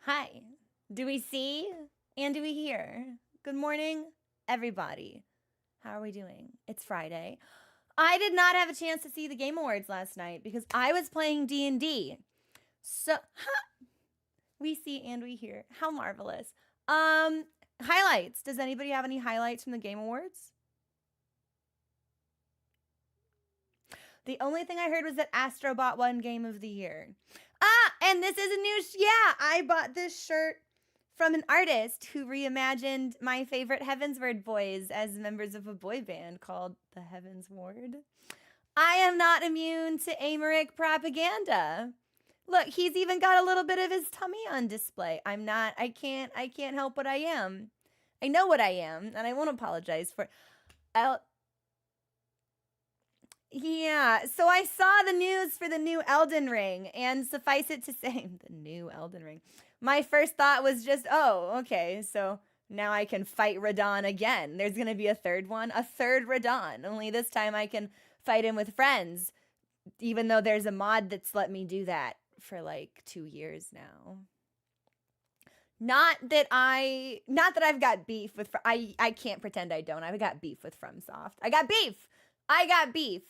Hi. Do we see and do we hear? Good morning, everybody. How are we doing? It's Friday. I did not have a chance to see the Game Awards last night because I was playing D&D. So, we see and we hear. How marvelous. Highlights. Does anybody have any highlights from the Game Awards? The only thing I heard was that Astrobot won Game of the Year. And this is a new, I bought this shirt from an artist who reimagined my favorite Heavensward boys as members of a boy band called the Heavensward. I am not immune to Amharic propaganda. Look, he's even got a little bit of his tummy on display. I can't help what I am. I know what I am, and I won't apologize for it. Yeah, so I saw the news for the new Elden Ring, and suffice it to say, the new Elden Ring. My first thought was just, oh, okay, so now I can fight Radon again. There's going to be a third one, a third Radon, only this time I can fight him with friends, even though there's a mod that's let me do that for like 2 years now. Not that I've got beef with, I can't pretend I don't. I've got beef with FromSoft. I got beef.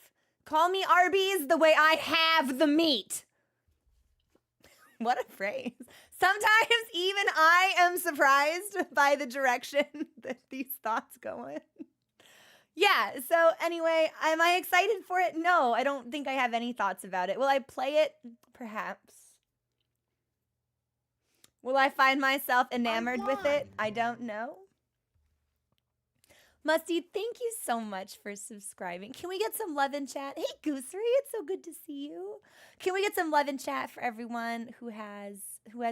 Call me Arby's the way I have the meat. What a phrase. Sometimes even I am surprised by the direction that these thoughts go in. Yeah, so anyway, am I excited for it? No, I don't think I have any thoughts about it. Will I play it? Perhaps. Will I find myself enamored with it? I don't know. Musty, thank you so much for subscribing. Can we get some love in chat? Hey, Goosery, it's so good to see you. Can we get some love in chat for everyone who has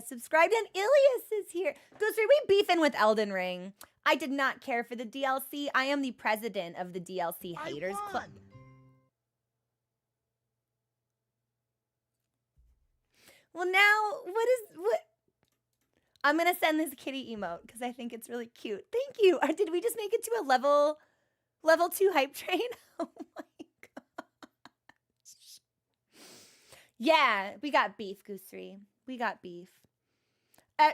subscribed? And Ilias is here. Goosery, we beefing with Elden Ring. I did not care for the DLC. I am the president of the DLC Haters Club. Well, now, what? I'm going to send this kitty emote because I think it's really cute. Thank you. Did we just make it to a level 2 hype train? Oh my gosh. Yeah, we got beef, Goosery. We got beef.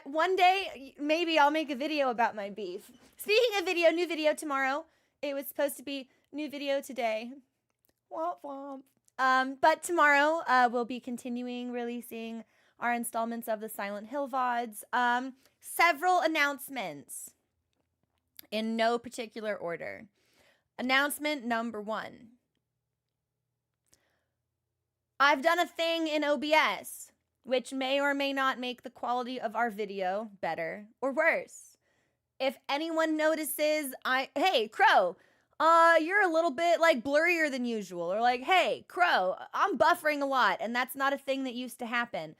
One day, maybe I'll make a video about my beef. Speaking of video, new video tomorrow. It was supposed to be new video today. Womp womp. But tomorrow, we'll be continuing releasing our installments of the Silent Hill VODs. Several announcements in no particular order. Announcement number 1. I've done a thing in OBS, which may or may not make the quality of our video better or worse. If anyone notices, hey, Crow, you're a little bit like blurrier than usual, or like, hey, Crow, I'm buffering a lot, and that's not a thing that used to happen.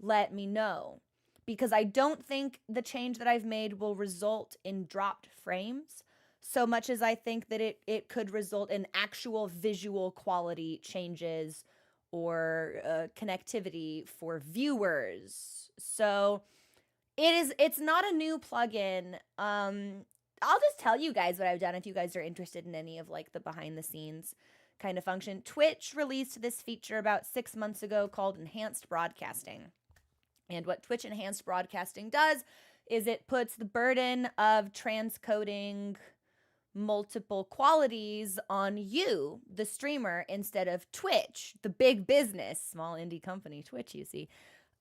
Let me know, because I don't think the change that I've made will result in dropped frames so much as I think that it could result in actual visual quality changes or connectivity for viewers. So it's not a new plugin. I'll just tell you guys what I've done if you guys are interested in any of like the behind the scenes kind of function. Twitch released this feature about 6 months ago called enhanced broadcasting. And what Twitch Enhanced Broadcasting does is it puts the burden of transcoding multiple qualities on you, the streamer, instead of Twitch, the big business, small indie company, Twitch, you see.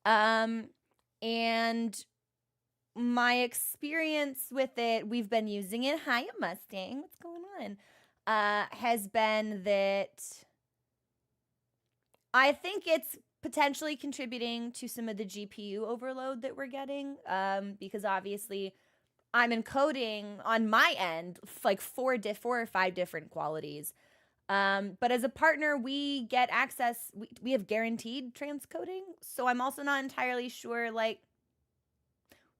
And my experience with it, we've been using it. Hi, Mustang. What's going on? Has been that I think it's potentially contributing to some of the GPU overload that we're getting, because obviously I'm encoding on my end like 4 or 5 different qualities. But as a partner, we get access, we have guaranteed transcoding, so I'm also not entirely sure like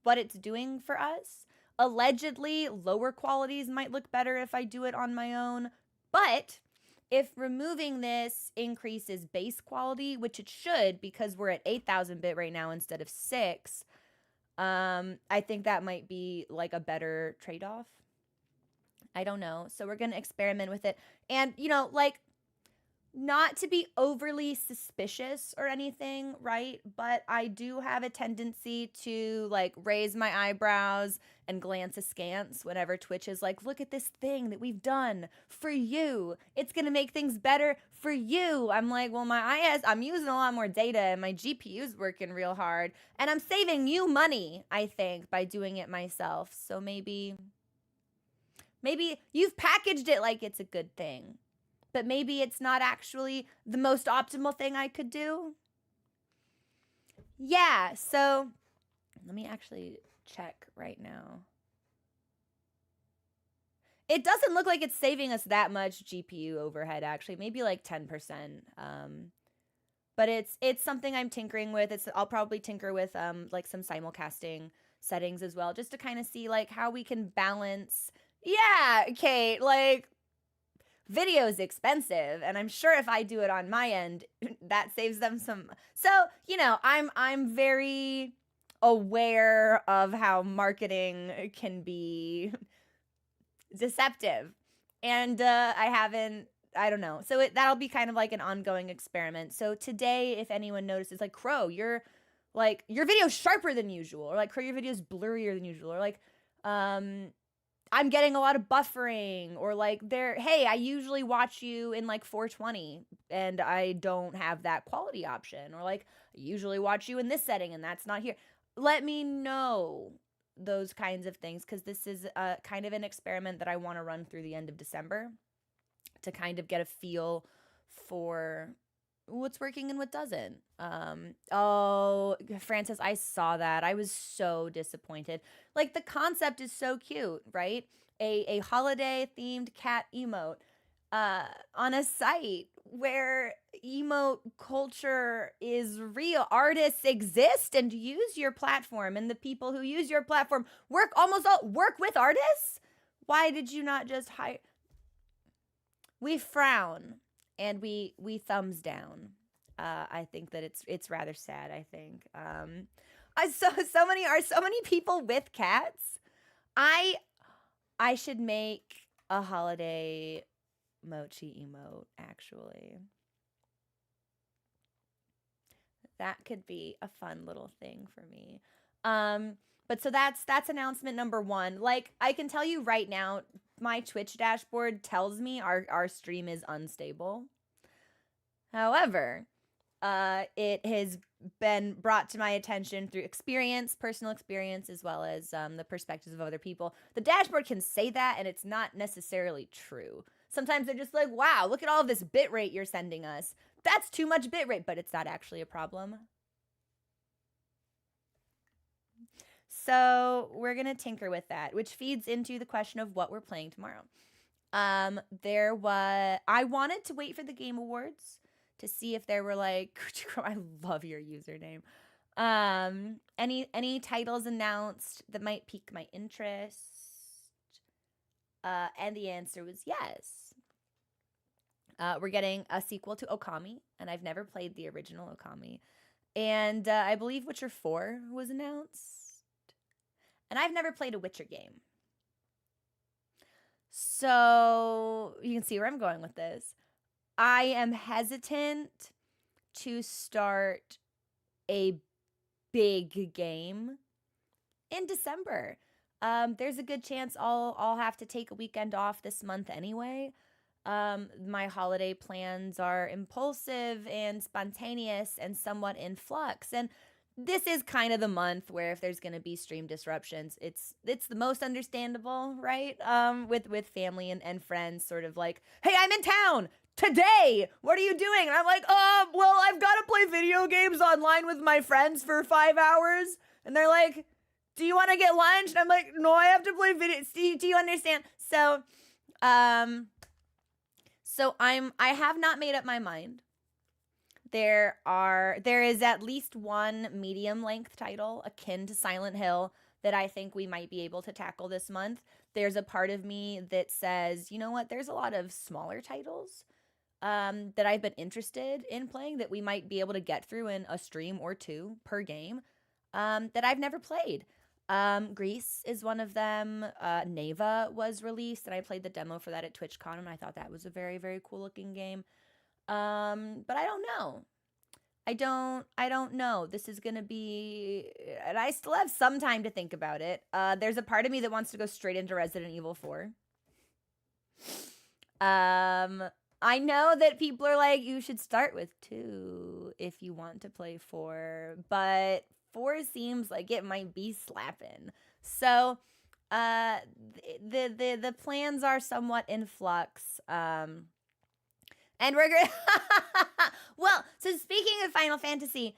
what it's doing for us. Allegedly, lower qualities might look better if I do it on my own, but if removing this increases base quality, which it should because we're at 8,000 bit right now instead of 6, I think that might be like a better trade-off. I don't know. So we're going to experiment with it. And, you know, like not to be overly suspicious or anything, right? But I do have a tendency to like raise my eyebrows and glance askance whenever Twitch is like, look at this thing that we've done for you. It's gonna make things better for you. I'm like, well, I'm using a lot more data and my GPU's working real hard. And I'm saving you money, I think, by doing it myself. So maybe you've packaged it like it's a good thing, but maybe it's not actually the most optimal thing I could do. Yeah, so let me actually check right now. It doesn't look like it's saving us that much GPU overhead, actually, maybe like 10%. But it's something I'm tinkering with. I'll probably tinker with like some simulcasting settings as well, just to kind of see like how we can balance. Yeah, Kate, like video is expensive, and I'm sure if I do it on my end, that saves them some. So, you know, I'm very aware of how marketing can be deceptive. And I don't know. So that'll be kind of like an ongoing experiment. So today, if anyone notices, like, Crow, your video's sharper than usual, or like, Crow, your video's blurrier than usual, or like, I'm getting a lot of buffering, or like hey, I usually watch you in like 420 and I don't have that quality option, or like I usually watch you in this setting and that's not here. Let me know those kinds of things, because this is kind of an experiment that I want to run through the end of December to kind of get a feel for what's working and what doesn't. Oh, Francis, I saw that. I was so disappointed. Like, the concept is so cute, right? A holiday themed cat emote on a site where emote culture is real. Artists exist and use your platform, and the people who use your platform work with artists. Why did you not just hire? We frown and we thumbs down. I think that it's rather sad. I think so many people with cats. I should make a holiday mochi emote, actually. That could be a fun little thing for me. But so that's announcement number 1. Like, I can tell you right now, my Twitch dashboard tells me our stream is unstable. However, it has been brought to my attention through personal experience, as well as the perspectives of other people. The dashboard can say that, and it's not necessarily true. Sometimes they're just like, wow, look at all of this bitrate you're sending us. That's too much bitrate, but it's not actually a problem. So we're going to tinker with that, which feeds into the question of what we're playing tomorrow. I wanted to wait for the Game Awards to see if there were like, I love your username. Any titles announced that might pique my interest? And the answer was yes. We're getting a sequel to Okami, and I've never played the original Okami. And I believe Witcher 4 was announced. And I've never played a Witcher game. So you can see where I'm going with this. I am hesitant to start a big game in December. There's a good chance I'll have to take a weekend off this month anyway. My holiday plans are impulsive and spontaneous and somewhat in flux. And this is kind of the month where if there's going to be stream disruptions, it's the most understandable, right? With family and friends sort of like, hey, I'm in town today. What are you doing? And I'm like, well, I've got to play video games online with my friends for 5 hours. And they're like, do you want to get lunch? And I'm like, no, I have to play video. Do you understand? So, I have not made up my mind. There is at least one medium length title akin to Silent Hill that I think we might be able to tackle this month. There's a part of me that says, you know what, there's a lot of smaller titles that I've been interested in playing that we might be able to get through in a stream or 2 per game that I've never played. Greece is one of them. Neva was released, and I played the demo for that at TwitchCon, and I thought that was a very, very cool looking game. But I don't know. I don't know. This is gonna be, and I still have some time to think about it. There's a part of me that wants to go straight into Resident Evil 4. I know that people are like, you should start with 2 if you want to play 4, but 4 seems like it might be slapping. So, the plans are somewhat in flux. And we're great. Well, so speaking of Final Fantasy,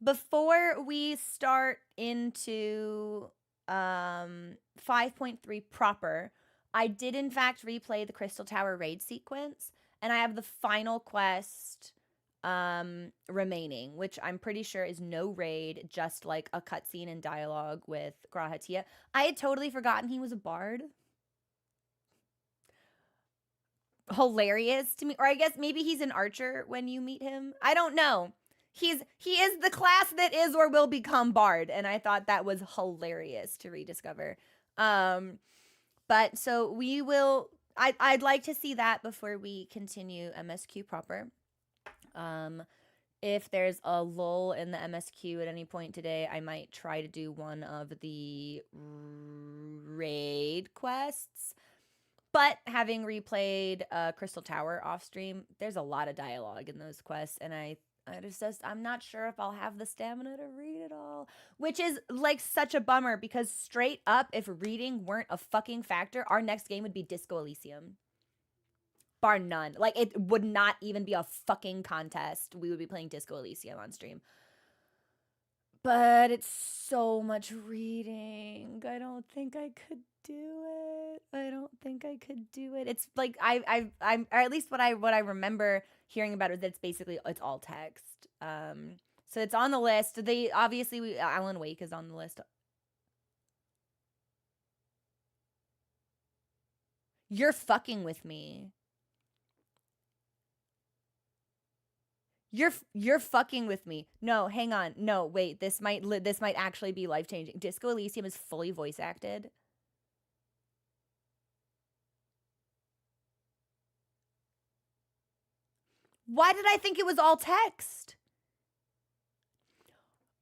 before we start into 5.3 proper, I did in fact replay the Crystal Tower raid sequence, and I have the final quest remaining, which I'm pretty sure is no raid, just like a cutscene and dialogue with Grahatia. I had totally forgotten he was a bard. Hilarious to me, or I guess maybe he's an archer when you meet him. I don't know. He is the class that is or will become bard, and I thought that was hilarious to rediscover. But so we will. I'd like to see that before we continue MSQ proper. If there's a lull in the MSQ at any point today, I might try to do one of the raid quests. But having replayed Crystal Tower off stream, there's a lot of dialogue in those quests, and I'm not sure if I'll have the stamina to read it all, which is like such a bummer, because straight up, if reading weren't a fucking factor, our next game would be Disco Elysium. Bar none. Like, it would not even be a fucking contest. We would be playing Disco Elysium on stream. But it's so much reading. I don't think I could do it. It's like I'm or at least what I remember hearing about it, that it's basically it's all text. So it's on the list. Alan Wake is on the list. You're fucking with me. You're fucking with me. No, hang on. No, wait. This might actually be life-changing. Disco Elysium is fully voice acted. Why did I think it was all text?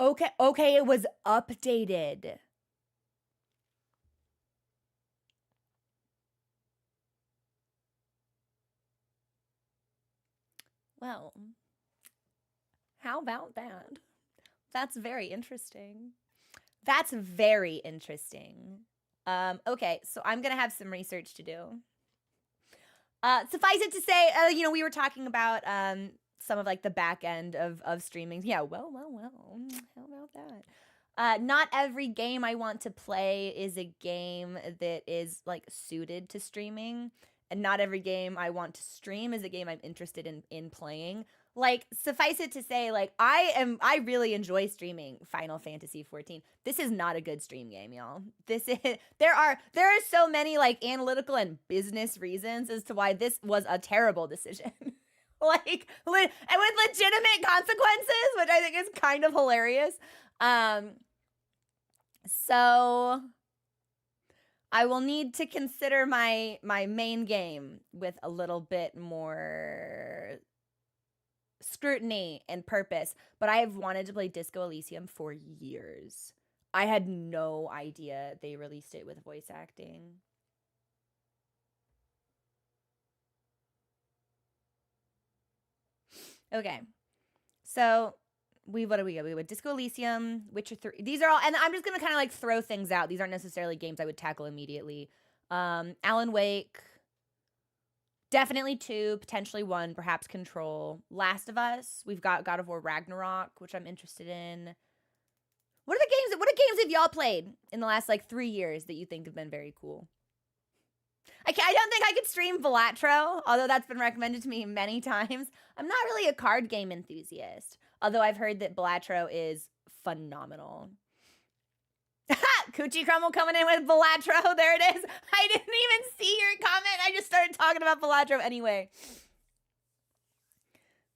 Okay, it was updated. Well, how about that? That's very interesting. Okay, so I'm gonna have some research to do. Suffice it to say, we were talking about some of like the back end of streaming. Yeah, well. How about that? Not every game I want to play is a game that is like suited to streaming, and not every game I want to stream is a game I'm interested in playing. Like, suffice it to say, like, I really enjoy streaming Final Fantasy 14. This is not a good stream game, y'all. There are so many like analytical and business reasons as to why this was a terrible decision. Like, and with legitimate consequences, which I think is kind of hilarious. So I will need to consider my main game with a little bit more scrutiny and purpose, but I have wanted to play Disco Elysium for years. I had no idea they released it with voice acting. Okay, so what do we go? We went Disco Elysium, Witcher 3. These are all, and I'm just gonna kind of like throw things out. These aren't necessarily games I would tackle immediately. Alan Wake. Definitely 2, potentially 1, perhaps Control. Last of Us. We've got God of War Ragnarok, which I'm interested in. What games have y'all played in the last like 3 years that you think have been very cool? I don't think I could stream Balatro, although that's been recommended to me many times. I'm not really a card game enthusiast, although I've heard that Balatro is phenomenal. Coochie Crumble coming in with Balatro. There it is. I didn't even see your comment. I just started talking about Balatro anyway.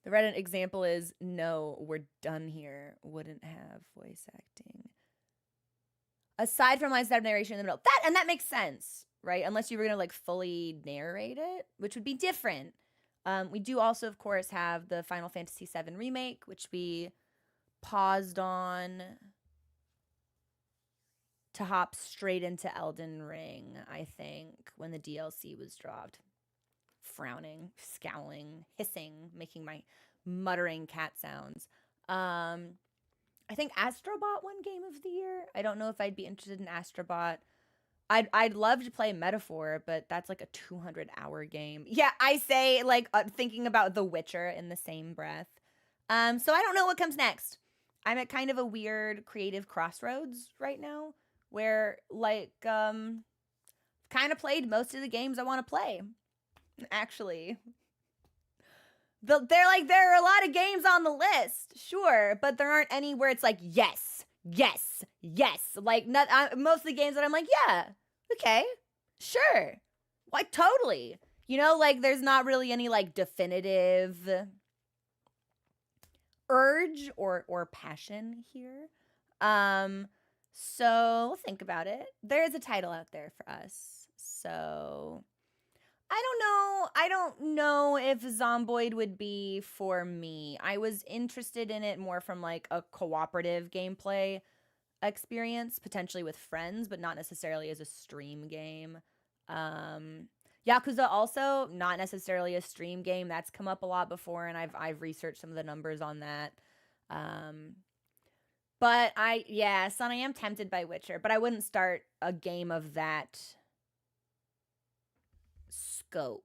The Reddit example is, no, we're done here. Wouldn't have voice acting. Aside from lines of narration in the middle. That makes sense, right? Unless you were going to like fully narrate it, which would be different. We do also, of course, have the Final Fantasy VII Remake, which we paused on to hop straight into Elden Ring, I think, when the DLC was dropped. Frowning, scowling, hissing, making my muttering cat sounds. I think Astrobot won Game of the Year. I don't know if I'd be interested in Astrobot. I'd love to play Metaphor, but that's like a 200-hour game. Yeah, I say like thinking about The Witcher in the same breath. So I don't know what comes next. I'm at kind of a weird creative crossroads right now, where like kind of played most of the games I want to play. Actually, there are a lot of games on the list, sure, but there aren't any where it's like yes, yes, yes. Like most of the games that I'm like, yeah, okay, sure, like totally. You know, like there's not really any like definitive urge or passion here. So think about it. There is a title out there for us. So I don't know if Zomboid would be for me. I was interested in it more from like a cooperative gameplay experience, potentially with friends, but not necessarily as a stream game. Yakuza also not necessarily a stream game. That's come up a lot before, and I've researched some of the numbers on that. But I am tempted by Witcher, but I wouldn't start a game of that scope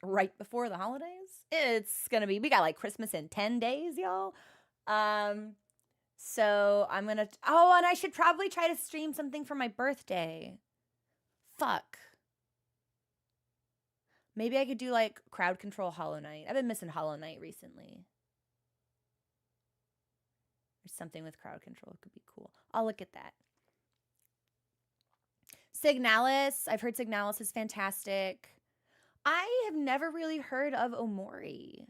right before the holidays. It's gonna be, we got like Christmas in 10 days, y'all. So I'm gonna, and I should probably try to stream something for my birthday. Fuck. Maybe I could do like crowd control Hollow Knight. I've been missing Hollow Knight recently. Or something with crowd control could be cool. I'll look at that. Signalis. I've heard Signalis is fantastic. I have never really heard of Omori.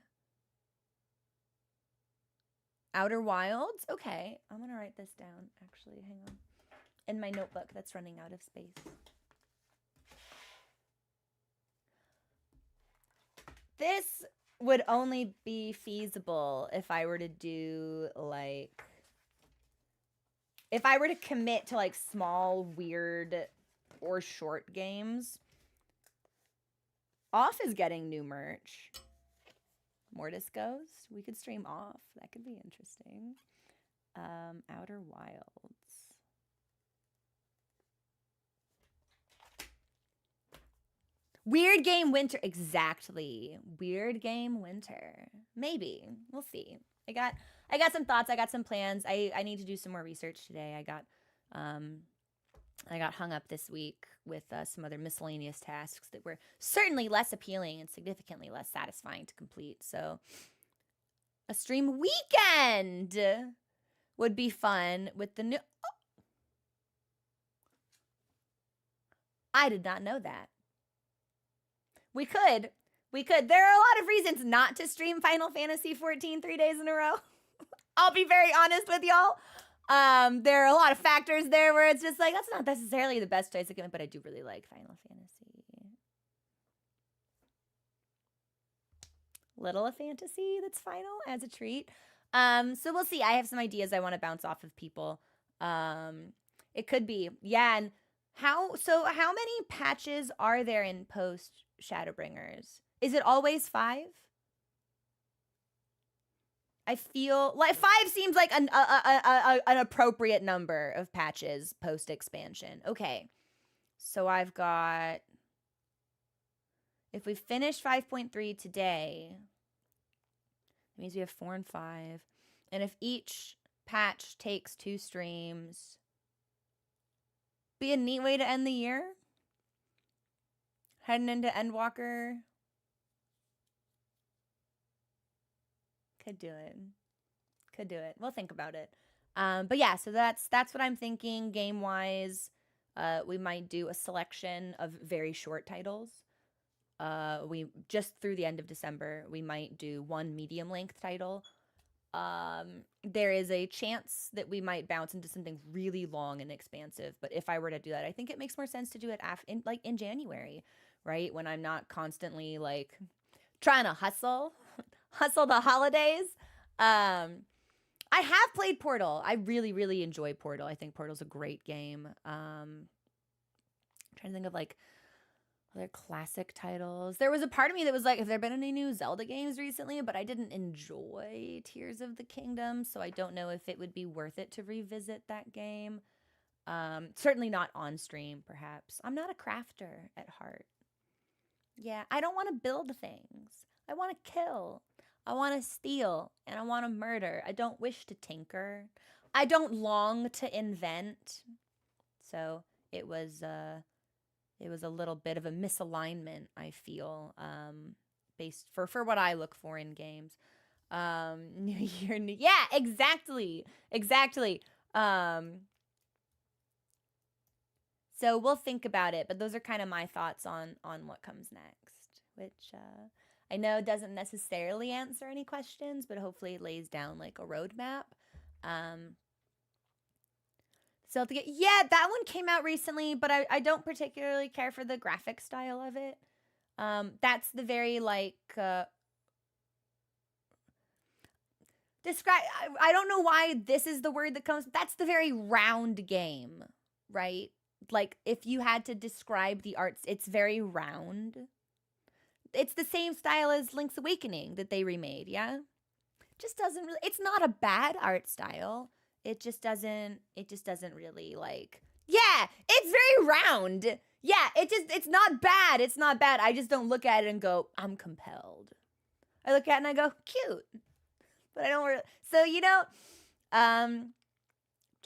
Outer Wilds? Okay. I'm going to write this down, actually. Hang on. In my notebook that's running out of space. This would only be feasible if I were to do, like... If I were to commit to, like, small, weird, or short games. Off is getting new merch. Mortis goes. We could stream Off. That could be interesting. Outer Wilds. Weird Game Winter. Exactly. Weird Game Winter. Maybe. We'll see. I got some thoughts. I got some plans. I need to do some more research today. I got hung up this week with some other miscellaneous tasks that were certainly less appealing and significantly less satisfying to complete. So a stream weekend would be fun with the new... Oh. I did not know that. We could. There are a lot of reasons not to stream Final Fantasy 14 3 days in a row. I'll be very honest with y'all. There are a lot of factors there where it's just like, that's not necessarily the best choice again, but I do really like Final Fantasy. Little a fantasy that's final as a treat. So we'll see. I have some ideas I want to bounce off of people. It could be. Yeah, and how many patches are there in post Shadowbringers? Is it always 5? I feel like 5 seems like an appropriate number of patches post-expansion. Okay. So I've got... If we finish 5.3 today, that means we have 4 and 5. And if each patch takes 2 streams, be a neat way to end the year. Heading into Endwalker. Could do it. We'll think about it. But yeah, so that's what I'm thinking game-wise. We might do a selection of very short titles. We just through the end of December, we might do 1 medium-length title. There is a chance that we might bounce into something really long and expansive. But if I were to do that, I think it makes more sense to do it in January, right? When I'm not constantly like trying to hustle the holidays. I have played Portal. I really, really enjoy Portal. I think Portal's a great game. I'm trying to think of like other classic titles. There was a part of me that was like, have there been any new Zelda games recently? But I didn't enjoy Tears of the Kingdom, so I don't know if it would be worth it to revisit that game. Certainly not on stream, perhaps. I'm not a crafter at heart. Yeah, I don't want to build things. I want to kill. I want to steal, and I want to murder. I don't wish to tinker. I don't long to invent. So it was a little bit of a misalignment, I feel, based for what I look for in games. New Year, yeah, exactly. So we'll think about it, but those are kind of my thoughts on what comes next, which I know doesn't necessarily answer any questions, but hopefully it lays down like a roadmap. So yeah, that one came out recently, but I don't particularly care for the graphic style of it. That's the very like describe. I don't know why this is the word that comes. That's the very round game, right? Like if you had to describe the arts, it's very round. It's the same style as Link's Awakening that they remade, yeah? Just doesn't really, it's not a bad art style. It just doesn't really like, yeah, it's very round. Yeah, it's not bad. It's not bad. I just don't look at it and go, I'm compelled. I look at it and I go, cute. But I don't really, so, you know, trying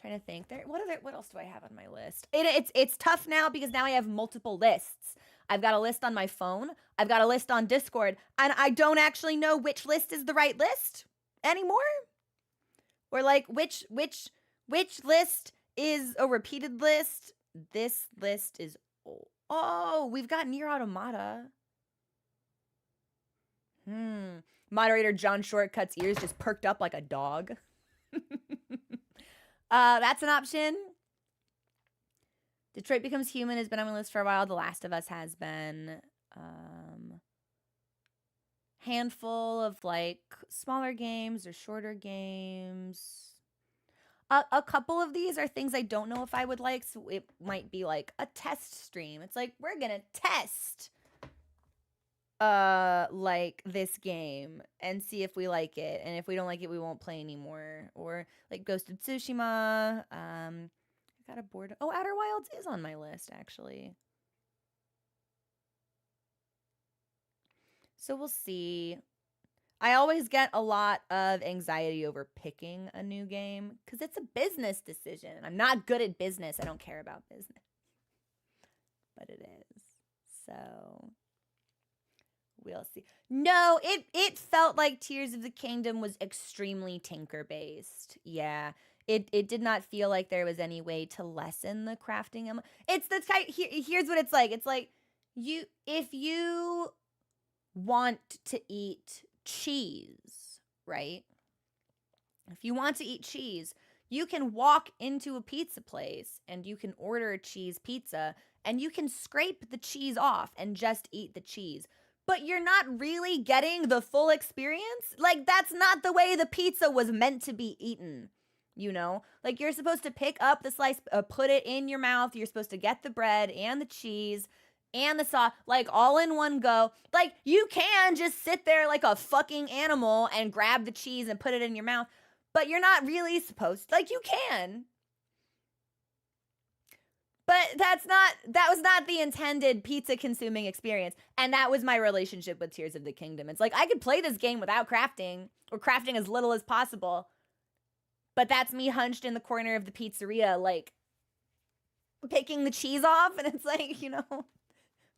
to think there. What else do I have on my list? It's tough now because now I have multiple lists. I've got a list on my phone. I've got a list on Discord, and I don't actually know which list is the right list anymore. Or like which list is a repeated list. This list is old. Oh, we've got Nier Automata. Moderator John Shortcut's ears just perked up like a dog. That's an option. Detroit Becomes Human has been on my list for a while. The Last of Us has been. Handful of like smaller games or shorter games. A couple of these are things I don't know if I would like, so it might be like a test stream. It's like, we're gonna test like this game and see if we like it, and if we don't like it, we won't play anymore. Or like Ghost of Tsushima. I got a board. Oh, Outer Wilds is on my list actually. So we'll see. I always get a lot of anxiety over picking a new game because it's a business decision. I'm not good at business. I don't care about business. But it is. So we'll see. No, it felt like Tears of the Kingdom was extremely tinker based. Yeah. It did not feel like there was any way to lessen the crafting. It's the type. Here's what it's like. It's like if you want to eat cheese, right? If you want to eat cheese, you can walk into a pizza place and you can order a cheese pizza and you can scrape the cheese off and just eat the cheese. But you're not really getting the full experience. Like, that's not the way the pizza was meant to be eaten. You know, like you're supposed to pick up the slice, put it in your mouth. You're supposed to get the bread and the cheese and the sauce, like all in one go. Like you can just sit there like a fucking animal and grab the cheese and put it in your mouth, but you're not really supposed to. Like you can. But that was not the intended pizza consuming experience. And that was my relationship with Tears of the Kingdom. It's like I could play this game without crafting or crafting as little as possible. But that's me hunched in the corner of the pizzeria, like picking the cheese off. And it's like, you know,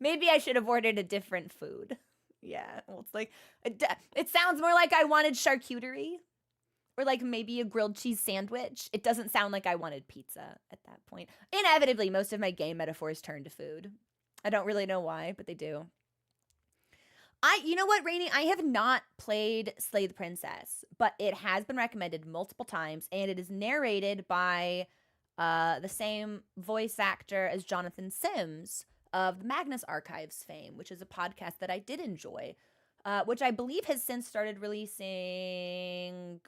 maybe I should have ordered a different food. Yeah. Well, it's like, it sounds more like I wanted charcuterie or like maybe a grilled cheese sandwich. It doesn't sound like I wanted pizza at that point. Inevitably, most of my game metaphors turn to food. I don't really know why, but they do. You know what, Rainey? I have not played Slay the Princess, but it has been recommended multiple times, and it is narrated by the same voice actor as Jonathan Sims of the Magnus Archives fame, which is a podcast that I did enjoy. which I believe has since started releasing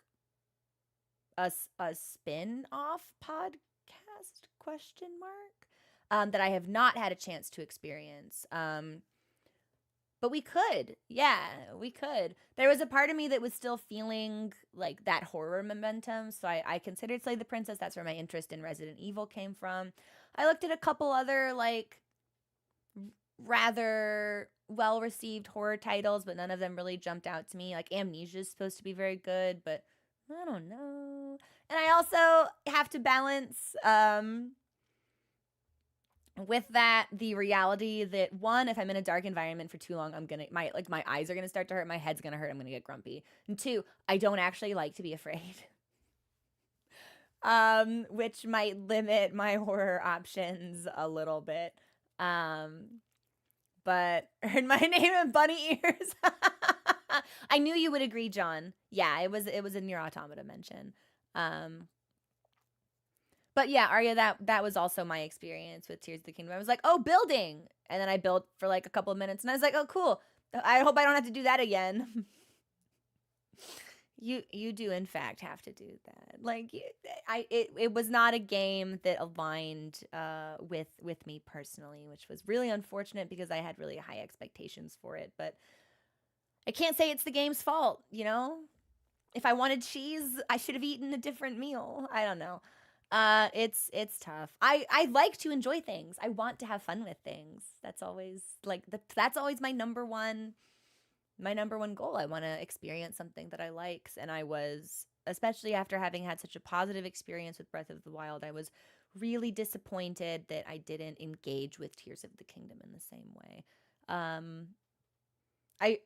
a spin-off podcast, question mark, that I have not had a chance to experience. But we could. Yeah, we could. There was a part of me that was still feeling like that horror momentum, so I considered Slay the Princess. That's where my interest in Resident Evil came from. I looked at a couple other, like, rather well-received horror titles, but none of them really jumped out to me. Like, Amnesia is supposed to be very good, but I don't know. And I also have to balance with that the reality that, one, if I'm in a dark environment for too long, my eyes are gonna start to hurt, my head's gonna hurt, I'm gonna get grumpy. And two, I don't actually like to be afraid. Which might limit my horror options a little bit. But heard my name in bunny ears. I knew you would agree, John. Yeah, it was a Nier Automata mention. But yeah, Arya, that was also my experience with Tears of the Kingdom. I was like, oh, building. And then I built for like a couple of minutes and I was like, oh, cool. I hope I don't have to do that again. You do in fact have to do that. Like, it was not a game that aligned with me personally, which was really unfortunate because I had really high expectations for it. But I can't say it's the game's fault, you know? If I wanted cheese, I should have eaten a different meal. I don't know. It's tough. I like to enjoy things. I want to have fun with things. That's always that's always my number one goal. I want to experience something that I like. And I was, especially after having had such a positive experience with Breath of the Wild, I was really disappointed that I didn't engage with Tears of the Kingdom in the same way.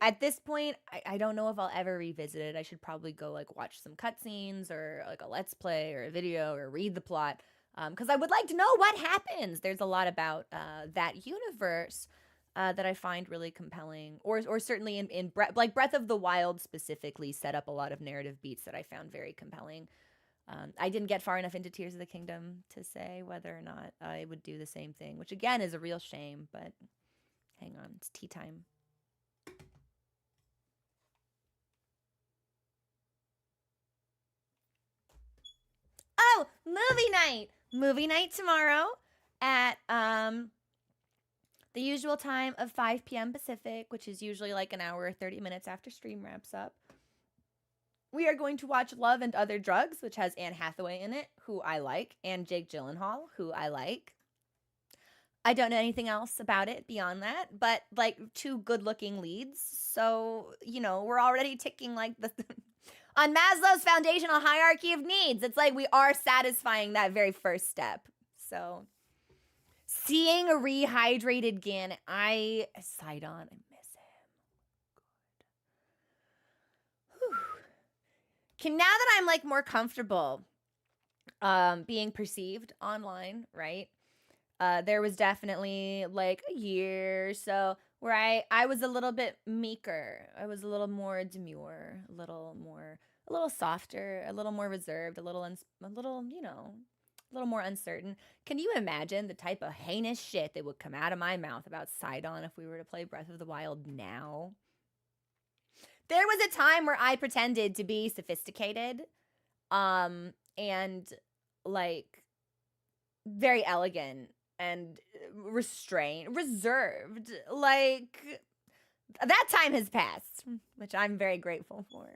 At this point, I don't know if I'll ever revisit it. I should probably go like watch some cutscenes or like a let's play or a video or read the plot, because I would like to know what happens. There's a lot about that universe that I find really compelling, or certainly in Breath of the Wild specifically set up a lot of narrative beats that I found very compelling. I didn't get far enough into Tears of the Kingdom to say whether or not I would do the same thing, which again is a real shame, but hang on, it's tea time. Oh, movie night! Movie night tomorrow at the usual time of 5 p.m. Pacific, which is usually like an hour or 30 minutes after stream wraps up. We are going to watch Love and Other Drugs, which has Anne Hathaway in it, who I like, and Jake Gyllenhaal, who I like. I don't know anything else about it beyond that, but like two good-looking leads. So, you know, we're already ticking like the on Maslow's foundational hierarchy of needs. It's like we are satisfying that very first step. So, seeing a rehydrated Ganon, Sidon, I miss him. Good. Now that I'm like more comfortable being perceived online, right? There was definitely like a year or so where I was a little bit meeker. I was a little more demure, a little softer, a little more reserved, a little, you know, a little more uncertain. Can you imagine the type of heinous shit that would come out of my mouth about Sidon if we were to play Breath of the Wild now? There was a time where I pretended to be sophisticated, and like very elegant and reserved. Like, that time has passed, which I'm very grateful for.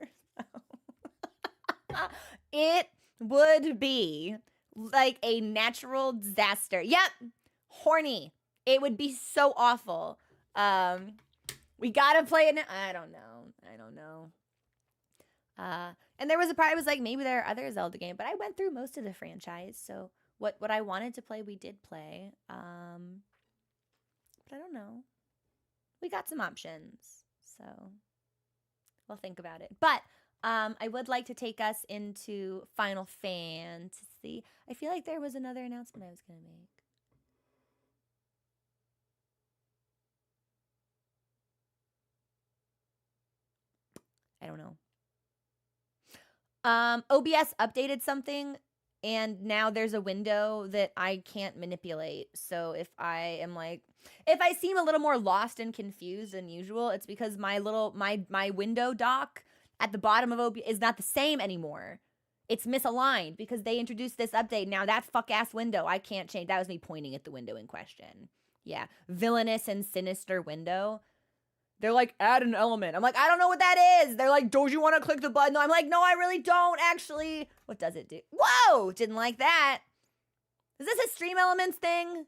It would be like a natural disaster. Yep, horny. It would be so awful. We gotta play it now. I don't know. And there was a part I was like, maybe there are other Zelda games, but I went through most of the franchise, so what I wanted to play, we did play. But I don't know. We got some options, so we'll think about it. But I would like to take us into Final Fantasy. I feel like there was another announcement I was going to make. I don't know. OBS updated something, And now there's a window that I can't manipulate. So if I am like, if I seem a little more lost and confused than usual, it's because my window dock at the bottom of OBS is not the same anymore. It's misaligned because they introduced this update. Now that fuck ass window, I can't change. That was me pointing at the window in question. Yeah, villainous and sinister window. They're like, add an element. I'm like, I don't know what that is. They're like, don't you want to click the button? I'm like, no, I really don't, actually. What does it do? Whoa! Didn't like that. Is this a stream elements thing?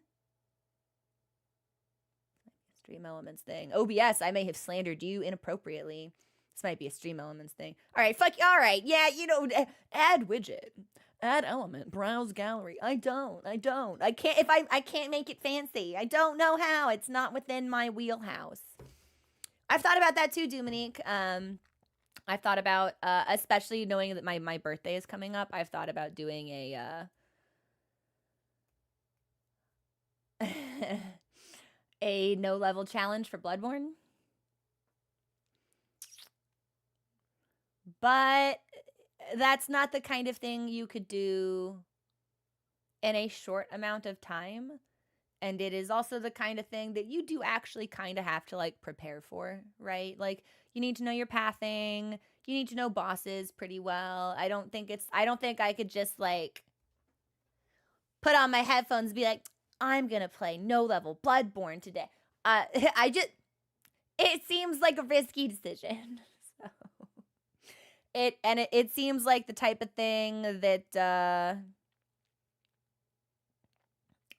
Stream elements thing. OBS, I may have slandered you inappropriately. This might be a stream elements thing. All right, fuck you. All right, yeah, you know, add widget. Add element, browse gallery. I can't, I can't make it fancy. I don't know how. It's not within my wheelhouse. I've thought about that too, Dominique. I've thought about, especially knowing that my birthday is coming up, I've thought about doing a no-level challenge for Bloodborne. But that's not the kind of thing you could do in a short amount of time. And it is also the kind of thing that you do actually kind of have to like prepare for, right? Like you need to know your pathing. You need to know bosses pretty well. I don't think I could just like put on my headphones and be like, I'm going to play no level Bloodborne today. It seems like a risky decision. So it seems like the type of thing that,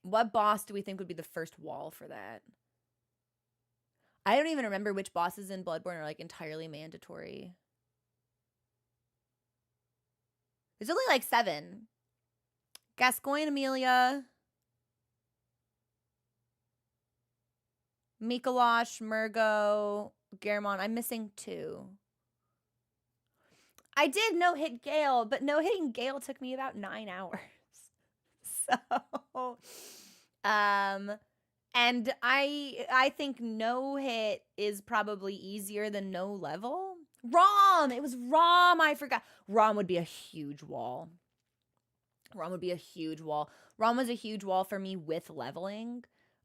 what boss do we think would be the first wall for that? I don't even remember which bosses in Bloodborne are like entirely mandatory. There's only like 7. Gascoigne, Amelia, Mikolash, Murgo, Garamond. I'm missing 2. I did no-hit Gale, but no-hitting Gale took me about 9 hours. So, and I think no hit is probably easier than no level. ROM! It was ROM, I forgot. ROM would be a huge wall. ROM would be a huge wall. ROM was a huge wall for me with leveling.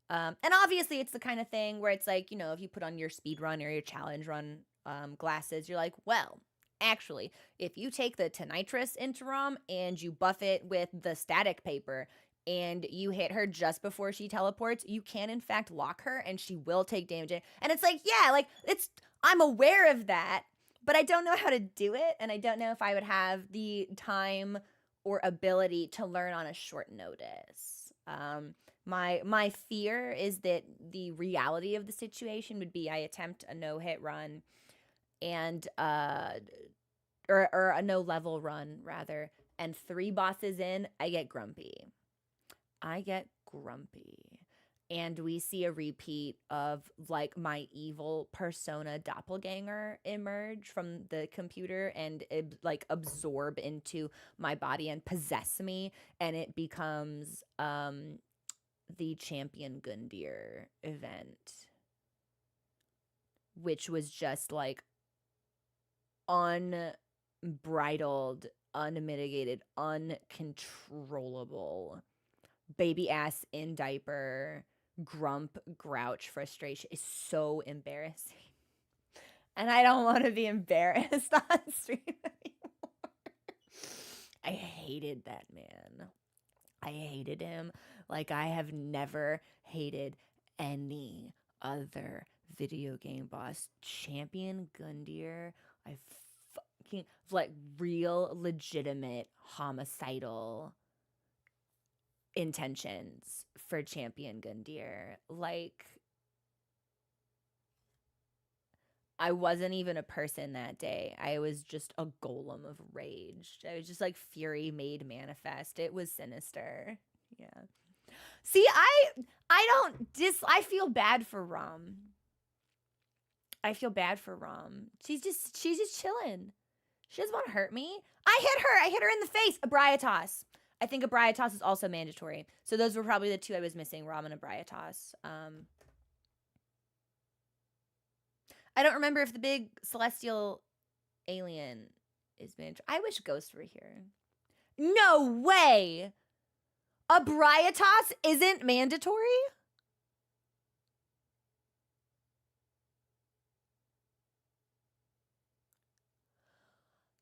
And obviously it's the kind of thing where it's like, you know, if you put on your speed run or your challenge run glasses, you're like, well, actually, if you take the Tonitrus into ROM and you buff it with the static paper and you hit her just before she teleports, you can in fact lock her and she will take damage. And it's like, yeah, like I'm aware of that, but I don't know how to do it. And I don't know if I would have the time or ability to learn on a short notice. My fear is that the reality of the situation would be I attempt a no-hit run and or a no level run rather, and 3 bosses in, I get grumpy. And we see a repeat of like my evil persona doppelganger emerge from the computer and like absorb into my body and possess me, and it becomes the Champion Gundyr event, which was just like unbridled, unmitigated, uncontrollable baby ass in diaper grump grouch frustration. Is so embarrassing, and I don't want to be embarrassed on stream anymore. I hated that man. I hated him like I have never hated any other video game boss. Champion Gundyr, I fucking like real legitimate homicidal intentions for Champion Gundyr. Like, I wasn't even a person that day. I was just a golem of rage. I was just like fury made manifest. It was sinister. Yeah. See, I feel bad for Rom. She's just chilling. She doesn't want to hurt me. I hit her in the face. Abriatos. I think Abriatos is also mandatory. So those were probably the 2 I was missing, Rom and Abriatos. I don't remember if the big celestial alien is mandatory. I wish Ghost were here. No way. A Bryatos isn't mandatory?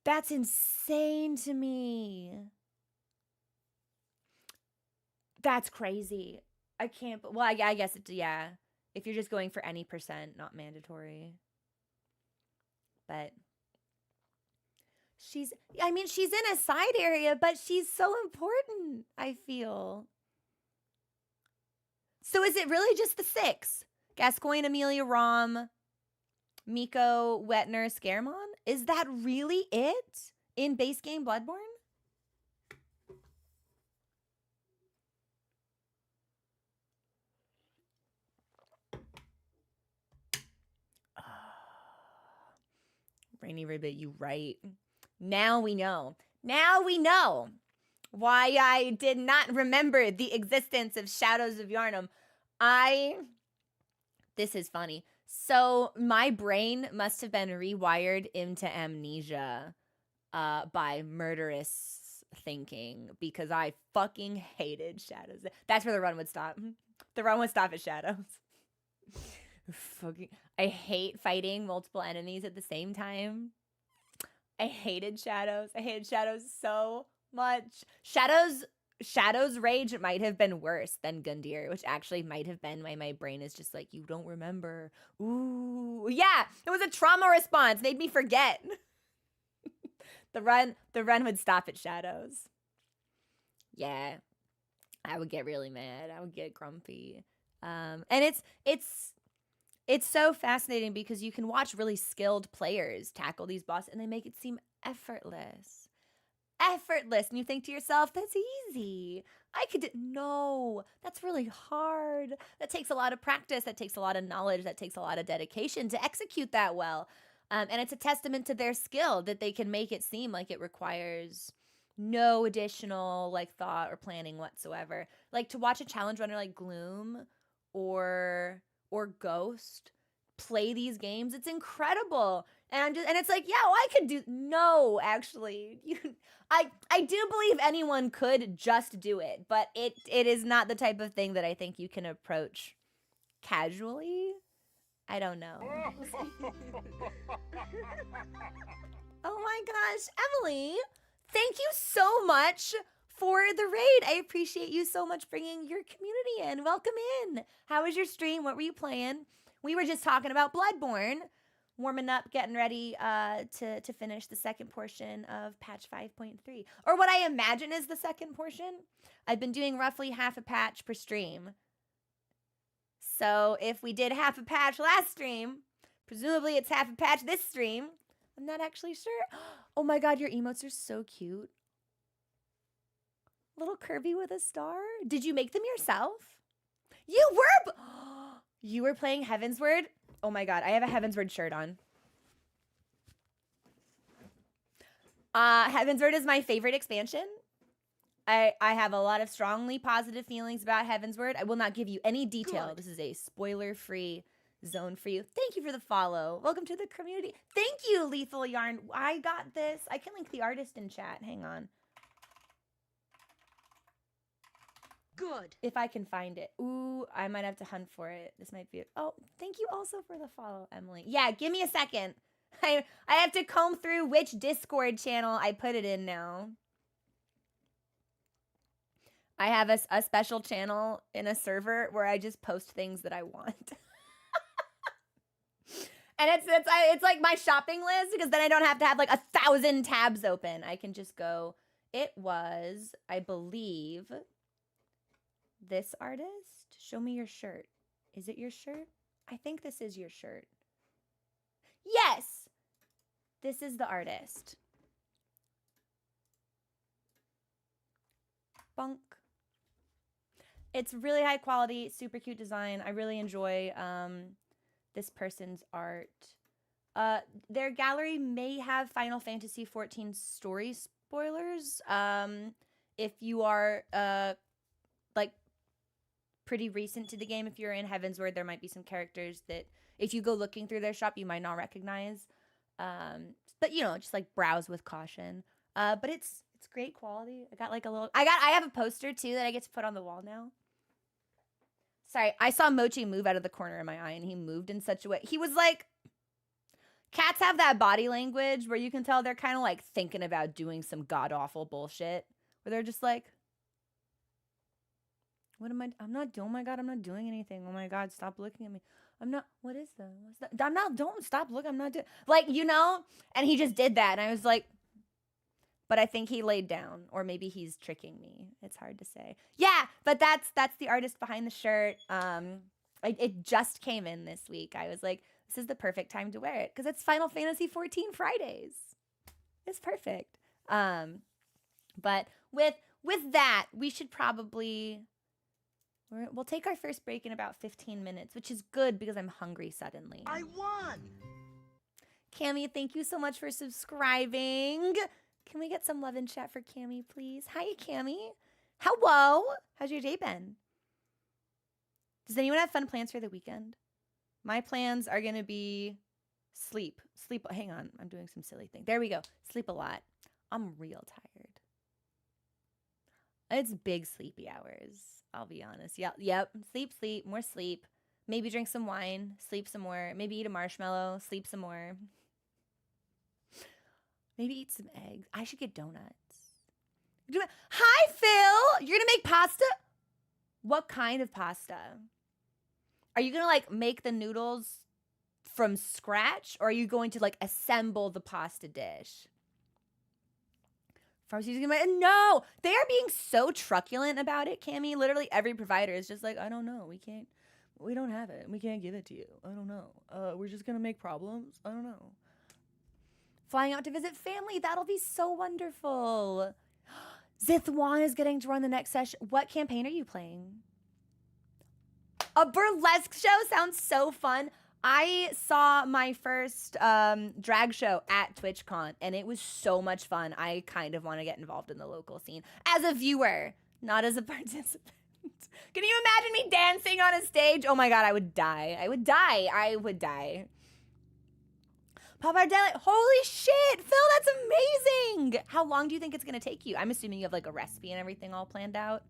That's insane to me. That's crazy. I can't, well, I guess it's, yeah. If you're just going for any percent, not mandatory. But she's in a side area, but she's so important, I feel. So is it really just the 6? Gascoigne, Amelia, Rom, Miko, Wetner, Scaramon? Is that really it in base game Bloodborne? Rainy Ribbit, you right. Now we know. Now we know why I did not remember the existence of Shadows of Yharnam. This is funny. So my brain must have been rewired into amnesia by murderous thinking because I fucking hated Shadows. That's where the run would stop. The run would stop at Shadows. Fucking, I hate fighting multiple enemies at the same time. I hated Shadows. I hated Shadows so much. Shadow's rage might have been worse than Gundyr, which actually might have been why my brain is just like, you don't remember. Ooh, yeah, it was a trauma response. Made me forget. The run would stop at Shadows. Yeah, I would get really mad. I would get grumpy. And it's so fascinating because you can watch really skilled players tackle these bosses and they make it seem effortless. Effortless. And you think to yourself, that's easy. I could do. No, that's really hard. That takes a lot of practice. That takes a lot of knowledge. That takes a lot of dedication to execute that well. And it's a testament to their skill that they can make it seem like it requires no additional like thought or planning whatsoever. Like to watch a challenge runner like Gloom or Ghost play these games, it's incredible. And it's like, yeah, well, I could do. No, actually, I do believe anyone could just do it, but it is not the type of thing that I think you can approach casually. I don't know. Oh my gosh, Emily, thank you so much for the raid. I appreciate you so much bringing your community in. Welcome in. How was your stream? What were you playing? We were just talking about Bloodborne, warming up, getting ready to finish the second portion of patch 5.3, or what I imagine is the second portion. I've been doing roughly half a patch per stream. So if we did half a patch last stream, presumably it's half a patch this stream. I'm not actually sure. Oh my god, your emotes are so cute. Little Kirby with a star. Did you make them yourself? You were playing Heavensward? Oh my god, I have a Heavensward shirt on. Heavensward is my favorite expansion. I have a lot of strongly positive feelings about Heavensward. I will not give you any detail. Good. This is a spoiler-free zone for you. Thank you for the follow. Welcome to the community. Thank you, Lethal Yarn. I got this. I can link the artist in chat. Hang on. Good. If I can find it. Ooh, I might have to hunt for it. This might be it. Oh, thank you also for the follow, Emily. Yeah, give me a second. I have to comb through which Discord channel I put it in now. I have a special channel in a server where I just post things that I want. And it's like my shopping list, because then I don't have to have like 1,000 tabs open. I can just go, it was, I believe, this artist. Show me your shirt. Is it your shirt? I think this is your shirt. Yes! This is the artist. Bunk. It's really high quality, super cute design. I really enjoy this person's art. Their gallery may have Final Fantasy XIV story spoilers. If you are like pretty recent to the game, if you're in Heavensward, there might be some characters that if you go looking through their shop, you might not recognize. But you know, just like browse with caution. But it's It's great quality. I got like a little, I have a poster too that I get to put on the wall now. Sorry, I saw Mochi move out of the corner of my eye, and he moved in such a way. He was like, cats have that body language where you can tell they're kind of like thinking about doing some god-awful bullshit. Where they're just like, what am I? I'm not, oh my God, I'm not doing anything. Oh my God, stop looking at me. I'm not, what is that? What's that? I'm not, don't stop looking. I'm not doing, like, you know? And he just did that. And I was like, but I think he laid down, or maybe he's tricking me. It's hard to say. Yeah, but that's the artist behind the shirt. It just came in this week. I was like, this is the perfect time to wear it because it's Final Fantasy 14 Fridays. It's perfect. But with that, we should probably, we'll take our first break in about 15 minutes, which is good because I'm hungry suddenly. I won. Cammie, thank you so much for subscribing. Can we get some love in chat for Cammie, please? Hi, Cammie. Hello. How's your day been? Does anyone have fun plans for the weekend? My plans are going to be sleep. Sleep. Hang on. I'm doing some silly thing. There we go. Sleep a lot. I'm real tired. It's big sleepy hours. I'll be honest. Yep. Sleep. More sleep. Maybe drink some wine. Sleep some more. Maybe eat a marshmallow. Sleep some more. Maybe eat some eggs. I should get donuts. Hi, Phil. You're going to make pasta? What kind of pasta? Are you going to like make the noodles from scratch, or are you going to like assemble the pasta dish? No, they are being so truculent about it, Cammie. Literally every provider is just like, I don't know. We don't have it. We can't give it to you. I don't know. We're just going to make problems. I don't know. Flying out to visit family. That'll be so wonderful. Zithwan is getting to run the next session. What campaign are you playing? A burlesque show sounds so fun. I saw my first drag show at TwitchCon, and it was so much fun. I kind of want to get involved in the local scene as a viewer, not as a participant. Can you imagine me dancing on a stage? Oh my God, I would die. I would die. Pappardelle, holy shit, Phil, that's amazing. How long do you think it's going to take you? I'm assuming you have like a recipe and everything all planned out.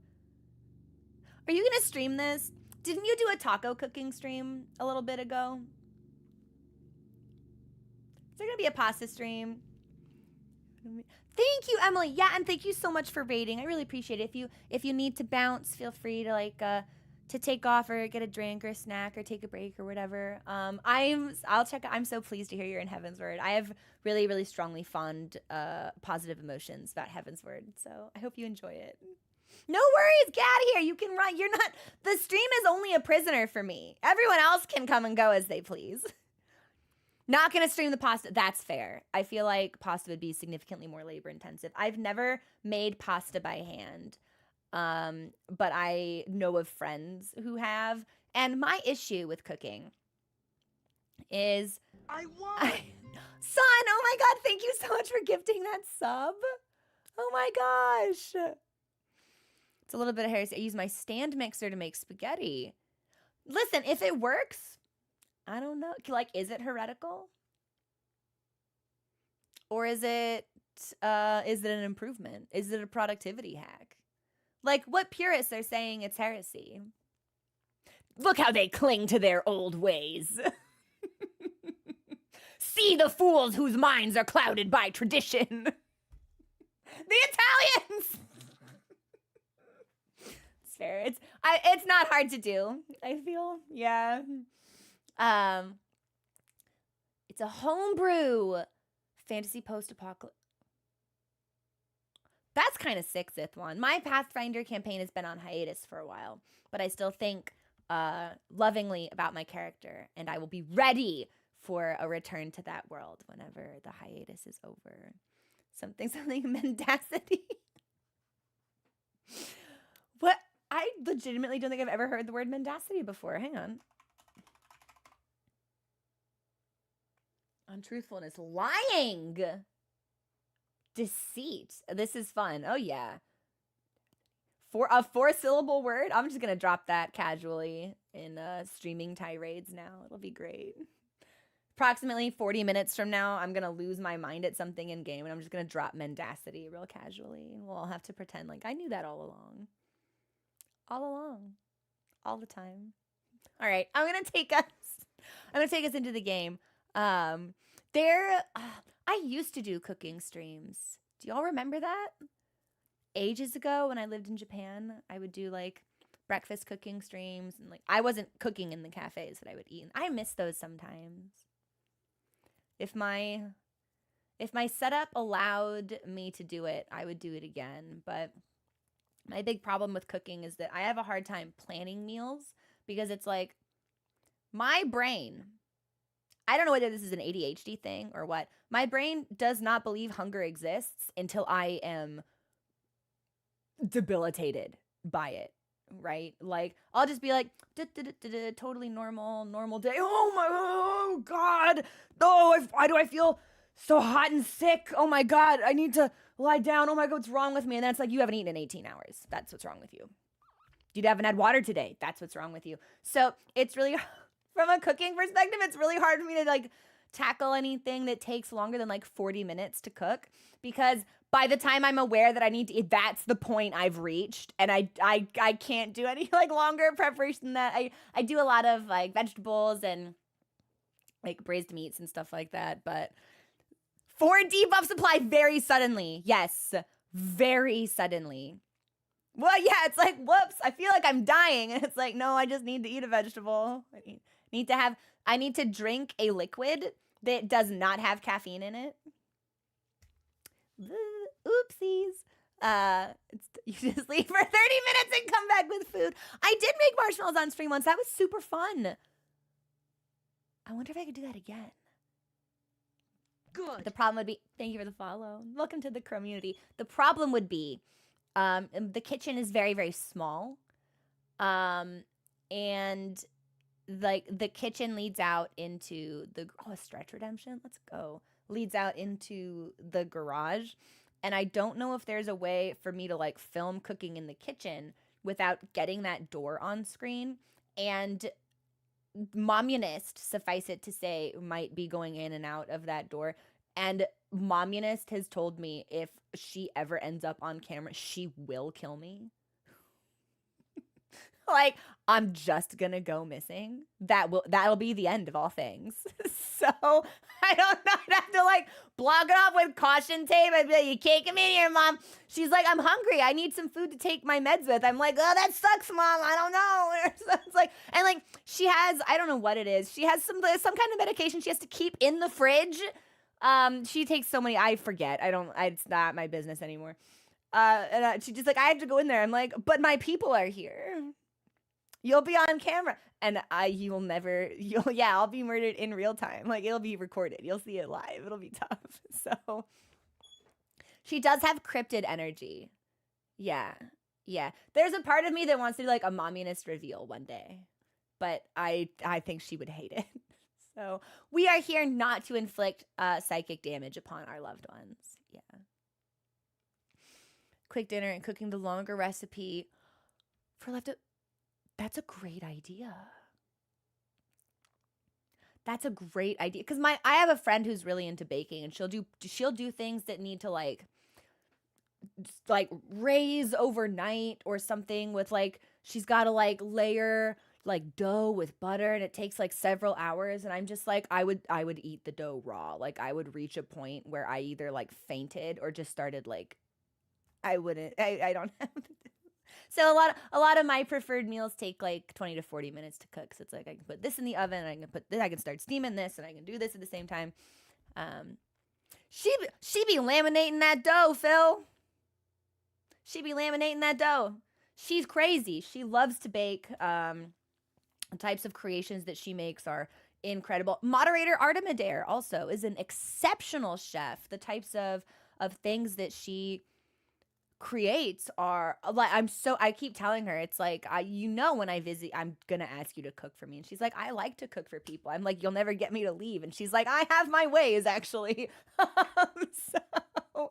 Are you going to stream this? Didn't you do a taco cooking stream a little bit ago? Is there going to be a pasta stream? Thank you, Emily. Yeah, and thank you so much for raiding. I really appreciate it. If you need to bounce, feel free to like to take off or get a drink or a snack or take a break or whatever. I'll check. I'm so pleased to hear you're in Heaven's Word. I have really, really strongly fond positive emotions about Heaven's Word, so I hope you enjoy it. No worries, get out of here. You can run. You're not. The stream is only a prisoner for me. Everyone else can come and go as they please. Not gonna stream the pasta. That's fair. I feel like pasta would be significantly more labor intensive. I've never made pasta by hand. But I know of friends who have, and my issue with cooking is I won. Son, oh my God, thank you so much for gifting that sub. Oh my gosh. It's a little bit of heresy. I use my stand mixer to make spaghetti. Listen, if it works, I don't know. Like, is it heretical? Or is it an improvement? Is it a productivity hack? Like, what purists are saying it's heresy? Look how they cling to their old ways. See the fools whose minds are clouded by tradition. The Italians! It's fair. It's not hard to do, I feel. Yeah. It's a homebrew fantasy post-apocalypse. That's kind of sick, Zithwan. My Pathfinder campaign has been on hiatus for a while, but I still think lovingly about my character, and I will be ready for a return to that world whenever the hiatus is over. Something mendacity. What? I legitimately don't think I've ever heard the word mendacity before. Hang on. Untruthfulness. Lying. Deceit. This is fun. Oh, yeah. For a 4-syllable word? I'm just going to drop that casually in streaming tirades now. It'll be great. Approximately 40 minutes from now, I'm going to lose my mind at something in game, and I'm just going to drop mendacity real casually. And we'll all have to pretend like I knew that all along. All along. All the time. All right, I'm going to take us into the game. I used to do cooking streams. Do y'all remember that? Ages ago when I lived in Japan, I would do like breakfast cooking streams, and like I wasn't cooking in the cafes that I would eat. I miss those sometimes. If my setup allowed me to do it, I would do it again. But my big problem with cooking is that I have a hard time planning meals because it's like my brain, I don't know whether this is an ADHD thing or what. My brain does not believe hunger exists until I am debilitated by it, right? Like I'll just be like totally normal day. Oh God, why do I feel so hot and sick? Oh my God, I need to lie down. Oh my God, what's wrong with me? And then it's like, you haven't eaten in 18 hours. That's what's wrong with you. You haven't had water today. That's what's wrong with you. So it's really, from a cooking perspective, it's really hard for me to like tackle anything that takes longer than like 40 minutes to cook, because by the time I'm aware that I need to eat, that's the point I've reached, and I can't do any like longer preparation than that. I do a lot of like vegetables and like braised meats and stuff like that, but 4 debuff supply very suddenly. Yes, very suddenly. Well, yeah, it's like, whoops, I feel like I'm dying. And it's like, no, I just need to eat a vegetable. I need to drink a liquid that does not have caffeine in it. Oopsies. You just leave for 30 minutes and come back with food. I did make marshmallows on stream once. That was super fun. I wonder if I could do that again. Good. The problem would be, thank you for the follow. Welcome to the community. The problem would be, the kitchen is very, very small. And like the kitchen leads out into the, a stretch redemption. Let's go. Leads out into the garage. And I don't know if there's a way for me to like film cooking in the kitchen without getting that door on screen. And Momunist, suffice it to say, might be going in and out of that door. And Momunist has told me if she ever ends up on camera, she will kill me. Like, I'm just gonna go missing. That'll be the end of all things. So I don't know. I'd have to like block it off with caution tape. I'd be like, you can't come in here, Mom. She's like, I'm hungry. I need some food to take my meds with. I'm like, oh, that sucks, Mom. I don't know. So it's like, and like she has, I don't know what it is. She has some kind of medication she has to keep in the fridge. She takes so many, I forget. It's not my business anymore. She's just like, I have to go in there. I'm like, but my people are here. You'll be on camera. And I'll be murdered in real time. Like, it'll be recorded. You'll see it live. It'll be tough. So, she does have cryptid energy. Yeah. Yeah. There's a part of me that wants to do, like, a Momunist reveal one day. But I think she would hate it. So, we are here not to inflict psychic damage upon our loved ones. Yeah. Quick dinner and cooking the longer recipe for leftover. That's a great idea. That's a great idea. Because I have a friend who's really into baking, and she'll do things that need to like raise overnight or something with like, she's got to like layer like dough with butter, and it takes like several hours. And I'm just like, I would eat the dough raw. Like I would reach a point where I either like fainted or just started like, I don't have. So a lot of my preferred meals take like 20 to 40 minutes to cook. So it's like I can put this in the oven, and I can start steaming this, and I can do this at the same time. She be laminating that dough, Phil. She be laminating that dough. She's crazy. She loves to bake. The types of creations that she makes are incredible. Moderator Artemidare also is an exceptional chef. The types of things that she creates are like, I keep telling her, it's like, when I visit, I'm gonna ask you to cook for me. And she's like, I like to cook for people. I'm like, you'll never get me to leave. And she's like, I have my ways, actually. So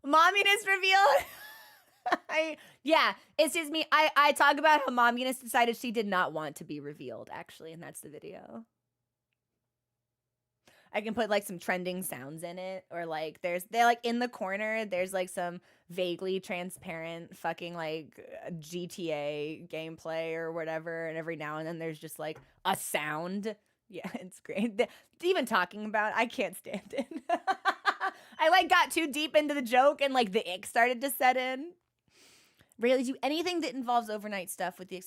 Momunist reveal. It's just me. I talk about how Momunist decided she did not want to be revealed, actually, and that's the video. I can put like some trending sounds in it, or like they're like in the corner, there's like some vaguely transparent fucking like GTA gameplay or whatever, and every now and then there's just like a sound. Yeah, it's great. Even talking about, I can't stand it. I like got too deep into the joke and like the ick started to set in. Rarely do anything that involves overnight stuff with the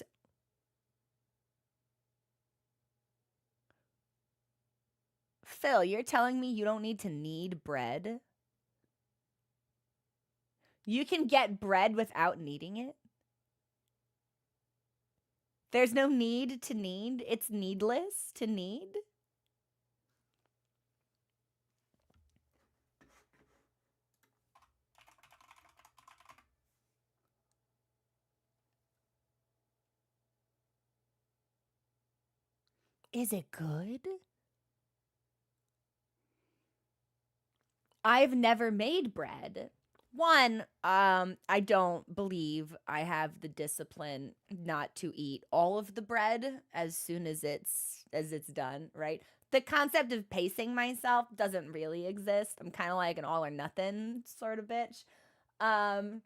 Phil, you're telling me you don't need to knead bread? You can get bread without kneading it? There's no need to knead. It's needless to knead. Is it good? I've never made bread. One, I don't believe I have the discipline not to eat all of the bread as soon as it's done, right? The concept of pacing myself doesn't really exist. I'm kind of like an all or nothing sort of bitch. But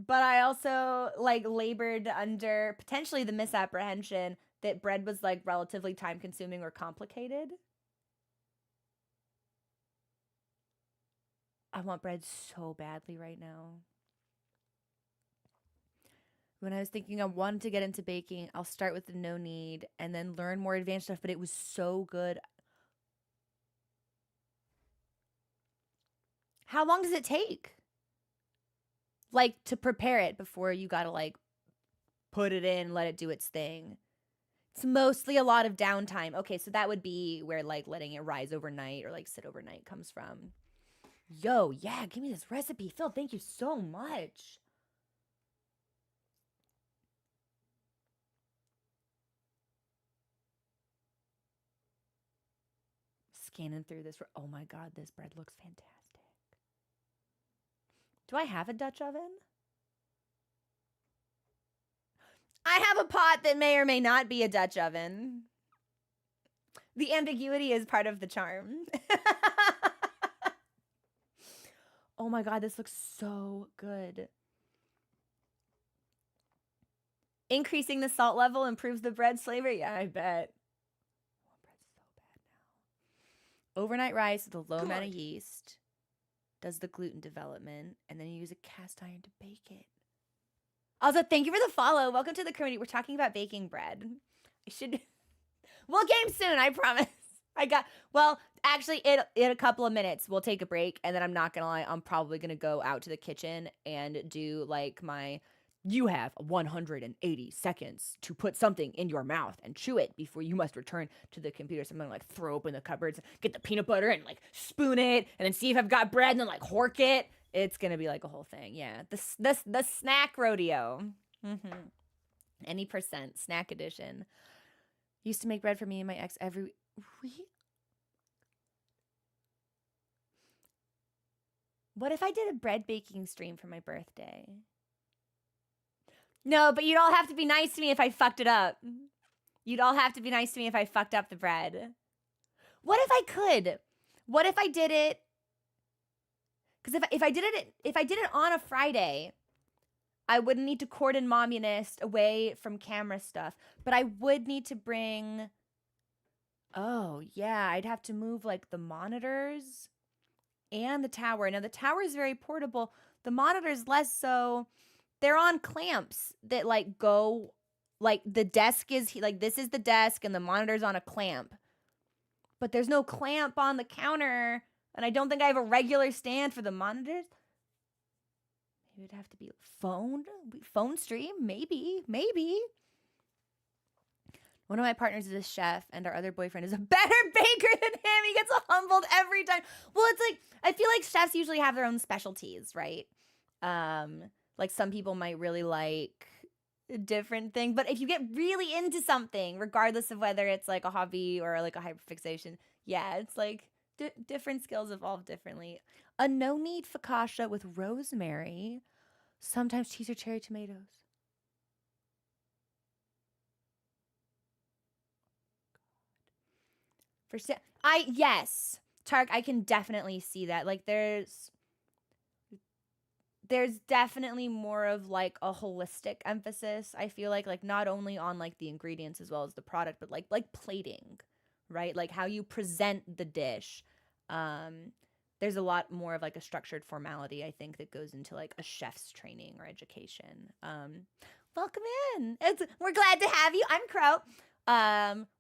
I also like labored under potentially the misapprehension that bread was like relatively time consuming or complicated. I want bread so badly right now. When I was thinking I wanted to get into baking, I'll start with the no knead and then learn more advanced stuff, but it was so good. How long does it take? Like to prepare it before you gotta like put it in, let it do its thing. It's mostly a lot of downtime. Okay, so that would be where like letting it rise overnight or like sit overnight comes from. Yo, yeah, give me this recipe. Phil, thank you so much. Scanning through this. Oh my God, this bread looks fantastic. Do I have a Dutch oven? I have a pot that may or may not be a Dutch oven. The ambiguity is part of the charm. Oh my God, this looks so good. Increasing the salt level improves the bread's flavor? Yeah, I bet. Oh, bread's so bad now. Overnight rice with a low amount of yeast does the gluten development, and then you use a cast iron to bake it. Also, thank you for the follow. Welcome to the community. We're talking about baking bread. We'll game soon, I promise. Well, actually, in a couple of minutes, we'll take a break, and then I'm not gonna lie, I'm probably gonna go out to the kitchen and do like you have 180 seconds to put something in your mouth and chew it before you must return to the computer. So I'm gonna like throw open the cupboards, get the peanut butter and like spoon it, and then see if I've got bread and then like hork it. It's gonna be like a whole thing. Yeah, the snack rodeo. Any percent snack edition. Used to make bread for me and my ex every week. What if I did a bread baking stream for my birthday? No, but you'd all have to be nice to me if I fucked it up. You'd all have to be nice to me if I fucked up the bread. What if I could? What if I did it? Because if I did it on a Friday, I wouldn't need to cordon Momunist away from camera stuff, but I would need to bring. Oh yeah, I'd have to move like the monitors and the tower. Now the tower is very portable. The monitors less so. They're on clamps that like go, like the desk is like, this is the desk and the monitor's on a clamp, but there's no clamp on the counter, and I don't think I have a regular stand for the monitors. Maybe it'd have to be phone stream. Maybe. One of my partners is a chef, and our other boyfriend is a better baker than him. He gets humbled every time. Well, it's like, I feel like chefs usually have their own specialties, right? Like some people might really like a different thing, but if you get really into something, regardless of whether it's like a hobby or like a hyperfixation, yeah, it's like different skills evolve differently. A no-knead focaccia with rosemary, sometimes cheese or cherry tomatoes. For yes, Tark, I can definitely see that. Like there's definitely more of like a holistic emphasis. I feel like not only on like the ingredients as well as the product, but like plating, right? Like how you present the dish. There's a lot more of like a structured formality, I think, that goes into like a chef's training or education. Welcome in. We're glad to have you. I'm Crow.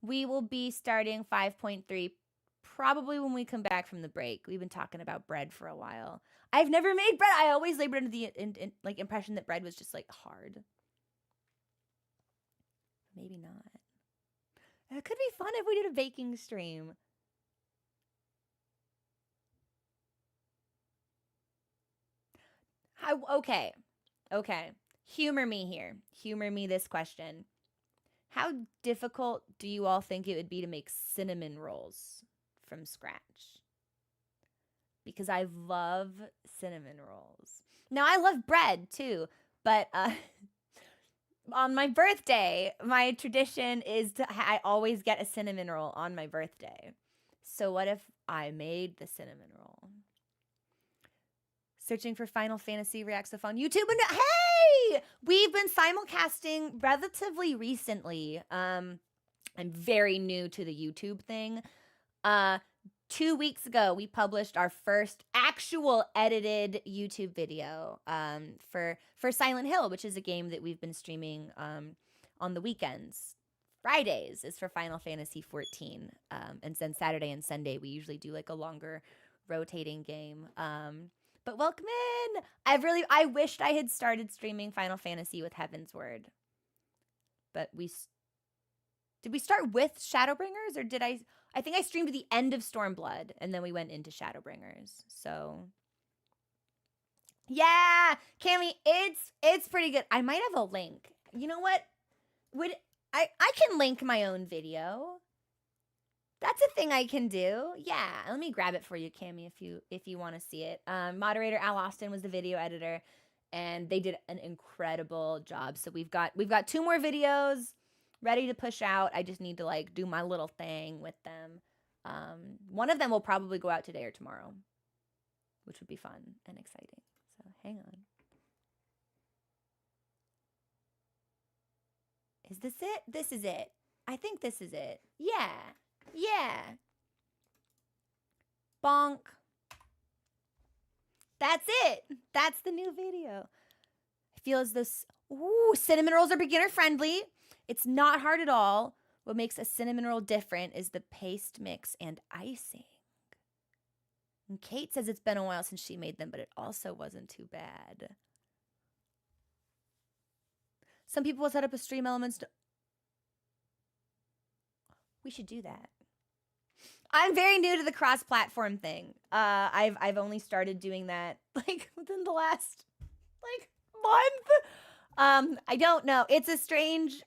We will be starting 5.3 probably when we come back from the break. We've been talking about bread for a while. I've never made bread. I always labored under the like impression that bread was just like hard. Maybe not. It could be fun if we did a baking stream. Okay. Humor me here. Humor me this question. How difficult do you all think it would be to make cinnamon rolls from scratch? Because I love cinnamon rolls. Now, I love bread too, but on my birthday, my tradition is I always get a cinnamon roll on my birthday. So what if I made the cinnamon roll? Searching for Final Fantasy Reacts on YouTube. And hey, we've been simulcasting relatively recently. I'm very new to the YouTube thing. 2 weeks ago, we published our first actual edited YouTube video for Silent Hill, which is a game that we've been streaming on the weekends. Fridays is for Final Fantasy 14. And then Saturday and Sunday, we usually do like a longer rotating game. But welcome in. I wished I had started streaming Final Fantasy with Heaven's Word. But did we start with Shadowbringers, or did I think I streamed the end of Stormblood and then we went into Shadowbringers. So yeah, Cammy, it's pretty good. I might have a link. You know what? I can link my own video. That's a thing I can do. Yeah, let me grab it for you, Cammy, if you want to see it. Moderator Al Austin was the video editor, and they did an incredible job. So we've got 2 more videos ready to push out. I just need to like do my little thing with them. One of them will probably go out today or tomorrow, which would be fun and exciting. So hang on. Is this it? This is it. I think this is it. Yeah. Bonk. That's it. That's the new video. I feel as this. Ooh, cinnamon rolls are beginner friendly. It's not hard at all. What makes a cinnamon roll different is the paste mix and icing. And Kate says it's been a while since she made them, but it also wasn't too bad. Some people will set up a stream elements. We should do that. I'm very new to the cross-platform thing. I've only started doing that like within the last like month. I don't know. It's a strange,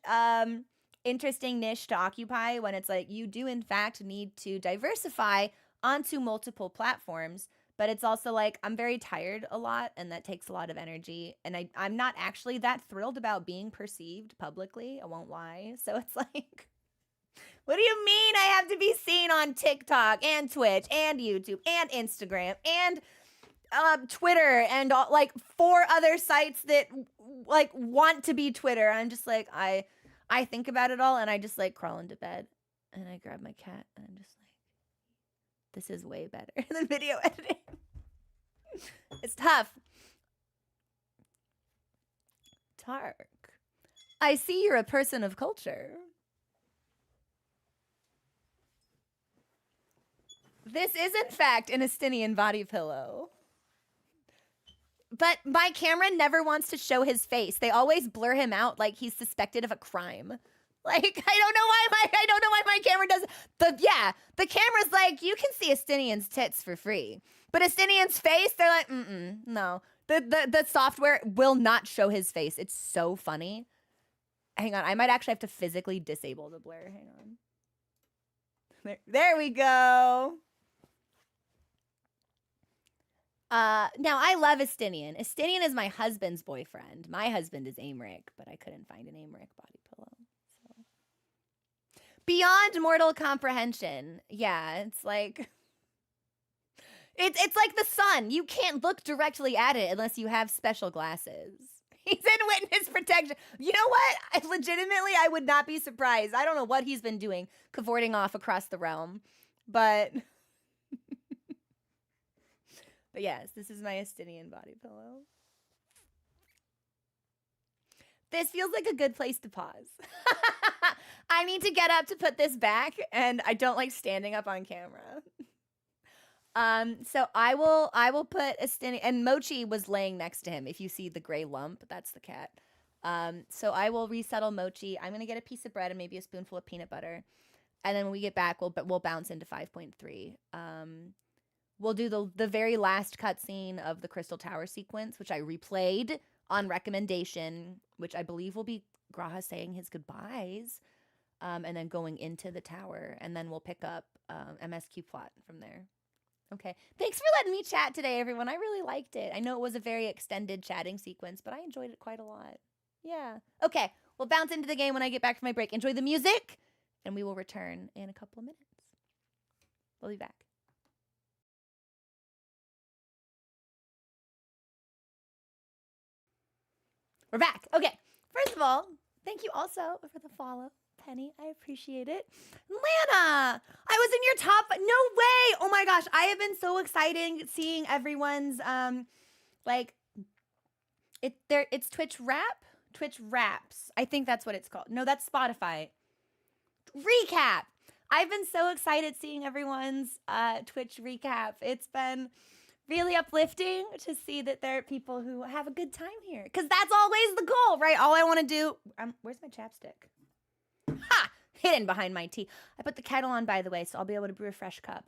interesting niche to occupy when it's like you do in fact need to diversify onto multiple platforms, but it's also like I'm very tired a lot, and that takes a lot of energy, and I'm not actually that thrilled about being perceived publicly. I won't lie. So it's like, what do you mean I have to be seen on TikTok and Twitch and YouTube and Instagram and Twitter and like 4 other sites that like want to be Twitter? I'm just like, I think about it all, and I just like crawl into bed and I grab my cat and I'm just like, this is way better than video editing. It's tough. Tark, I see you're a person of culture. This is, in fact, an Estinian body pillow. But my camera never wants to show his face. They always blur him out like he's suspected of a crime. Like, I don't know why my camera does. The camera's like, you can see Estinian's tits for free. But Estinian's face, they're like, no. The software will not show his face. It's so funny. Hang on, I might actually have to physically disable the blur. Hang on. There we go. Now I love Estinian. Estinian is my husband's boyfriend. My husband is Aymeric, but I couldn't find an Aymeric body pillow. So. Beyond mortal comprehension. Yeah, it's like... It's like the sun. You can't look directly at it unless you have special glasses. He's in witness protection. You know what? Legitimately, I would not be surprised. I don't know what he's been doing, cavorting off across the realm. But... But yes, this is my Estinian body pillow. This feels like a good place to pause. I need to get up to put this back, and I don't like standing up on camera. So I will put Estinian, and Mochi was laying next to him. If you see the gray lump, that's the cat. So I will resettle Mochi. I'm gonna get a piece of bread and maybe a spoonful of peanut butter, and then when we get back, we'll bounce into 5.3. We'll do the very last cutscene of the Crystal Tower sequence, which I replayed on recommendation, which I believe will be Graha saying his goodbyes, and then going into the tower, and then we'll pick up MSQ plot from there. Okay. Thanks for letting me chat today, everyone. I really liked it. I know it was a very extended chatting sequence, but I enjoyed it quite a lot. Yeah. Okay. We'll bounce into the game when I get back from my break. Enjoy the music, and we will return in a couple of minutes. We'll be back. We're back. Okay. First of all, thank you also for the follow. Penny, I appreciate it. Lana, I was in your top. No way. Oh my gosh. I have been so excited seeing everyone's, like, it's Twitch Wraps. I think that's what it's called. No, that's Spotify. Recap. I've been so excited seeing everyone's Twitch recap. It's been really uplifting to see that there are people who have a good time here. Because that's always the goal, right? All I want to do... where's my chapstick? Ha! Hidden behind my tea. I put the kettle on, by the way, so I'll be able to brew a fresh cup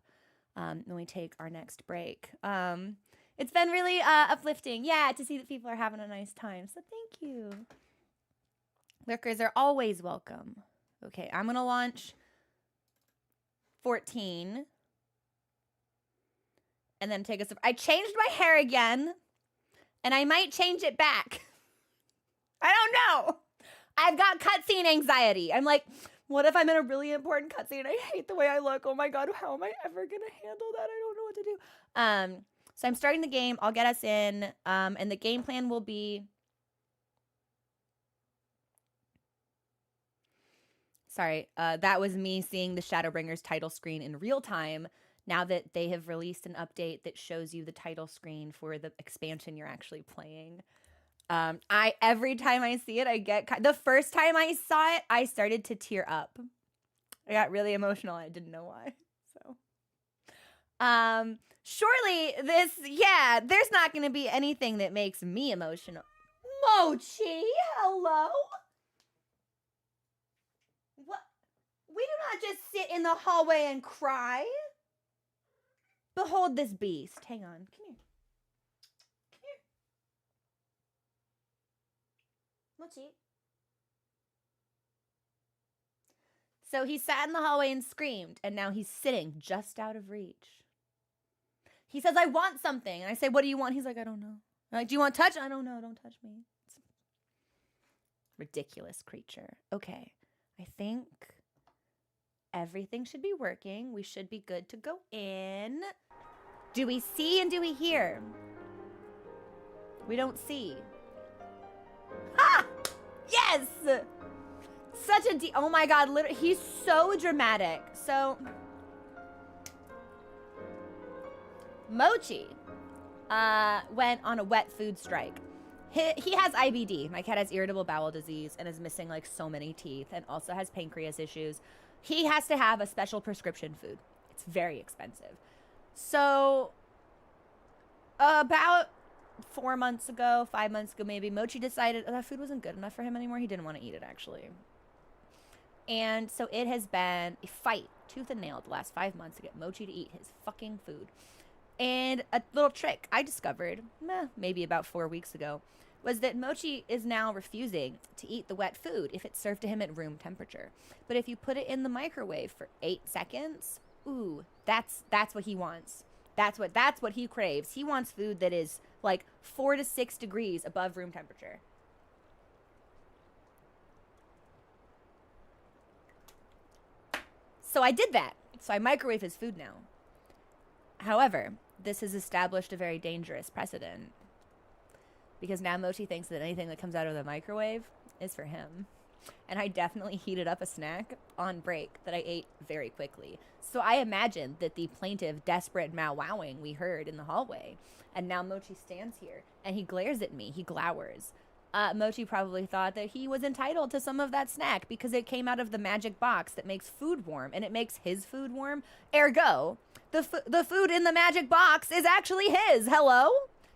when we take our next break. It's been really uplifting, yeah, to see that people are having a nice time. So thank you. Lurkers are always welcome. Okay, I'm going to launch 14. And then take a... I changed my hair again. And I might change it back. I don't know. I've got cutscene anxiety. I'm like, what if I'm in a really important cutscene and I hate the way I look? Oh my god, how am I ever going to handle that? I don't know what to do. So I'm starting the game. I'll get us in. And the game plan will be... Sorry, that was me seeing the Shadowbringers title screen in real time. Now that they have released an update that shows you the title screen for the expansion you're actually playing. Every time I see it, I get... The first time I saw it, I started to tear up. I got really emotional. I didn't know why. So, surely this... Yeah, there's not going to be anything that makes me emotional. Mochi, hello? What? We do not just sit in the hallway and cry. Behold this beast. Hang on. Come here. Come here. Mochi. So he sat in the hallway and screamed, and now he's sitting just out of reach. He says, I want something. And I say, what do you want? He's like, I don't know. I'm like, do you want touch? I don't know. Don't touch me. Ridiculous creature. Okay. I think everything should be working. We should be good to go in. Do we see and do we hear? We don't see. Ha! Yes! Such a oh my god, literally, he's so dramatic. So, Mochi went on a wet food strike. He has IBD. My cat has irritable bowel disease and is missing like so many teeth and also has pancreas issues. He has to have a special prescription food. It's very expensive. So about 4 months ago, 5 months ago maybe, Mochi decided that food wasn't good enough for him anymore. He didn't want to eat it actually. And so it has been a fight, tooth and nail, the last 5 months to get Mochi to eat his fucking food. And a little trick I discovered, maybe about 4 weeks ago, was that Mochi is now refusing to eat the wet food if it's served to him at room temperature. But if you put it in the microwave for 8 seconds, ooh, that's what he wants. That's what he craves. He wants food that is like 4 to 6 degrees above room temperature. So I did that. So I microwave his food now. However, this has established a very dangerous precedent. Because now Mochi thinks that anything that comes out of the microwave is for him. And I definitely heated up a snack on break that I ate very quickly. So I imagine that the plaintive, desperate meow-wowing we heard in the hallway. And now Mochi stands here and he glares at me. He glowers. Mochi probably thought that he was entitled to some of that snack because it came out of the magic box that makes food warm, and it makes his food warm. Ergo, the food in the magic box is actually his. Hello?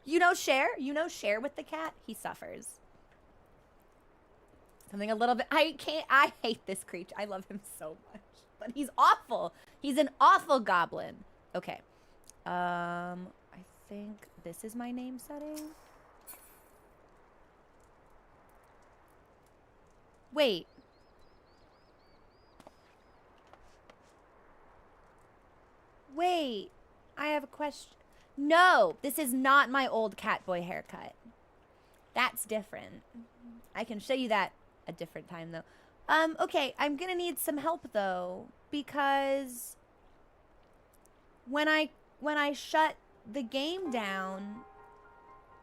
You know share with the cat? He suffers. Something a little bit, I hate this creature. I love him so much, but he's awful. He's an awful goblin. Okay. I think this is my name setting. Wait. Wait. I have a question. No, this is not my old Catboy haircut. That's different. I can show you that a different time, though. Okay, I'm gonna need some help, though, because when I shut the game down,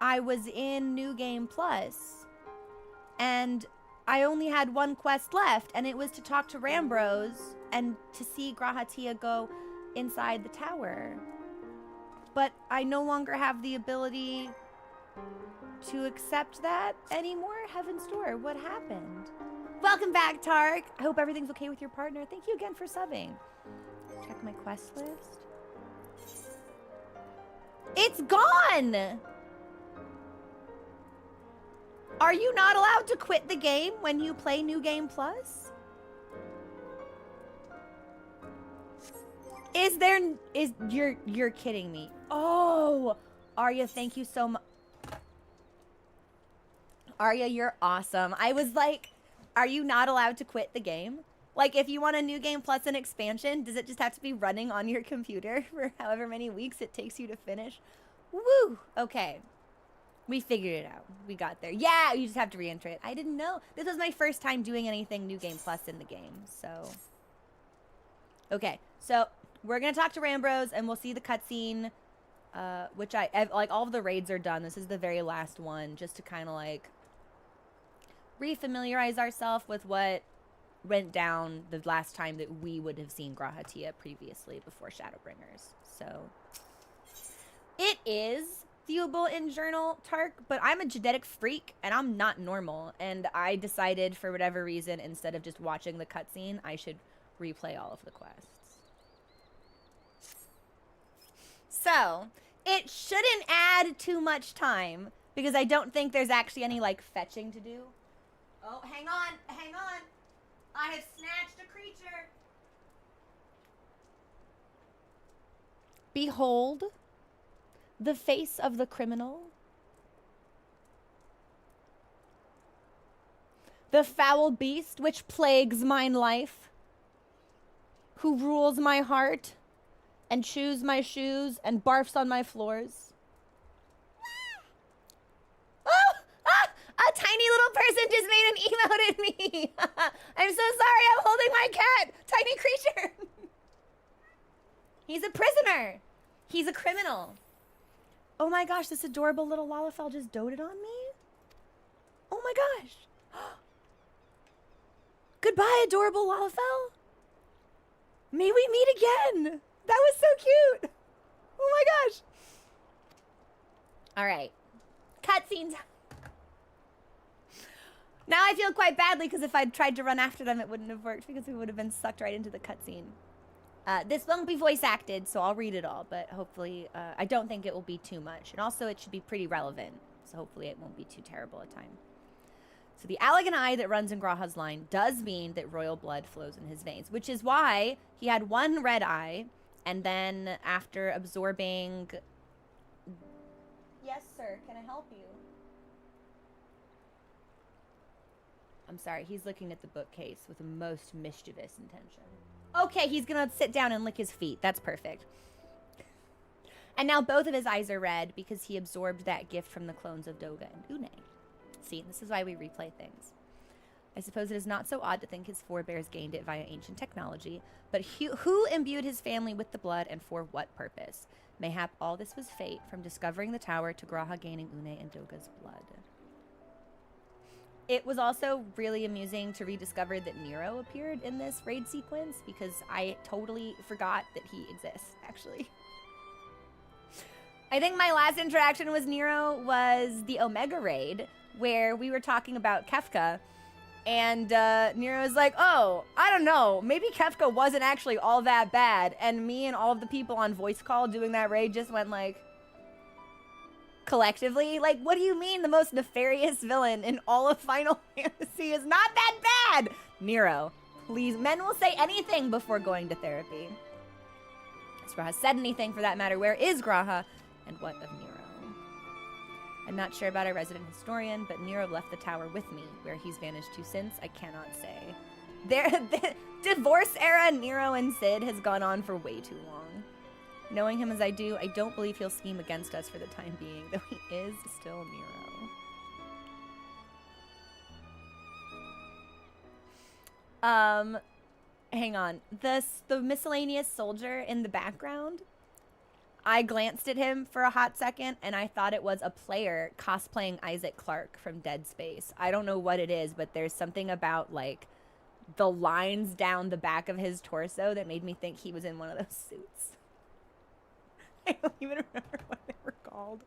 I was in New Game Plus, and I only had one quest left, and it was to talk to Rambros and to see Grahatia go inside the tower. But I no longer have the ability to accept that anymore. Heaven's Door, what happened? Welcome back, Tark. I hope everything's okay with your partner. Thank you again for subbing. Check my quest list. It's gone! Are you not allowed to quit the game when you play New Game Plus? You're kidding me. Oh, Arya, thank you so much. Arya, you're awesome. I was like, are you not allowed to quit the game? Like, if you want a New Game Plus and expansion, does it just have to be running on your computer for however many weeks it takes you to finish? Woo! Okay. We figured it out. We got there. Yeah, you just have to re-enter it. I didn't know. This was my first time doing anything New Game Plus in the game, so. Okay, so we're going to talk to Rambros, and we'll see the cutscene, which like, all of the raids are done. This is the very last one, just to kind of, like, refamiliarize ourselves with what went down the last time that we would have seen Grahatia previously before Shadowbringers. So, it is viewable in Journal, Tark, but I'm a genetic freak, and I'm not normal, and I decided, for whatever reason, instead of just watching the cutscene, I should replay all of the quests. So, it shouldn't add too much time, because I don't think there's actually any, like, fetching to do. Oh, hang on, hang on. I have snatched a creature. Behold the face of the criminal, the foul beast which plagues mine life, who rules my heart and chews my shoes and barfs on my floors. Oh! Ah! A tiny little person just made an emote at me. I'm so sorry. I'm holding my cat. Tiny creature. He's a prisoner. He's a criminal. Oh my gosh, this adorable little Lalafell just doted on me? Oh my gosh. Goodbye, adorable Lalafell. May we meet again. That was so cute. Oh my gosh. All right. Cutscenes. Now I feel quite badly because if I'd tried to run after them, it wouldn't have worked because we would have been sucked right into the cutscene. This won't be voice acted, so I'll read it all, but hopefully, I don't think it will be too much. And also, it should be pretty relevant, so hopefully it won't be too terrible a time. So the Allegan eye that runs in Graha's line does mean that royal blood flows in his veins, which is why he had one red eye, and then after absorbing... Yes, sir, can I help you? I'm sorry, he's looking at the bookcase with the most mischievous intention. Okay, he's gonna sit down and lick his feet. That's perfect. And now both of his eyes are red because he absorbed that gift from the clones of Doga and Une. See, this is why we replay things. I suppose it is not so odd to think his forebears gained it via ancient technology, but who imbued his family with the blood and for what purpose? Mayhap all this was fate, from discovering the tower to Graha gaining Une and Doga's blood. It was also really amusing to rediscover that Nero appeared in this raid sequence, because I totally forgot that he exists, actually. I think my last interaction with Nero was the Omega raid, where we were talking about Kefka, and Nero's like, oh, I don't know, maybe Kefka wasn't actually all that bad, and me and all of the people on voice call doing that raid just went like, collectively, like, what do you mean the most nefarious villain in all of Final Fantasy is not that bad? Nero, please, men will say anything before going to therapy. Has Graha said anything for that matter? Where is Graha? And what of Nero? I'm not sure about our resident historian, but Nero left the tower with me. Where he's vanished to since, I cannot say. The divorce era Nero and Cid has gone on for way too long. Knowing him as I do, I don't believe he'll scheme against us for the time being, though he is still Nero. Hang on. The miscellaneous soldier in the background, I glanced at him for a hot second, and I thought it was a player cosplaying Isaac Clarke from Dead Space. I don't know what it is, but there's something about, like, the lines down the back of his torso that made me think he was in one of those suits. I don't even remember what they were called.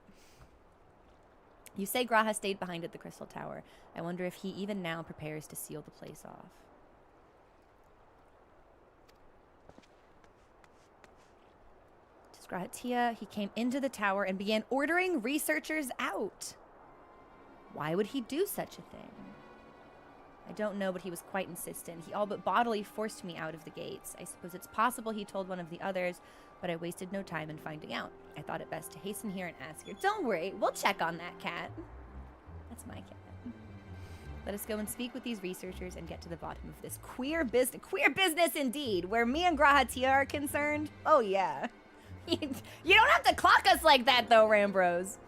You say Graha stayed behind at the Crystal Tower. I wonder if he even now prepares to seal the place off. Grahatia, he came into the tower and began ordering researchers out. Why would he do such a thing? I don't know, but he was quite insistent. He all but bodily forced me out of the gates. I suppose it's possible he told one of the others, but I wasted no time in finding out. I thought it best to hasten here and ask her. Don't worry, we'll check on that cat. That's my cat. Let us go and speak with these researchers and get to the bottom of this queer business. Queer business indeed, where me and Grahatia are concerned. Oh yeah. You don't have to clock us like that though, Rambros.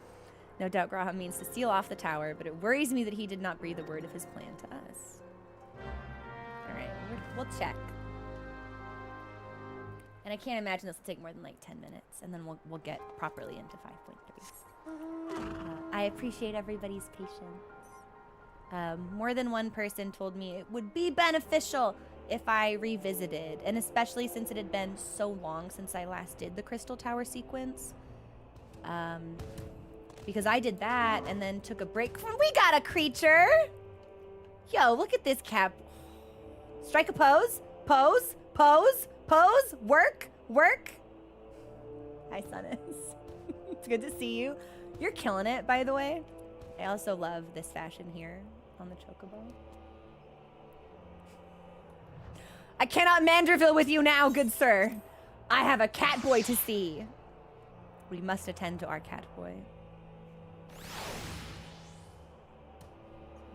No doubt Graha means to seal off the tower, but it worries me that he did not breathe a word of his plan to us. Alright, we'll check. And I can't imagine this will take more than like 10 minutes, and then we'll get properly into 5.3. I appreciate everybody's patience. More than one person told me it would be beneficial if I revisited, and especially since it had been so long since I last did the Crystal Tower sequence. Because I did that and then took a break from— we got a creature! Yo, look at this cap. Strike a pose, pose, pose, pose, work, work. Hi, Sunnis. It's good to see you. You're killing it, by the way. I also love this fashion here on the Chocobo. I cannot Manderville with you now, good sir. I have a cat boy to see. We must attend to our cat boy.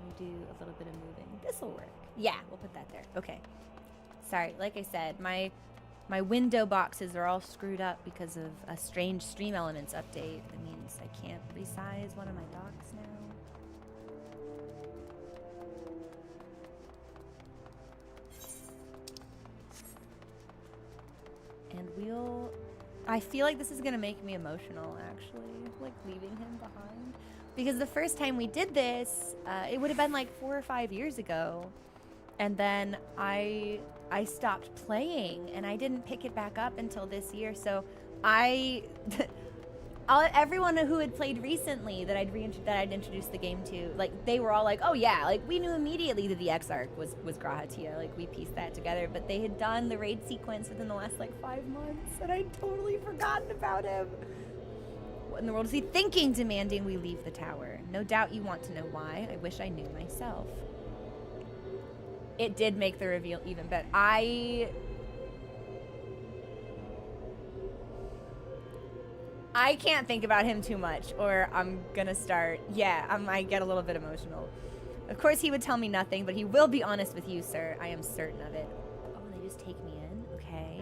We do a little bit of moving. This'll work. Yeah, we'll put that there. Okay. Sorry, like I said, my window boxes are all screwed up because of a strange Stream Elements update. That means I can't resize one of my docks now. And I feel like this is gonna make me emotional, actually, like leaving him behind. Because the first time we did this, it would have been like 4 or 5 years ago. And then I stopped playing and I didn't pick it back up until this year. So everyone who had played recently that I'd introduced the game to, like, they were all like, oh yeah, like we knew immediately that the Exarch was Grahatia, like we pieced that together, but they had done the raid sequence within the last like 5 months and I'd totally forgotten about him. What in the world is he thinking, demanding we leave the tower? No doubt you want to know why. I wish I knew myself. It did make the reveal even better. I can't think about him too much or I'm gonna start, yeah, I might get a little bit emotional. Of course he would tell me nothing, but he will be honest with you, sir. I am certain of it. Oh, they just take me in? Okay.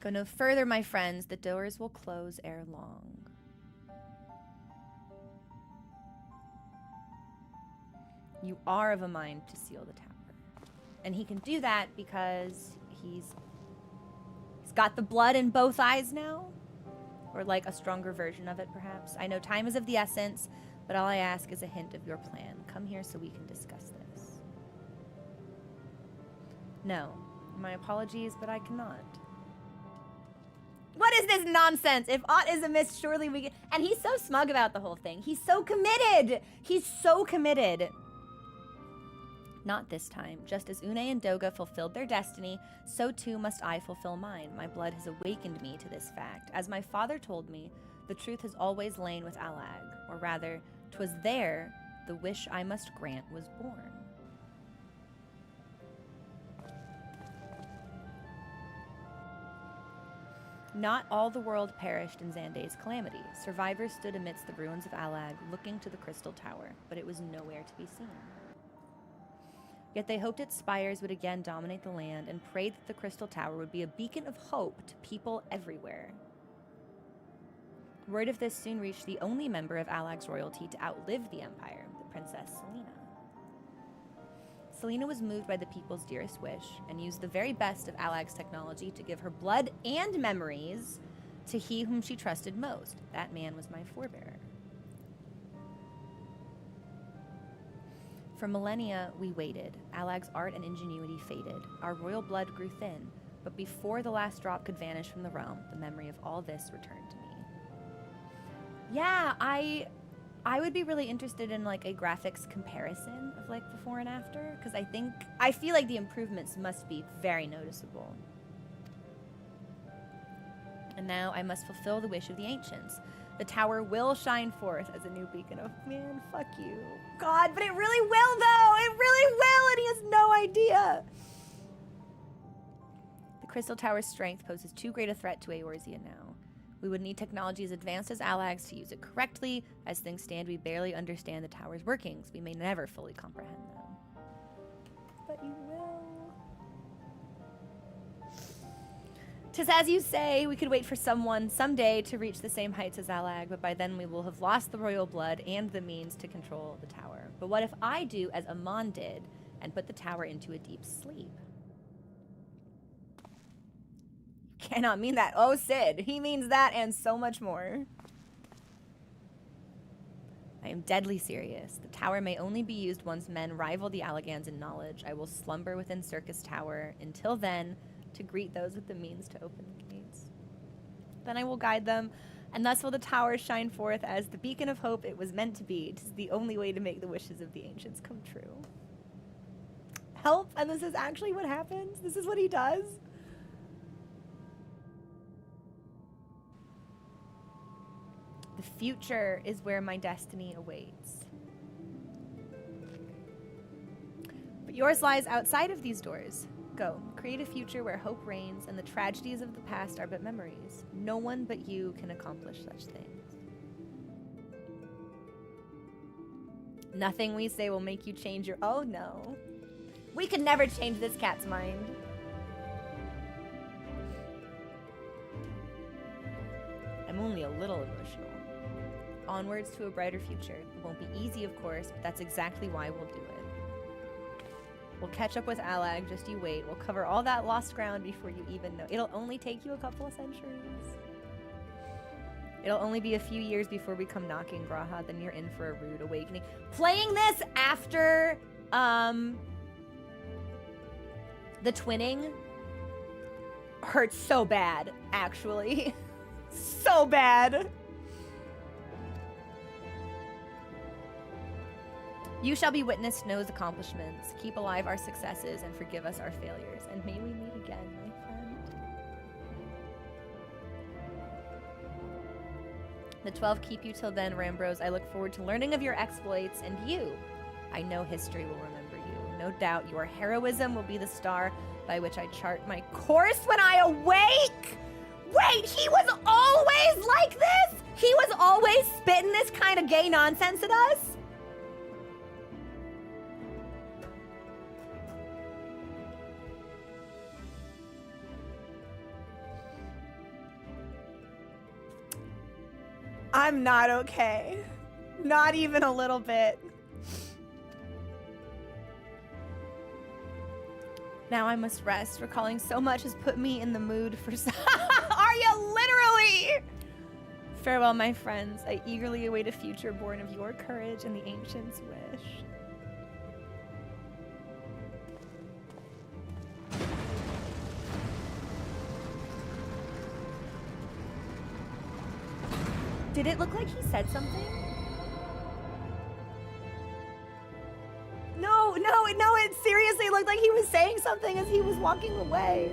Go no further, my friends. The doors will close ere long. You are of a mind to seal the tower. And he can do that because he's got the blood in both eyes now. Or like a stronger version of it, perhaps. I know time is of the essence, but all I ask is a hint of your plan. Come here so we can discuss this. No. My apologies, but I cannot. What is this nonsense? If aught is amiss, surely we can... And he's so smug about the whole thing. He's so committed. He's so committed. Not this time. Just as Une and Doga fulfilled their destiny, so too must I fulfill mine. My blood has awakened me to this fact. As my father told me, the truth has always lain with Alag. Or rather, 'twas there the wish I must grant was born. Not all the world perished in Xanday's calamity. Survivors stood amidst the ruins of Alag, looking to the Crystal Tower, but it was nowhere to be seen. Yet they hoped its spires would again dominate the land and prayed that the Crystal Tower would be a beacon of hope to people everywhere. Word of this soon reached the only member of Alag's royalty to outlive the Empire, the Princess Selena. Selena was moved by the people's dearest wish and used the very best of Alag's technology to give her blood and memories to he whom she trusted most. That man was my forebearer. For millennia, we waited. Alag's art and ingenuity faded. Our royal blood grew thin, but before the last drop could vanish from the realm, the memory of all this returned to me. Yeah, I would be really interested in like a graphics comparison of like before and after, because I feel like the improvements must be very noticeable. And now I must fulfill the wish of the ancients. The tower will shine forth as a new beacon of, man, fuck you. God, but it really will though! It really will, and he has no idea! The Crystal Tower's strength poses too great a threat to Eorzea now. We would need technology as advanced as Alag's to use it correctly. As things stand, we barely understand the tower's workings. We may never fully comprehend them. But you will. 'Tis as you say, we could wait for someone someday to reach the same heights as Alag, but by then we will have lost the royal blood and the means to control the tower. But what if I do as Amon did and put the tower into a deep sleep? Cannot mean that. Oh, Sid. He means that and so much more. I am deadly serious. The tower may only be used once men rival the Allagans in knowledge. I will slumber within Circus Tower. Until then, to greet those with the means to open the gates. Then I will guide them, and thus will the tower shine forth as the beacon of hope it was meant to be. 'Tis the only way to make the wishes of the ancients come true. Help, and this is actually what happens? This is what he does? The future is where my destiny awaits. But yours lies outside of these doors. Go, create a future where hope reigns and the tragedies of the past are but memories. No one but you can accomplish such things. Nothing we say will make you change your... Oh no. We could never change this cat's mind. I'm only a little emotional. Onwards to a brighter future. It won't be easy, of course, but that's exactly why we'll do it. We'll catch up with Alag, just you wait. We'll cover all that lost ground before you even know. It'll only take you a couple of centuries. It'll only be a few years before we come knocking, Graha, then you're in for a rude awakening. Playing this after, the twinning hurts so bad, actually. So bad. You shall be witness to Noah's accomplishments. Keep alive our successes and forgive us our failures. And may we meet again, my friend. The 12 keep you till then, Rambros. I look forward to learning of your exploits, and you. I know history will remember you. No doubt your heroism will be the star by which I chart my course when I awake! Wait, he was always like this? He was always spitting this kind of gay nonsense at us? I'm not okay. Not even a little bit. Now I must rest. Recalling so much has put me in the mood for... Are you literally? Farewell, my friends. I eagerly await a future born of your courage and the ancients' wish. Did it look like he said something? No, it seriously looked like he was saying something as he was walking away.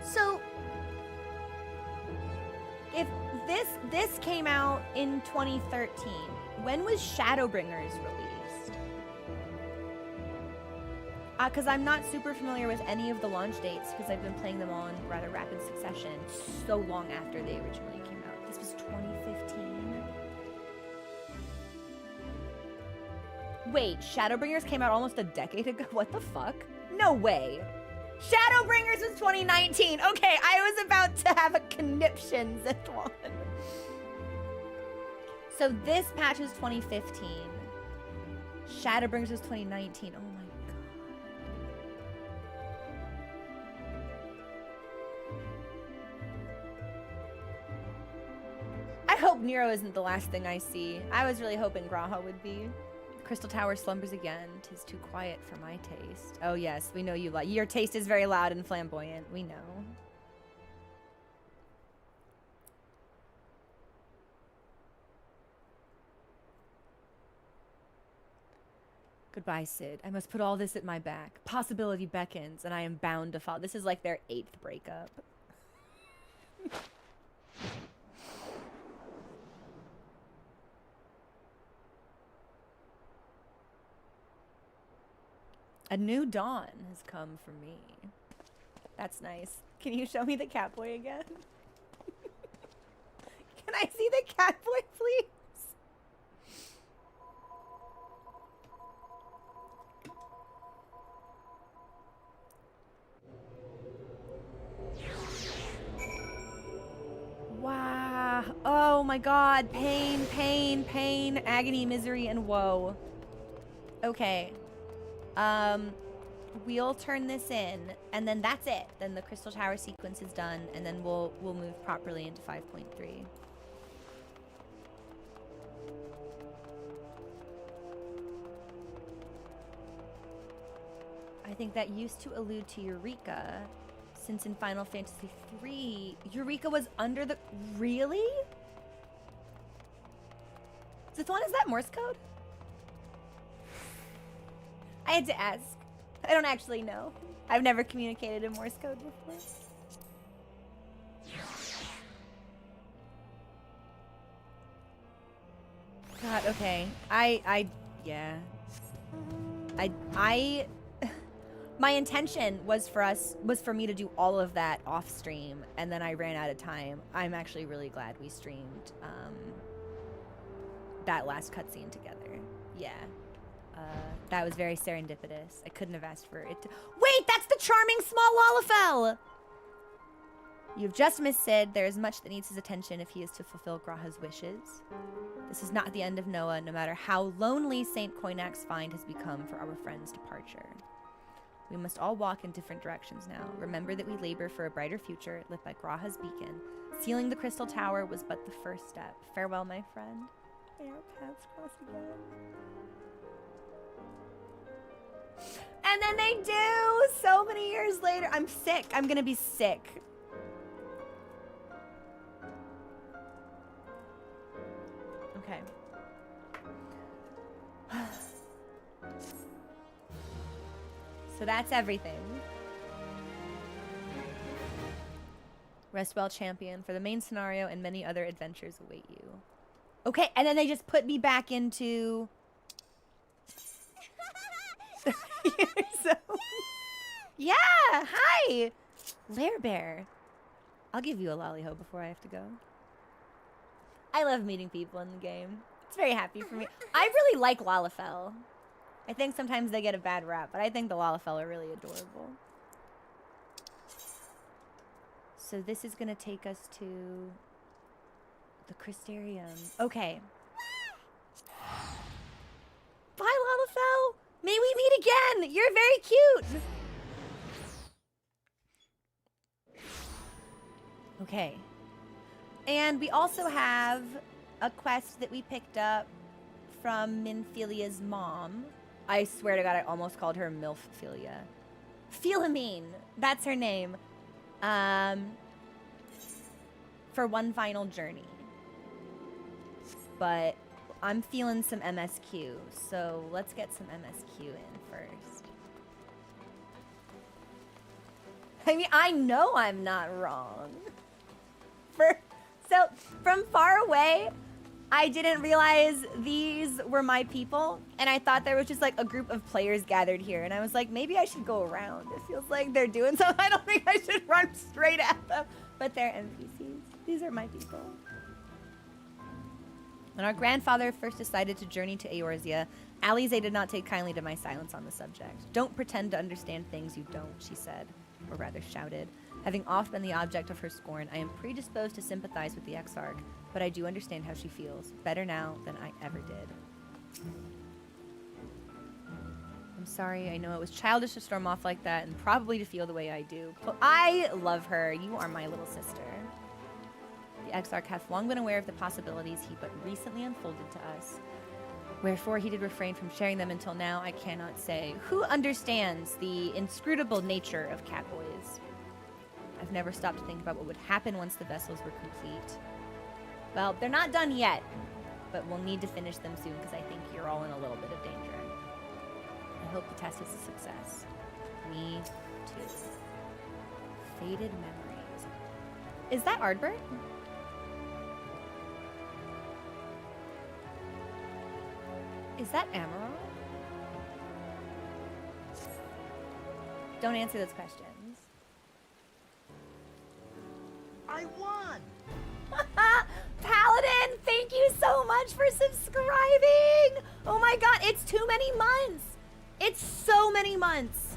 So, if this came out in 2013, when was Shadowbringers released? Because I'm not super familiar with any of the launch dates because I've been playing them all in rather rapid succession so long after they originally came out. This was 2015. Wait, Shadowbringers came out almost a decade ago? What the fuck? No way. Shadowbringers was 2019. Okay, I was about to have a conniption, Zitwan. So this patch was 2015. Shadowbringers was 2019. Oh my god. I hope Nero isn't the last thing I see. I was really hoping Graha would be. Crystal Tower slumbers again. 'Tis too quiet for my taste. Oh yes, we know you like. Your taste is very loud and flamboyant. We know. Goodbye, Sid. I must put all this at my back. Possibility beckons, and I am bound to follow. This is like their 8th breakup. A new dawn has come for me. That's nice. Can you show me the Catboy again? Can I see the Catboy, please? Wow. Oh my god. Pain, pain, pain, agony, misery, and woe. Okay. We'll turn this in, and then that's it. Then the Crystal Tower sequence is done, and then we'll move properly into 5.3. I think that used to allude to Eureka, since in Final Fantasy III, Eureka was under the... Really? Zithwan, is that Morse code? I had to ask. I don't actually know. I've never communicated in Morse code before. God, okay. Yeah. My intention was for me to do all of that off stream, and then I ran out of time. I'm actually really glad we streamed that last cutscene together. Yeah. That was very serendipitous. I couldn't have asked for it to... Wait, that's the charming small Lalafell! You've just missed Sid. There is much that needs his attention if he is to fulfill Graha's wishes. This is not the end of Noah, no matter how lonely St. Koinak's find has become for our friend's departure. We must all walk in different directions now. Remember that we labor for a brighter future, lit by Graha's beacon. Sealing the Crystal Tower was but the first step. Farewell, my friend. May our paths cross again. And then they do! So many years later. I'm sick. I'm gonna be sick. Okay. So that's everything. Rest well, champion, for the main scenario and many other adventures await you. Okay, and then they just put me back into... so... Yeah, hi! Lair Bear. I'll give you a lollyho before I have to go. I love meeting people in the game. It's very happy for me. I really like Lalafell. I think sometimes they get a bad rap, but I think the Lalafell are really adorable. So this is gonna take us to the Crystarium. Okay. Bye, Lalafell! May we meet again! You're very cute! Okay. And we also have a quest that we picked up from Minphilia's mom. I swear to God, I almost called her Milfphilia. Philamine, that's her name. For one final journey. But I'm feeling some MSQ, so let's get some MSQ in first. I mean, I know I'm not wrong. So, from far away, I didn't realize these were my people, and I thought there was just like a group of players gathered here, and I was like, maybe I should go around. It feels like they're doing something. I don't think I should run straight at them, but they're NPCs. These are my people. When our grandfather first decided to journey to Eorzea, Alize did not take kindly to my silence on the subject. Don't pretend to understand things you don't, she said, or rather shouted. Having oft been the object of her scorn, I am predisposed to sympathize with the Exarch, but I do understand how she feels, better now than I ever did. I'm sorry, I know it was childish to storm off like that, and probably to feel the way I do. But I love her. You are my little sister. The Exarch hath long been aware of the possibilities he but recently unfolded to us. Wherefore he did refrain from sharing them until now, I cannot say. Who understands the inscrutable nature of catboys? I've never stopped to think about what would happen once the vessels were complete. Well, they're not done yet, but we'll need to finish them soon because I think you're all in a little bit of danger. I hope the test is a success. Me too. Faded memories. Is that Ardbert? Is that Amaral? Don't answer those questions. I won! Paladin, thank you so much for subscribing! Oh my god, it's too many months! It's so many months!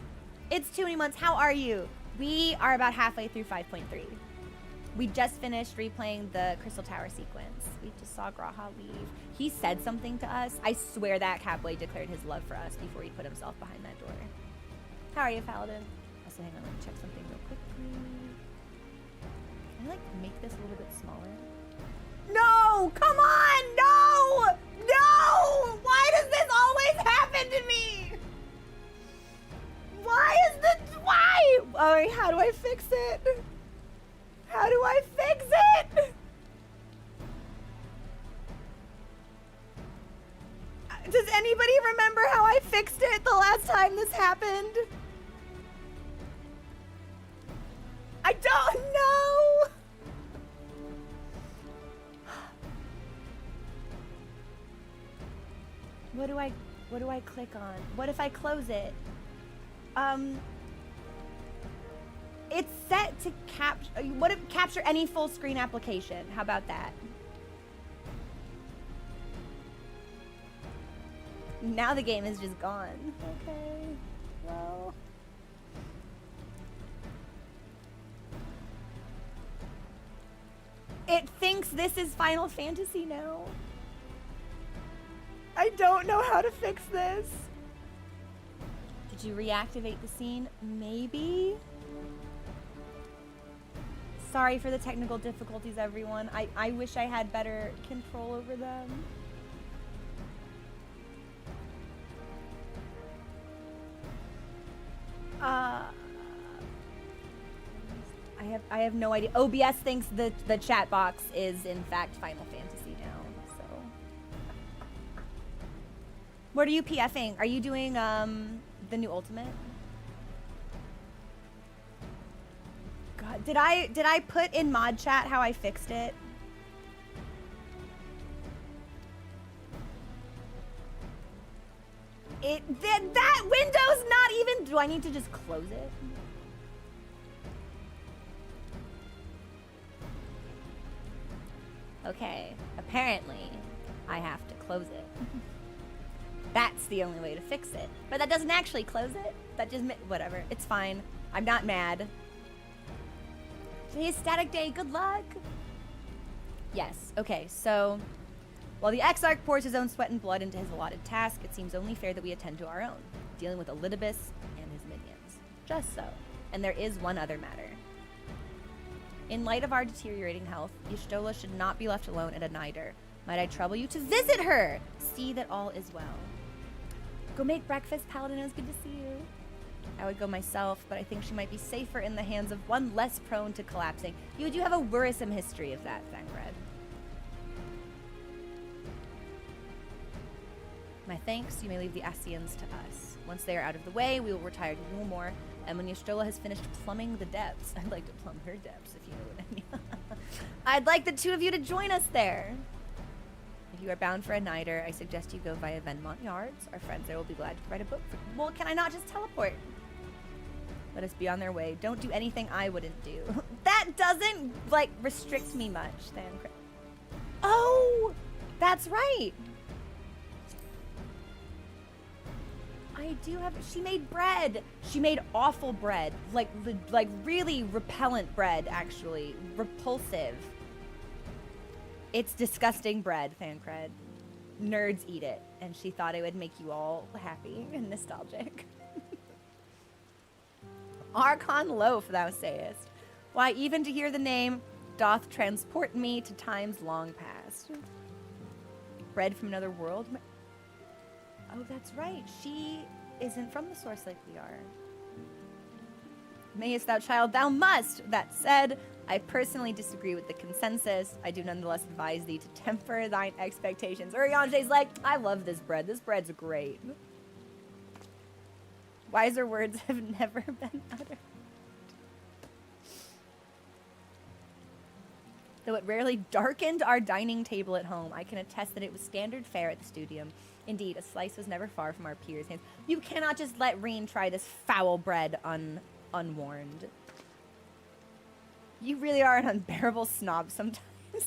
It's too many months. How are you? We are about halfway through 5.3. We just finished replaying the Crystal Tower sequence. We just saw Graha leave. He said something to us. I swear that Catboy declared his love for us before he put himself behind that door. How are you, Paladin? Also, hang on, let me check something real quickly. Can I, like, make this a little bit smaller? No! Come on! No! No! Why does this always happen to me? Why is this... Why? Oh, how do I fix it? How do I fix it? Does anybody remember how I fixed it the last time this happened? I don't know. What do I click on? What if I close it? It's set to capture any full screen application. How about that? Now the game is just gone. Okay, well. It thinks this is Final Fantasy now. I don't know how to fix this. Did you reactivate the scene? Maybe? Sorry for the technical difficulties, everyone. I wish I had better control over them. I have no idea. OBS thinks the chat box is in fact Final Fantasy now, so. What are you PFing? Are you doing the new Ultimate? God, did I put in mod chat how I fixed it? That window's not even, do I need to just close it? Okay, apparently I have to close it. That's the only way to fix it. But that doesn't actually close it. That just, whatever. It's fine. I'm not mad. Today's static day. Good luck. Yes. Okay, so while the Exarch pours his own sweat and blood into his allotted task, it seems only fair that we attend to our own, dealing with Elidibus and his minions. Just so. And there is one other matter. In light of our deteriorating health, Y'shtola should not be left alone at a Nider. Might I trouble you to visit her? See that all is well. Go make breakfast, Paladin. It was good to see you. I would go myself, but I think she might be safer in the hands of one less prone to collapsing. You do have a worrisome history of that, Thangred. My thanks. You may leave the Asians to us. Once they are out of the way, we will retire to Woolmore, and when Y'shtola has finished plumbing the depths, I'd like to plumb her depths, if you know what I mean. I'd like the two of you to join us there. If you are bound for a Nider, I suggest you go via Venmont Yards. Our friends there will be glad to write a book for you. Well, can I not just teleport? Let us be on their way. Don't do anything I wouldn't do. That doesn't, like, restrict me much, Thancred. Oh, that's right. I do have, she made bread. She made awful bread. Like really repellent bread, actually. Repulsive. It's disgusting bread, Thancred. Nerds eat it. And she thought it would make you all happy and nostalgic. Archon loaf, thou sayest. Why, even to hear the name doth transport me to times long past. Bread from another world? Oh, that's right. She isn't from the source like we are. Mayest thou, child, thou must. That said, I personally disagree with the consensus. I do nonetheless advise thee to temper thine expectations. Uriange's like, I love this bread. This bread's great. Wiser words have never been uttered. Though it rarely darkened our dining table at home, I can attest that it was standard fare at the studium. Indeed, a slice was never far from our peers' hands. You cannot just let Reen try this foul bread unwarned. You really are an unbearable snob sometimes.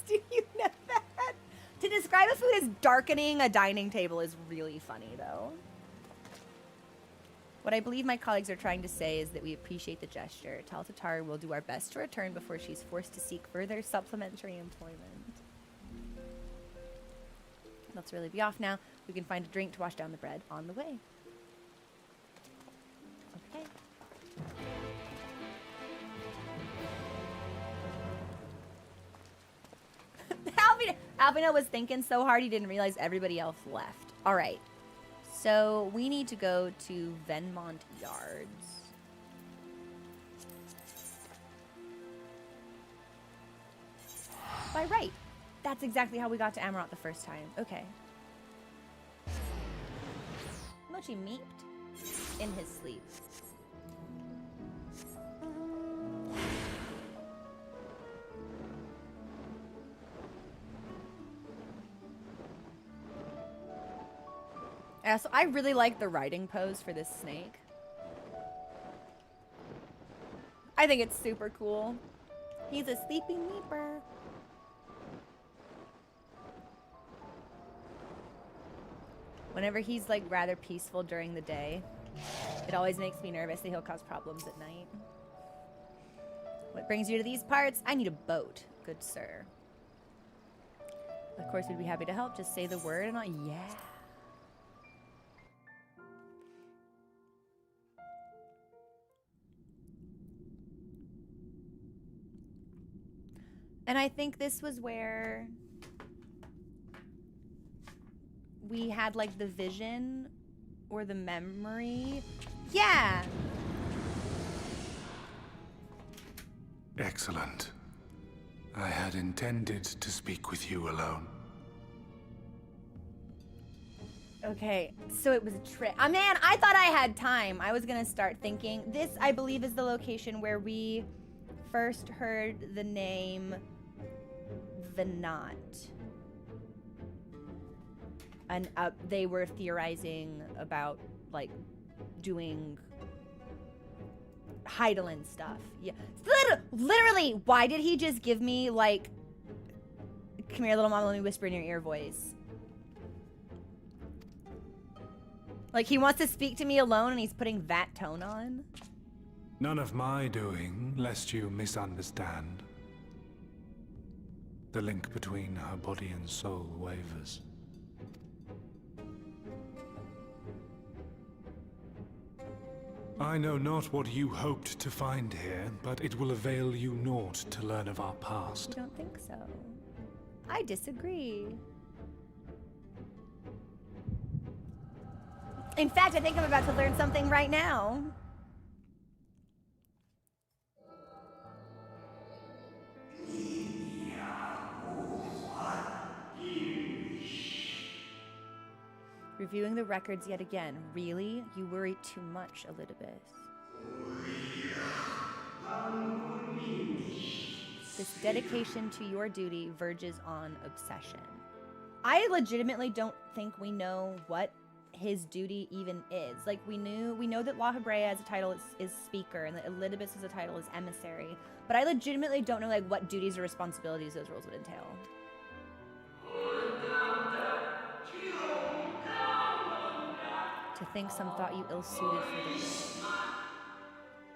Do you know that? To describe a food as darkening a dining table is really funny, though. What I believe my colleagues are trying to say is that we appreciate the gesture. Tal Tatar will do our best to return before she's forced to seek further supplementary employment. Let's really be off now. We can find a drink to wash down the bread on the way. Okay. Alvino was thinking so hard he didn't realize everybody else left. All right. So we need to go to Venmont Yards. By right. That's exactly how we got to Amarant the first time. Okay. Mochi meeped in his sleep. Yeah, so I really like the riding pose for this snake. I think it's super cool. He's a sleeping meeper. Whenever he's like rather peaceful during the day, it always makes me nervous that he'll cause problems at night. What brings you to these parts? I need a boat, good sir. Of course, we'd be happy to help. Just say the word and I'll, yeah. And I think this was where we had like the vision or the memory. Yeah. Excellent. I had intended to speak with you alone. Okay, so it was a trick. Oh, man, I thought I had time. I was gonna start thinking. This, I believe, is the location where we first heard the name Venat. And they were theorizing about, like, doing Heidelin stuff. Yeah. Literally, why did he just give me, like, come here, little mama, let me whisper in your ear voice? Like, he wants to speak to me alone and he's putting that tone on? None of my doing, lest you misunderstand. The link between her body and soul wavers. I know not what you hoped to find here, but it will avail you naught to learn of our past. I don't think so. I disagree. In fact, I think I'm about to learn something right now. Reviewing the records yet again. Really? You worry too much, Elidibus. This dedication to your duty verges on obsession. I legitimately don't think we know what his duty even is. Like, we know that La Hebrea as a title is speaker, and that Elidibus as a title is emissary. But I legitimately don't know, like, what duties or responsibilities those roles would entail. To think some thought you ill-suited for the role.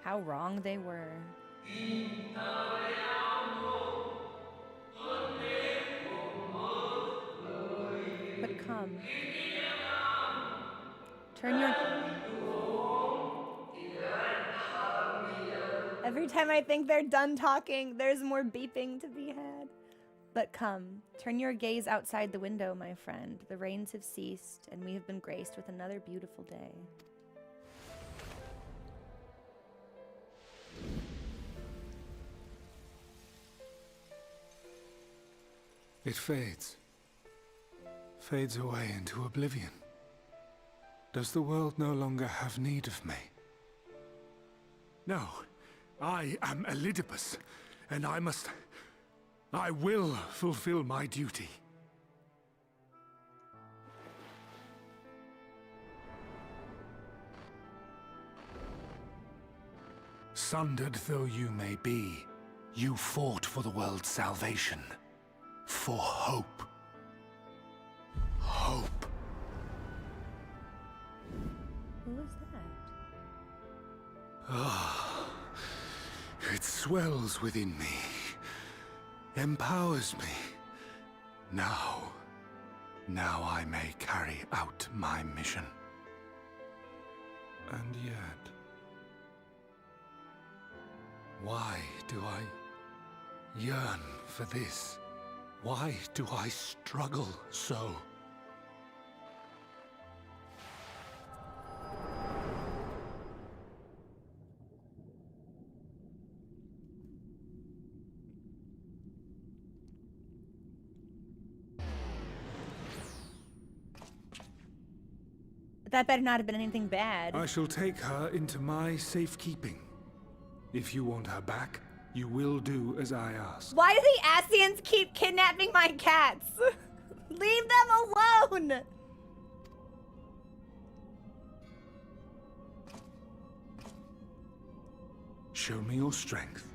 How wrong they were. But come. Turn your... Every time I think they're done talking, there's more beeping to be had. But come, turn your gaze outside the window, my friend. The rains have ceased, and we have been graced with another beautiful day. It fades. Fades away into oblivion. Does the world no longer have need of me? No, I am Elidibus, and I will fulfill my duty. Sundered though you may be, you fought for the world's salvation. For hope. Hope. Who was that? Ah, it swells within me. Empowers me. Now I may carry out my mission. And yet, why do I yearn for this? Why do I struggle so? That better not have been anything bad. I shall take her into my safekeeping. If you want her back, you will do as I ask. Why do the Asians keep kidnapping my cats? Leave them alone! Show me your strength.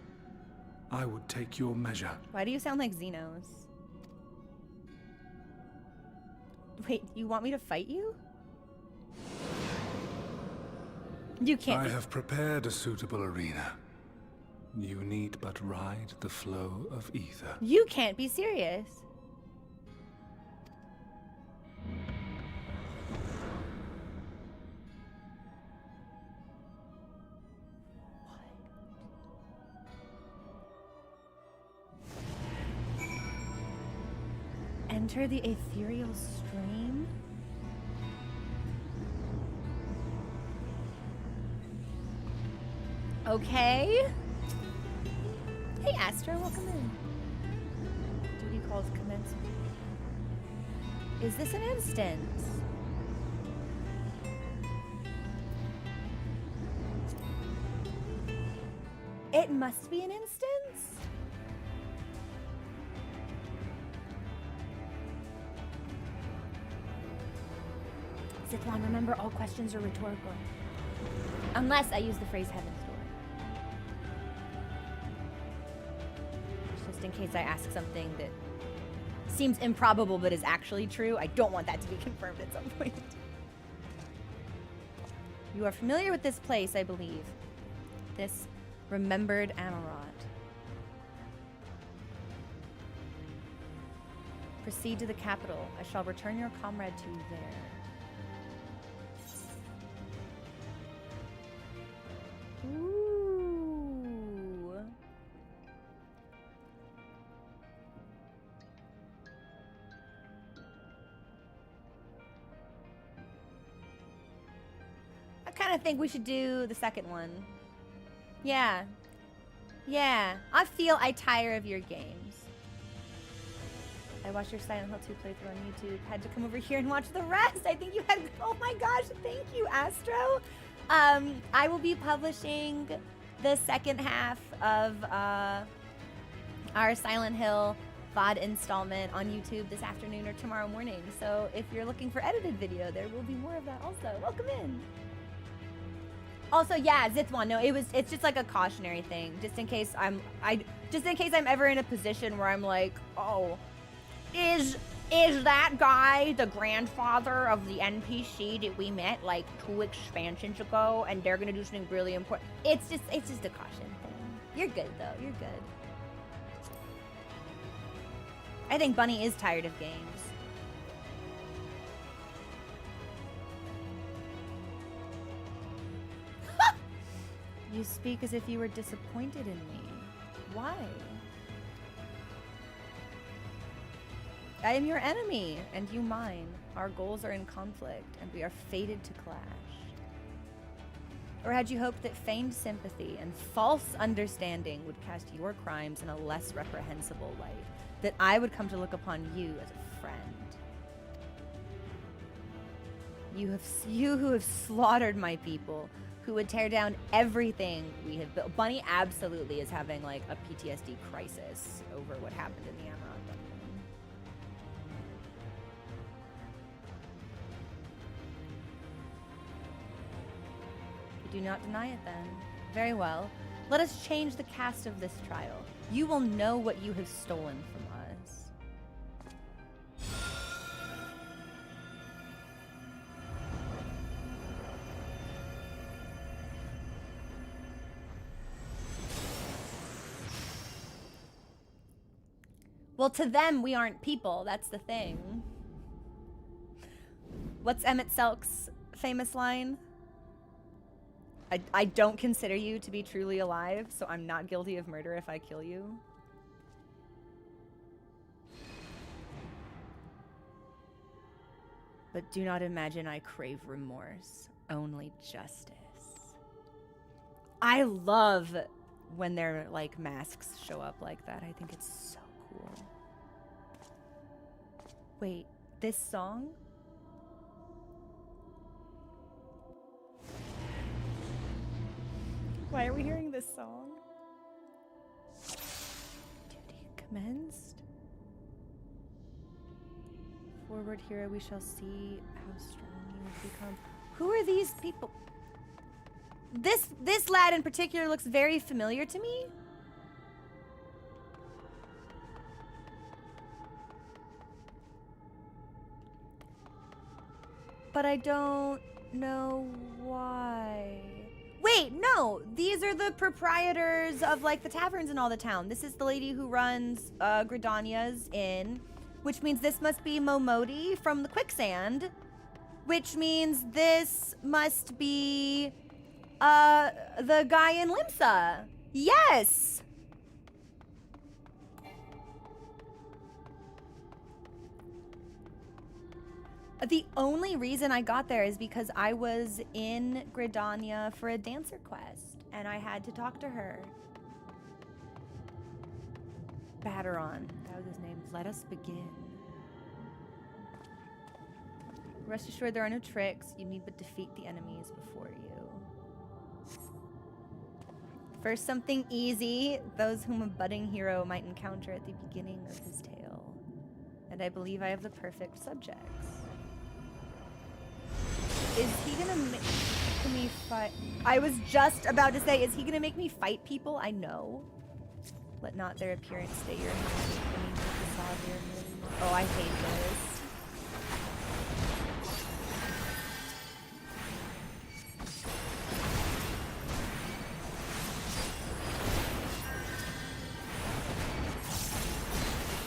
I would take your measure. Why do you sound like Xenos? Wait, you want me to fight you? You can't. I have prepared a suitable arena. You need but ride the flow of ether. You can't be serious. Enter the ethereal stream? Okay. Hey, Astra, welcome in. Duty calls commencement. Is this an instance? It must be an instance? Zithwan, remember all questions are rhetorical. Unless I use the phrase heaven's door. Just in case I ask something that seems improbable but is actually true, I don't want that to be confirmed at some point. You are familiar with this place, I believe. This remembered Amarat. Proceed to the capital. I shall return your comrade to you there. Ooh. I kind of think we should do the second one. Yeah. Yeah. I tire of your games. I watched your Silent Hill 2 playthrough on YouTube. Had to come over here and watch the rest. I think you had, oh my gosh, thank you, Astro. I will be publishing the second half of our Silent Hill VOD installment on YouTube this afternoon or tomorrow morning. So if you're looking for edited video, there will be more of that also. Welcome in. Also, yeah, Zithwan, no, it's just like a cautionary thing, just in case I'm ever in a position where I'm like, oh, is that guy the grandfather of the NPC that we met like 2 expansions ago, and they're gonna do something really important? It's just a caution thing. You're good though. You're good. I think Bunny is tired of games. You speak as if you were disappointed in me. Why? I am your enemy, and you mine. Our goals are in conflict, and we are fated to clash. Or had you hoped that feigned sympathy and false understanding would cast your crimes in a less reprehensible light? That I would come to look upon you as a friend? You who have slaughtered my people, who would tear down everything we have built. Bunny absolutely is having like a PTSD crisis over what happened in the Amaranth Dungeon. You do not deny it then. Very well. Let us change the cast of this trial. You will know what you have stolen from us. Well, to them, we aren't people. That's the thing. What's Emmett Selk's famous line? I don't consider you to be truly alive, so I'm not guilty of murder if I kill you. But do not imagine I crave remorse, only justice. I love when their like masks show up like that. I think it's so cool. Wait, this song? Why are we hearing this song? Duty commenced. Forward, hero, we shall see how strong you have become. Who are these people? This lad in particular looks very familiar to me. But I don't know why. Wait, no, these are the proprietors of like the taverns in all the town. This is the lady who runs Gridania's Inn, which means this must be Momodi from the Quicksand, which means this must be the guy in Limsa. Yes. The only reason I got there is because I was in Gridania for a dancer quest, and I had to talk to her. Bateron, that was his name. Let us begin. Rest assured there are no tricks. You need but defeat the enemies before you. First, something easy, those whom a budding hero might encounter at the beginning of his tale. And I believe I have the perfect subjects. Is he gonna make me fight? I was just about to say, is he gonna make me fight people I know? Let not their appearance stay your hand. Oh, I hate this.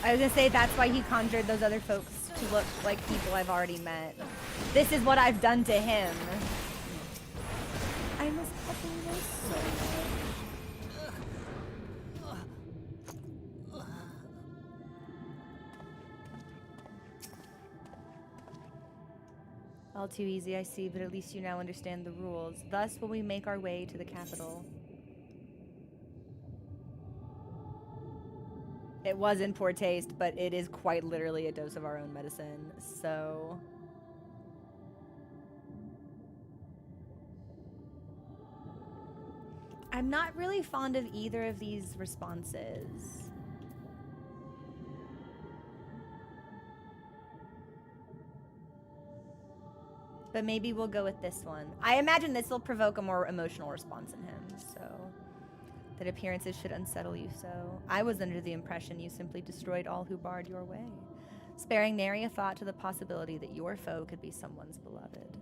I was gonna say that's why he conjured those other folks to look like people I've already met. This is what I've done to him. I miss fucking this so much. All too easy, I see, but at least you now understand the rules. Thus will we make our way to the capital. It was in poor taste, but it is quite literally a dose of our own medicine, so... I'm not really fond of either of these responses. But maybe we'll go with this one. I imagine this will provoke a more emotional response in him, so... That appearances should unsettle you so. I was under the impression you simply destroyed all who barred your way, sparing nary a thought to the possibility that your foe could be someone's beloved.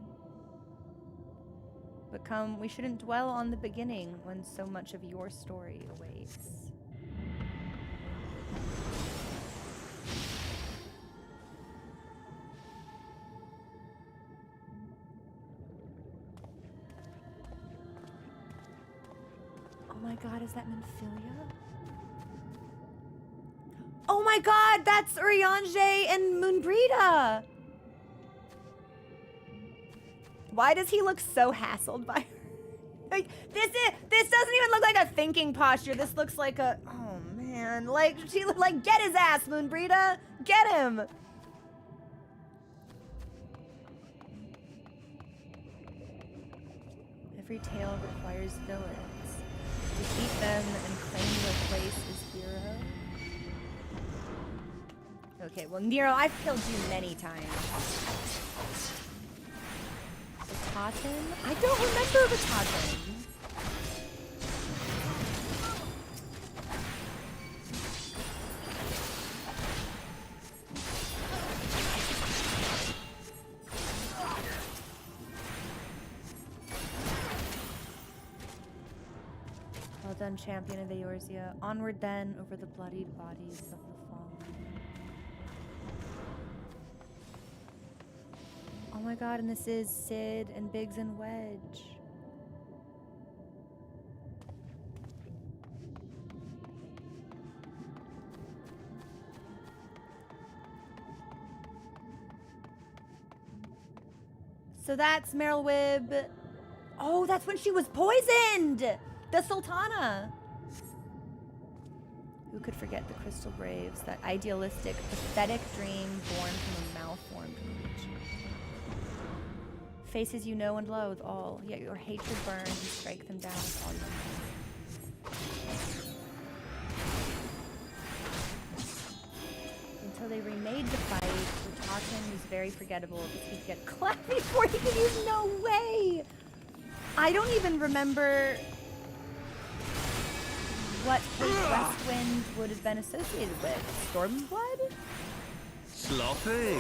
But come, we shouldn't dwell on the beginning when so much of your story awaits. Oh my god, is that Minfilia? Oh my god, that's Urianger and Moonbrita! Why does he look so hassled by her? Like, this doesn't even look like a thinking posture. This looks like a, oh man. Like, she like, get his ass, Moonbrita! Get him! Every tale requires villains. Defeat them and claim your place as hero. Okay, well, Nero, I've killed you many times. Vataten? I don't remember Vataten. Well done, champion of Eorzea. Onward then, over the bloodied bodies of the fallen. Oh my god, and this is Sid and Biggs and Wedge. So that's Meryl Wibb. Oh, that's when she was poisoned! The Sultana! Who could forget the Crystal Braves, that idealistic, pathetic dream born from a malformed creature? Faces you know and loathe all, yet your hatred burns and strike them down with all your might. Until they remade the fight, Vataten was very forgettable because he'd get clapped before he could use no way! I don't even remember what his Westwind would have been associated with. Stormblood? Sloppy.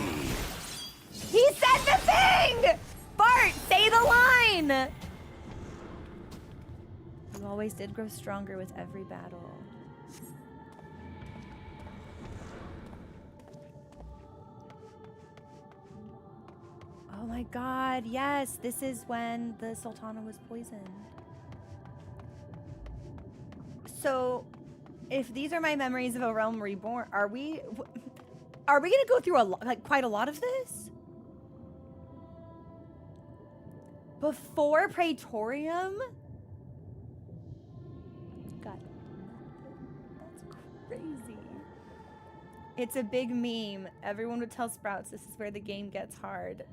He said the thing! Bart, say the line! You always did grow stronger with every battle. Oh my god, yes, this is when the Sultana was poisoned. So, if these are my memories of A Realm Reborn, are we gonna go through quite a lot of this? Before Praetorium? God, that's crazy. It's a big meme. Everyone would tell Sprouts this is where the game gets hard.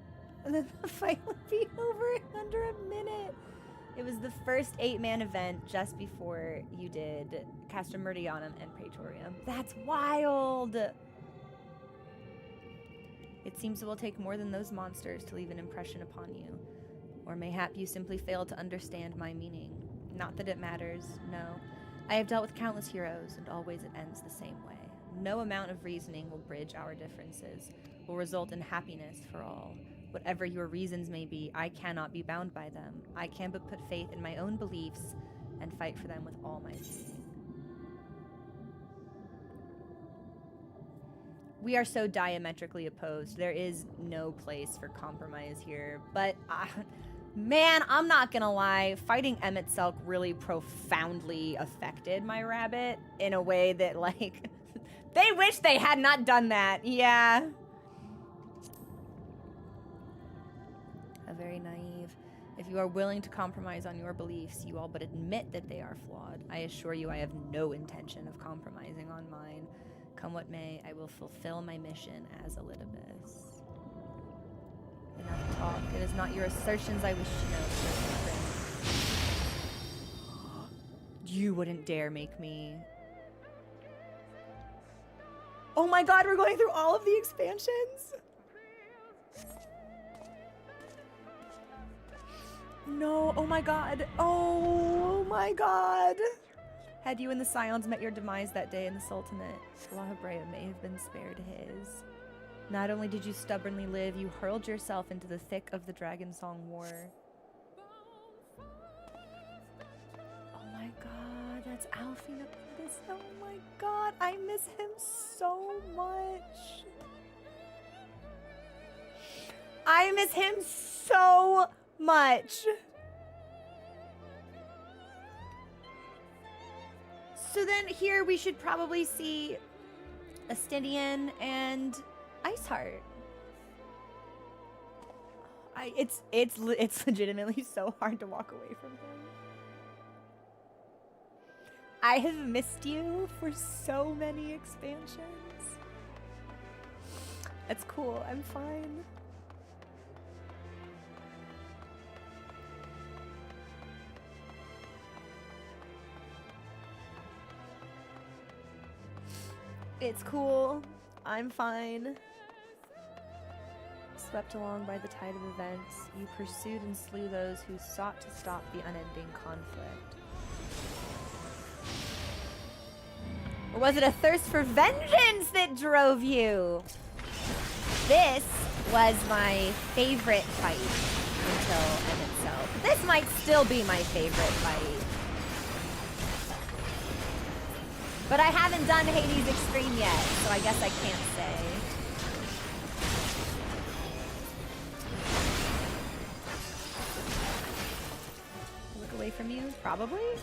And then the fight would be over in under a minute. It was the first 8-man event just before you did Castra Meridianum and Praetorium. That's wild! It seems it will take more than those monsters to leave an impression upon you. Or mayhap you simply fail to understand my meaning. Not that it matters, no. I have dealt with countless heroes, and always it ends the same way. No amount of reasoning will bridge our differences, will result in happiness for all. Whatever your reasons may be, I cannot be bound by them. I can but put faith in my own beliefs and fight for them with all my being. We are so diametrically opposed. There is no place for compromise here. But, man, I'm not gonna lie. Fighting Emmett Selk really profoundly affected my rabbit in a way that, like, they wish they had not done that. Yeah. Very naive. If you are willing to compromise on your beliefs, you all but admit that they are flawed. I assure you I have no intention of compromising on mine. Come what may, I will fulfill my mission as Elidibus. Enough talk. It is not your assertions I wish to know. You wouldn't dare make me... Oh my god, we're going through all of the expansions? No, oh my god. Oh my god. Had you and the Scions met your demise that day in the Sultanate, Slahbrea may have been spared his. Not only did you stubbornly live, you hurled yourself into the thick of the Dragon Song War. Oh my god, that's Alfina Pindis. Oh my god, I miss him so much. I miss him so much. So then here we should probably see Astidian and Iceheart. It's legitimately so hard to walk away from him. I have missed you for so many expansions. That's cool. I'm fine. It's cool. I'm fine. Swept along by the tide of events, you pursued and slew those who sought to stop the unending conflict. Or was it a thirst for vengeance that drove you? This was my favorite fight until Emmett Selk. This might still be my favorite fight. But I haven't done Hades Extreme yet, so I guess I can't say. Look away from you? Probably?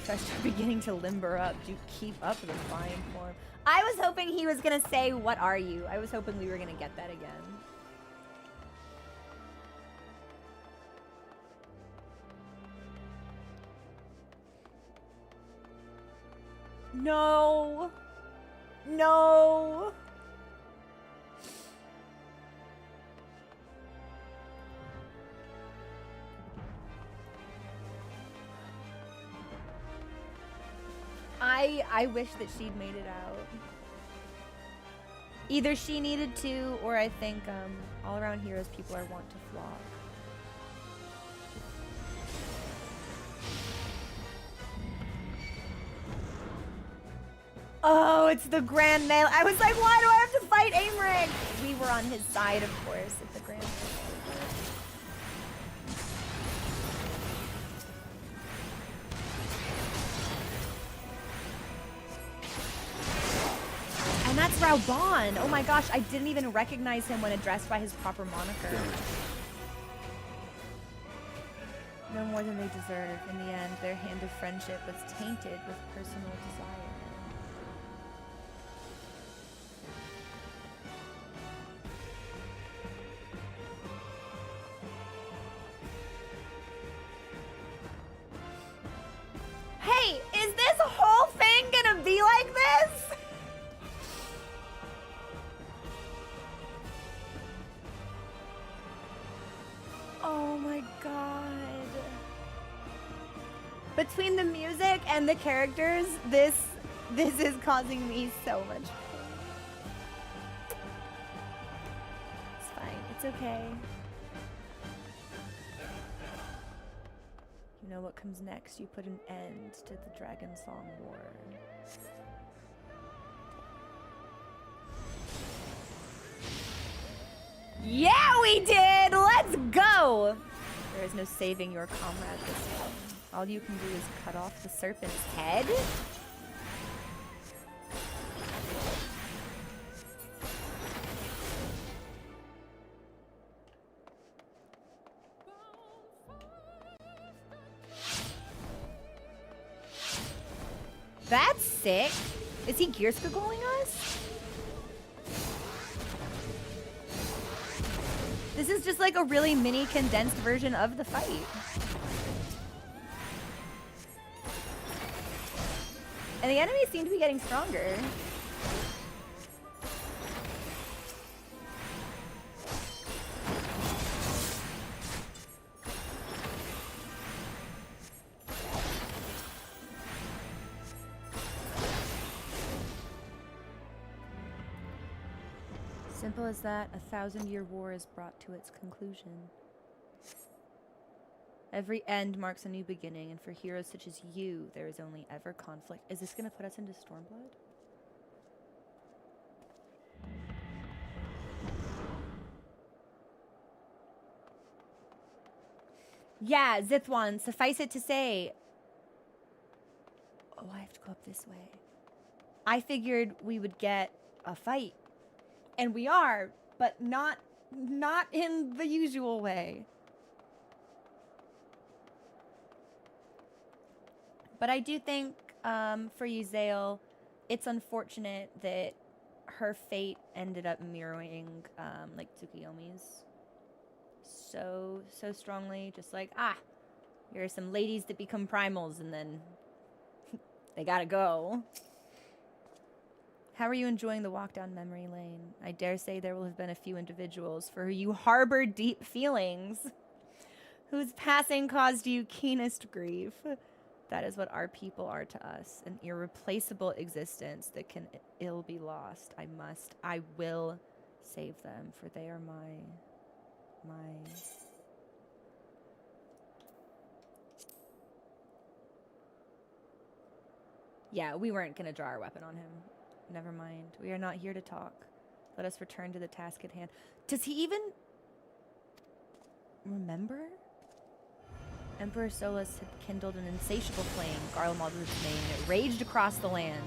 Trust you're beginning to limber up. Do keep up the flying form. I was hoping he was gonna say, "What are you?" I was hoping we were gonna get that again. No. No. I wish that she'd made it out. Either she needed to, or I think all around heroes people are wont to flock. Oh, it's the Grand Nail. I was like, why do I have to fight Aymeric? We were on his side, of course, at the Grand Nail. And that's Rauban. Oh my gosh, I didn't even recognize him when addressed by his proper moniker. No more than they deserve. In the end, their hand of friendship was tainted with personal desire. Hey, is this whole thing gonna be like this? Oh my god. Between the music and the characters, this is causing me so much pain. It's fine. It's okay. You know what comes next? You put an end to the Dragon Song War. we did! Let's go! There is no saving your comrade this time. All you can do is cut off the serpent's head? That's sick. Is he gear squiggling us? This is just like a really mini condensed version of the fight. And the enemies seem to be getting stronger. Simple as that, a 1,000-year war is brought to its conclusion. Every end marks a new beginning, and for heroes such as you, there is only ever conflict. Is this gonna put us into Stormblood? Yeah, Zithwan, suffice it to say. Oh, I have to go up this way. I figured we would get a fight. And we are, but not in the usual way. But I do think, for Yuzael, it's unfortunate that her fate ended up mirroring, like, Tsukuyomi's so strongly. Just like, here are some ladies that become primals, and then they gotta go. How are you enjoying the walk down memory lane? I dare say there will have been a few individuals for who you harbor deep feelings, whose passing caused you keenest grief. That is what our people are to us, an irreplaceable existence that can ill be lost. I will save them, for they are my... Yeah, we weren't gonna draw our weapon on him. Never mind. We are not here to talk. Let us return to the task at hand. Does he even remember? Emperor Solus had kindled an insatiable flame, Garlemald was its name, and it raged across the land,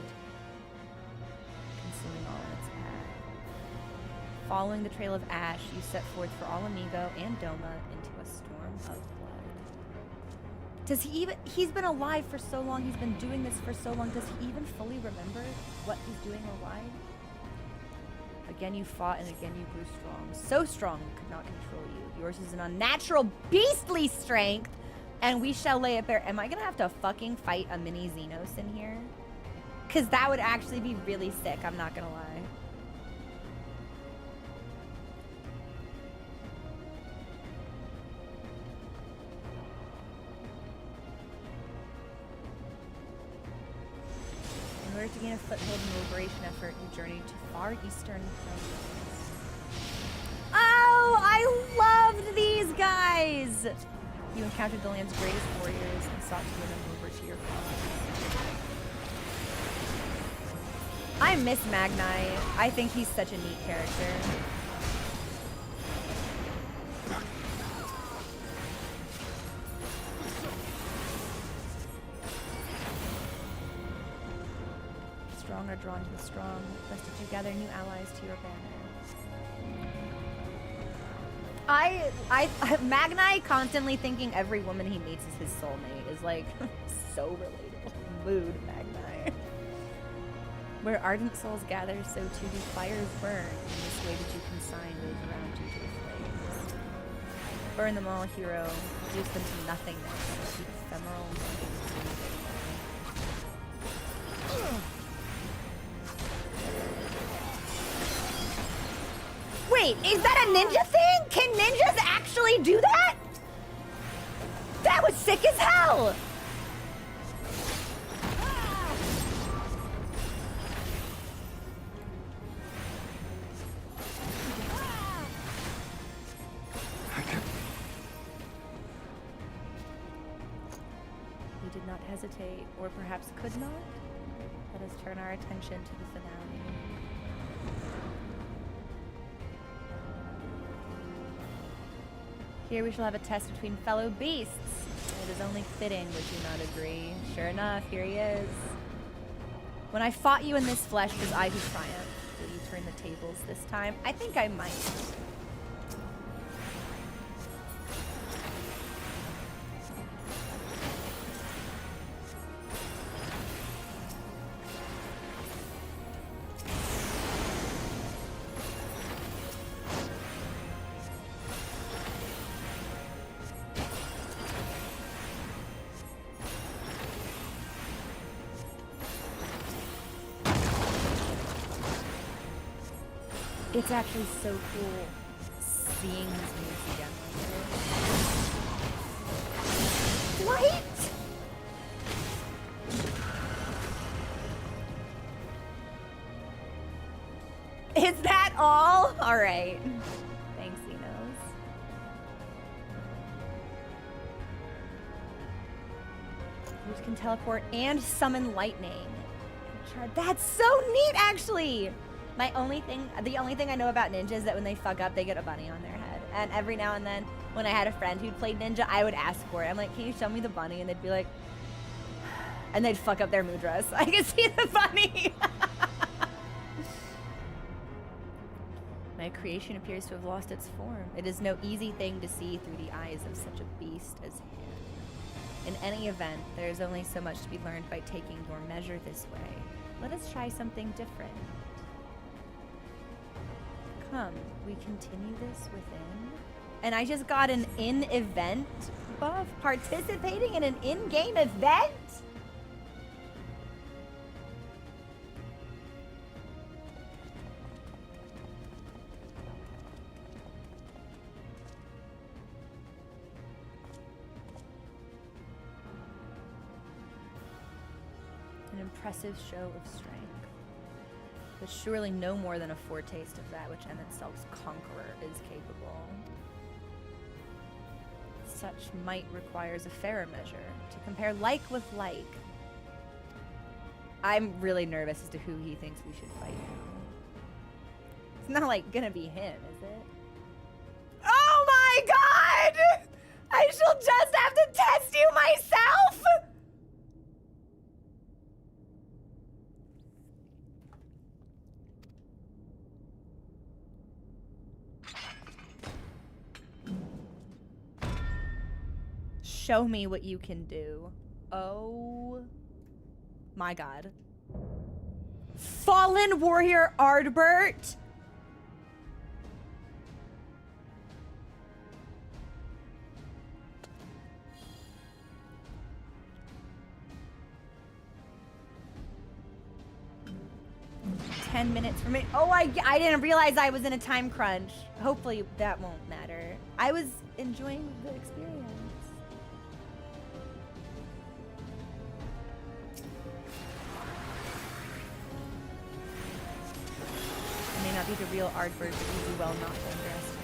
consuming all in its path. Following the trail of ash, you set forth for All Amigo and Doma into a storm of blood. Does he even... He's been alive for so long. He's been doing this for so long. Does he even fully remember what he's doing or why? Again you fought, and again you grew strong. So strong you could not control you. Yours is an unnatural, beastly strength, and we shall lay it bare. Am I going to have to fucking fight a mini Xenos in here? Because that would actually be really sick. I'm not going to lie. In order to gain a foothold in the liberation effort, you journeyed to far eastern places. Oh, I loved these guys! You encountered the land's greatest warriors and sought to win them over to your cause. I miss Magnai. I think he's such a neat character. Strong are drawn to the strong, lest that you gather new allies to your banner. Magnai constantly thinking every woman he meets is his soulmate is like so relatable. Mood, Magnai. Where ardent souls gather, so too do fires burn. In this way did you consign those around you to the flames. Burn them all, hero. Reduce them to nothingness. The ephemeral Wait, is that a ninja thing? Can ninjas actually do that? That was sick as hell! We did not hesitate, or perhaps could not. Let us turn our attention to the finale. Here we shall have a test between fellow beasts. It is only fitting, would you not agree? Sure enough, here he is. When I fought you in this flesh, it was I who triumphed. Will you turn the tables this time? I think I might. It's actually so cool seeing his moves again. What? Is that all? All right. Thanks, Enos. You can teleport and summon lightning. That's so neat, actually. The only thing I know about ninja is that when they fuck up, they get a bunny on their head. And every now and then, when I had a friend who'd played ninja, I would ask for it. I'm like, can you show me the bunny? And they'd be like, and they'd fuck up their mudras. I could see the bunny. My creation appears to have lost its form. It is no easy thing to see through the eyes of such a beast as him. In any event, there is only so much to be learned by taking your measure this way. Let us try something different. Come, we continue this within. And I just got an in-event buff? Participating in an in-game event? An impressive show of strength. But surely no more than a foretaste of that which Emetzel's conqueror is capable. Such might requires a fairer measure, to compare like with like. I'm really nervous as to who he thinks we should fight now. It's not like gonna be him, is it? Oh my god! I shall just have to test you myself! Show me what you can do. Oh my god. Fallen Warrior Ardbert? $10 minutes for me. Oh, I didn't realize I was in a time crunch. Hopefully that won't matter. I was enjoying the experience. May not be the real Ardbert, but you do well not to underestimate.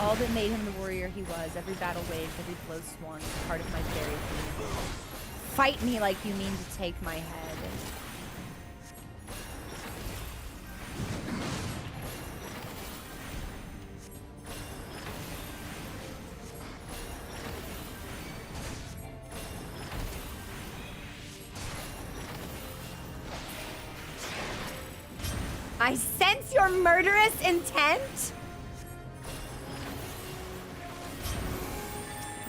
All that made him the warrior he was, every battle waged, every blow swung, is part of my very being. Fight me like you mean to take my head. I sense your murderous intent.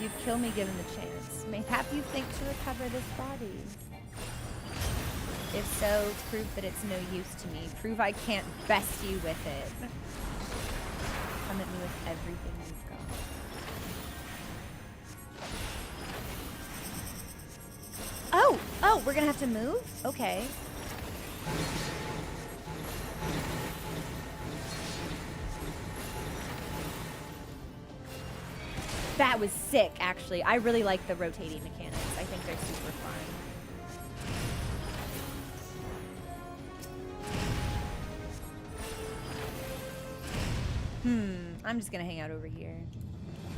You'd kill me given the chance. Mayhap you think to recover this body. If so, prove that it's no use to me. Prove I can't best you with it. Come at me with everything you've got. Oh, we're gonna have to move? Okay. That was sick, actually. I really like the rotating mechanics. I think they're super fun. I'm just gonna hang out over here.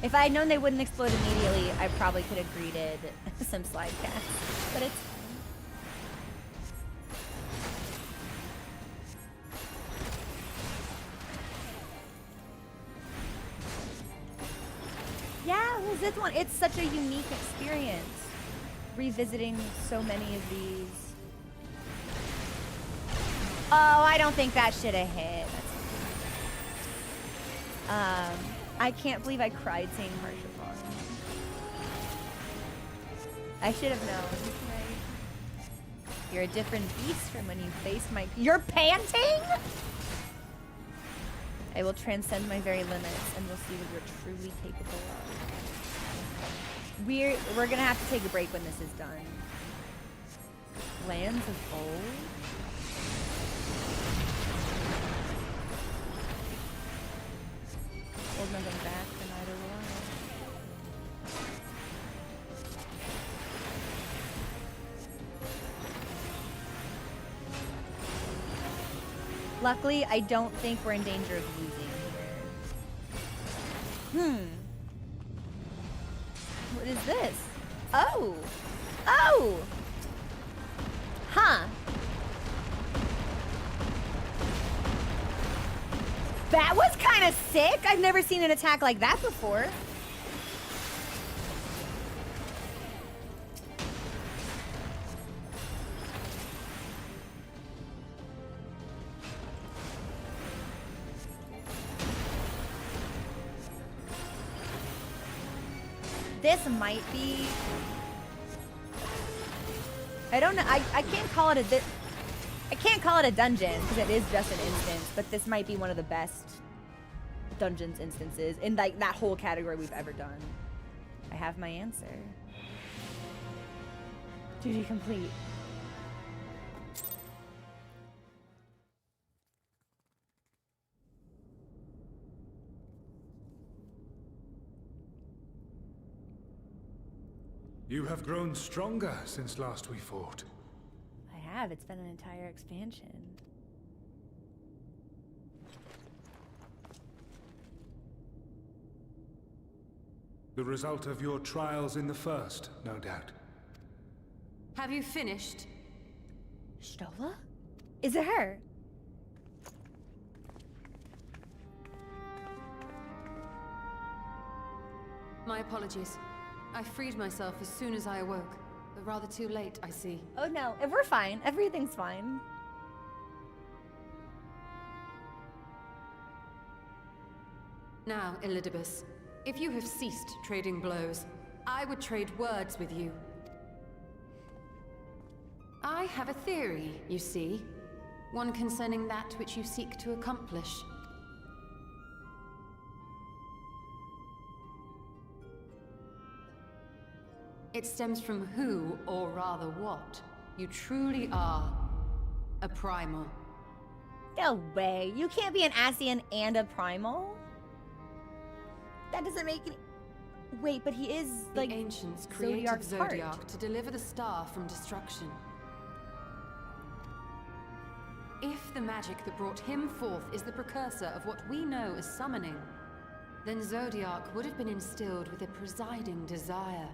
If I had known they wouldn't explode immediately, I probably could have greeted some slide casts, but it's fine. Because it's such a unique experience, revisiting so many of these. Oh, I don't think that should have hit. I can't believe I cried saying Marshall. I should have known. Right? You're a different beast from when you faced my. You're panting? I will transcend my very limits, and we'll see what you're truly capable of. We're gonna have to take a break when this is done. Lands of Old. Hold nothing back for neither will I. Luckily, I don't think we're in danger of losing here. What is this? Oh! Oh! Huh. That was kind of sick. I've never seen an attack like that before. This might be... I don't know. I can't call it a... I can't call it a dungeon because it is just an instance, but this might be one of the best dungeons instances in like that whole category we've ever done. I have my answer. Duty complete. You have grown stronger since last we fought. I have. It's been an entire expansion. The result of your trials in the first, no doubt. Have you finished? Stola? Is it her? My apologies. I freed myself as soon as I awoke. But rather too late, I see. Oh no, if we're fine. Everything's fine. Now, Elidibus, if you have ceased trading blows, I would trade words with you. I have a theory, you see. One concerning that which you seek to accomplish. It stems from who, or rather what, you truly are. A primal. No way. You can't be an Ascian and a primal? That doesn't make any... Wait, but he is, like, the ancients created Zodiark's heart. Zodiark to deliver the star from destruction. If the magic that brought him forth is the precursor of what we know as summoning, then Zodiark would have been instilled with a presiding desire.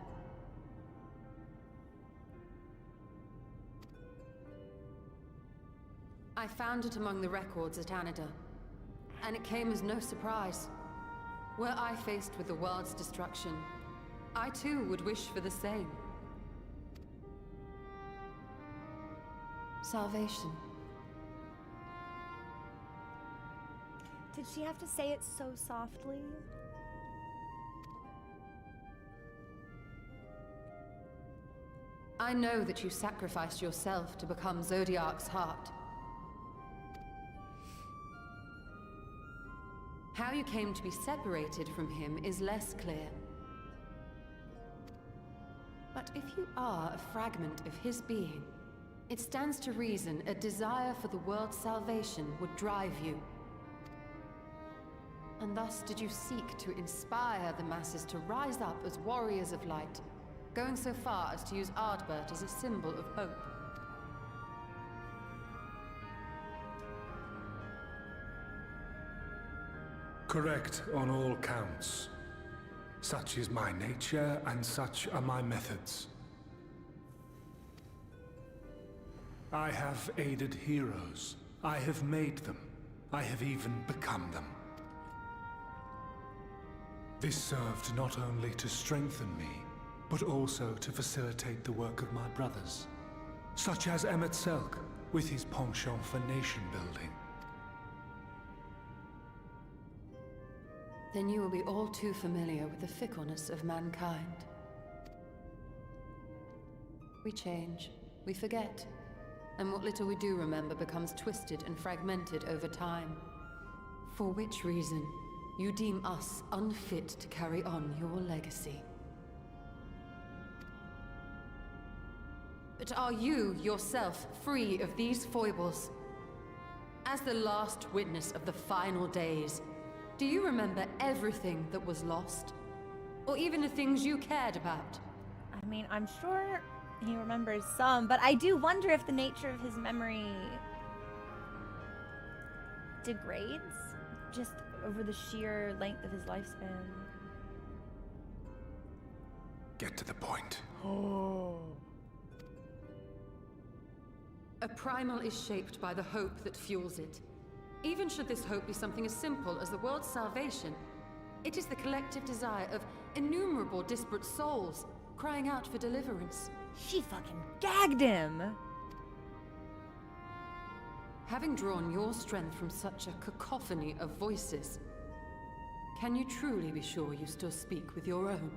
I found it among the records at Anida, and it came as no surprise. Were I faced with the world's destruction, I too would wish for the same. Salvation. Did she have to say it so softly? I know that you sacrificed yourself to become Zodiark's heart. How you came to be separated from him is less clear. But if you are a fragment of his being, it stands to reason a desire for the world's salvation would drive you. And thus did you seek to inspire the masses to rise up as warriors of light, going so far as to use Ardbert as a symbol of hope. Correct on all counts. Such is my nature, and such are my methods. I have aided heroes. I have made them. I have even become them. This served not only to strengthen me, but also to facilitate the work of my brothers, such as Emmett Selk with his penchant for nation building. Then you will be all too familiar with the fickleness of mankind. We change, we forget, and what little we do remember becomes twisted and fragmented over time. For which reason, you deem us unfit to carry on your legacy. But are you, yourself, free of these foibles? As the last witness of the final days, do you remember everything that was lost? Or even the things you cared about? I mean, I'm sure he remembers some, but I do wonder if the nature of his memory degrades just over the sheer length of his lifespan. Get to the point. A primal is shaped by the hope that fuels it. Even should this hope be something as simple as the world's salvation, it is the collective desire of innumerable disparate souls crying out for deliverance. She fucking gagged him! Having drawn your strength from such a cacophony of voices, can you truly be sure you still speak with your own?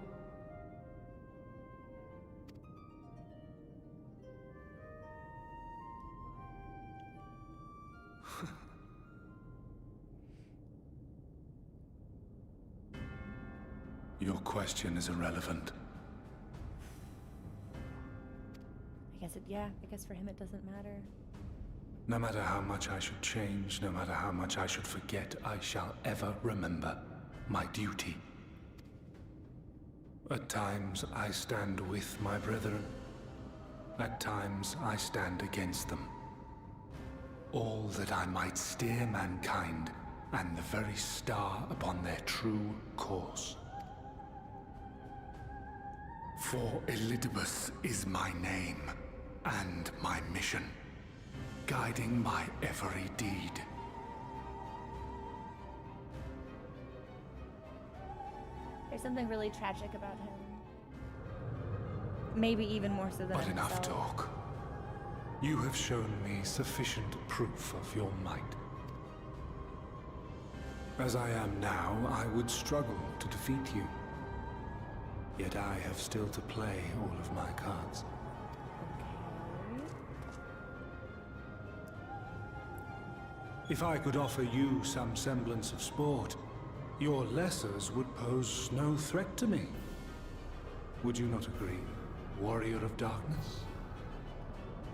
Your question is irrelevant. I guess for him it doesn't matter. No matter how much I should change, no matter how much I should forget, I shall ever remember my duty. At times I stand with my brethren. At times I stand against them. All that I might steer mankind and the very star upon their true course. For Elidibus is my name and my mission, guiding my every deed. There's something really tragic about him. Maybe even more so than But enough himself. talk. You have shown me sufficient proof of your might. As I am now, I would struggle to defeat you. Yet I have still to play all of my cards. If I could offer you some semblance of sport, your lessers would pose no threat to me. Would you not agree, warrior of darkness?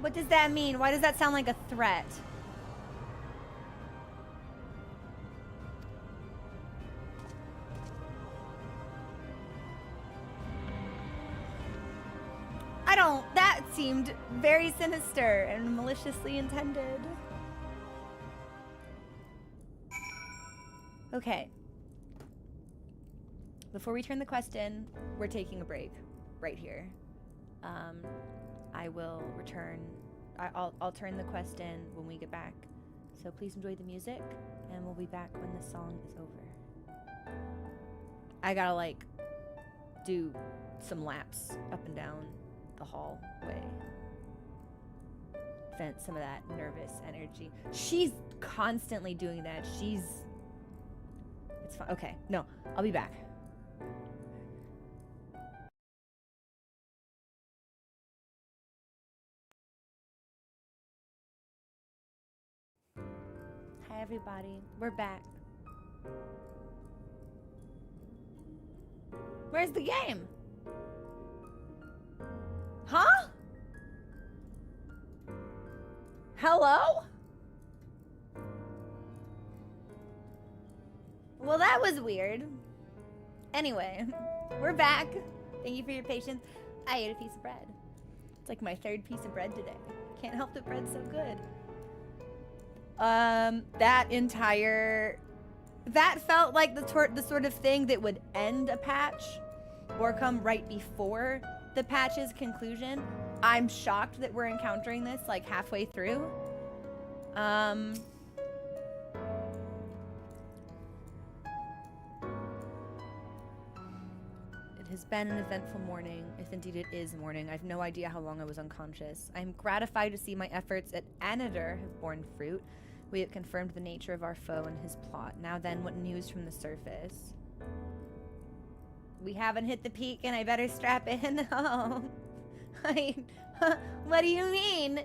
What does that mean? Why does that sound like a threat? That seemed very sinister and maliciously intended. Okay. Before we turn the quest in, we're taking a break right here. I will return. I'll turn the quest in when we get back. So please enjoy the music, and we'll be back when the song is over. I gotta like do some laps up and down the hallway. Vent some of that nervous energy. She's constantly doing that. It's fine. Okay, no, I'll be back. Hi everybody, we're back. Where's the game? Huh? Hello? Well, that was weird. Anyway, we're back. Thank you for your patience. I ate a piece of bread. It's like my third piece of bread today. Can't help that bread's so good. That felt like the sort of thing that would end a patch or come right before the patch's conclusion. I'm shocked that we're encountering this like halfway through. It has been an eventful morning, if indeed it is morning. I have no idea how long I was unconscious. I am gratified to see my efforts at Anadir have borne fruit. We have confirmed the nature of our foe and his plot. Now then, what news from the surface? We haven't hit the peak and I better strap in. Oh, what do you mean?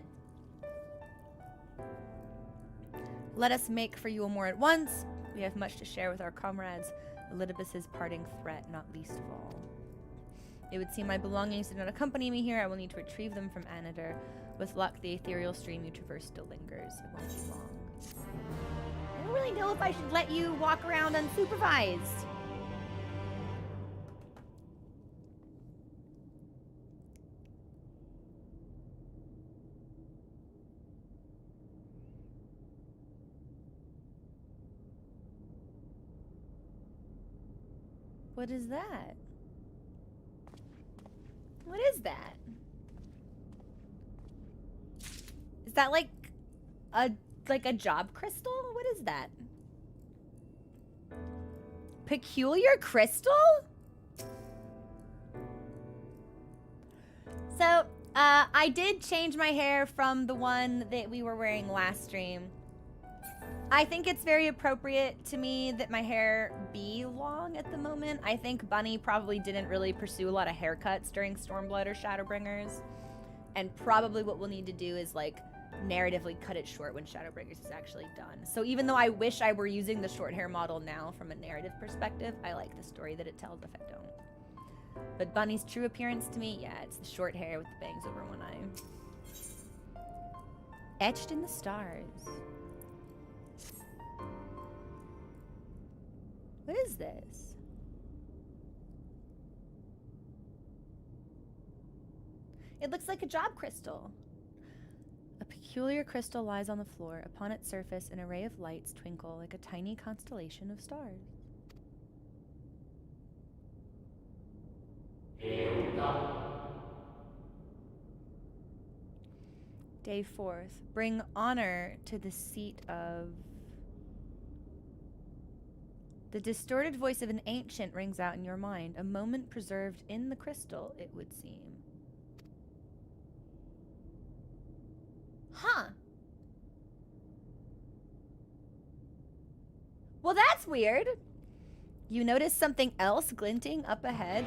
Let us make for you a more at once. We have much to share with our comrades. Elidibus's parting threat, not least of all. It would seem my belongings did not accompany me here. I will need to retrieve them from Anadir. With luck, the ethereal stream you traverse still lingers. It won't be long. I don't really know if I should let you walk around unsupervised. What is that? What is that? Is that like a job crystal? What is that? Peculiar crystal? So, I did change my hair from the one that we were wearing last stream. I think it's very appropriate to me that my hair be long at the moment. I think Bunny probably didn't really pursue a lot of haircuts during Stormblood or Shadowbringers. And probably what we'll need to do is like narratively cut it short when Shadowbringers is actually done. So even though I wish I were using the short hair model now from a narrative perspective, I like the story that it tells if I don't. But Bunny's true appearance to me, yeah, it's the short hair with the bangs over one eye. Etched in the stars. What is this? It looks like a job crystal. A peculiar crystal lies on the floor. Upon its surface, an array of lights twinkle like a tiny constellation of stars. Day 4th. Bring honor to the seat of... The distorted voice of an ancient rings out in your mind, a moment preserved in the crystal, it would seem. Huh. Well, that's weird. You notice something else glinting up ahead?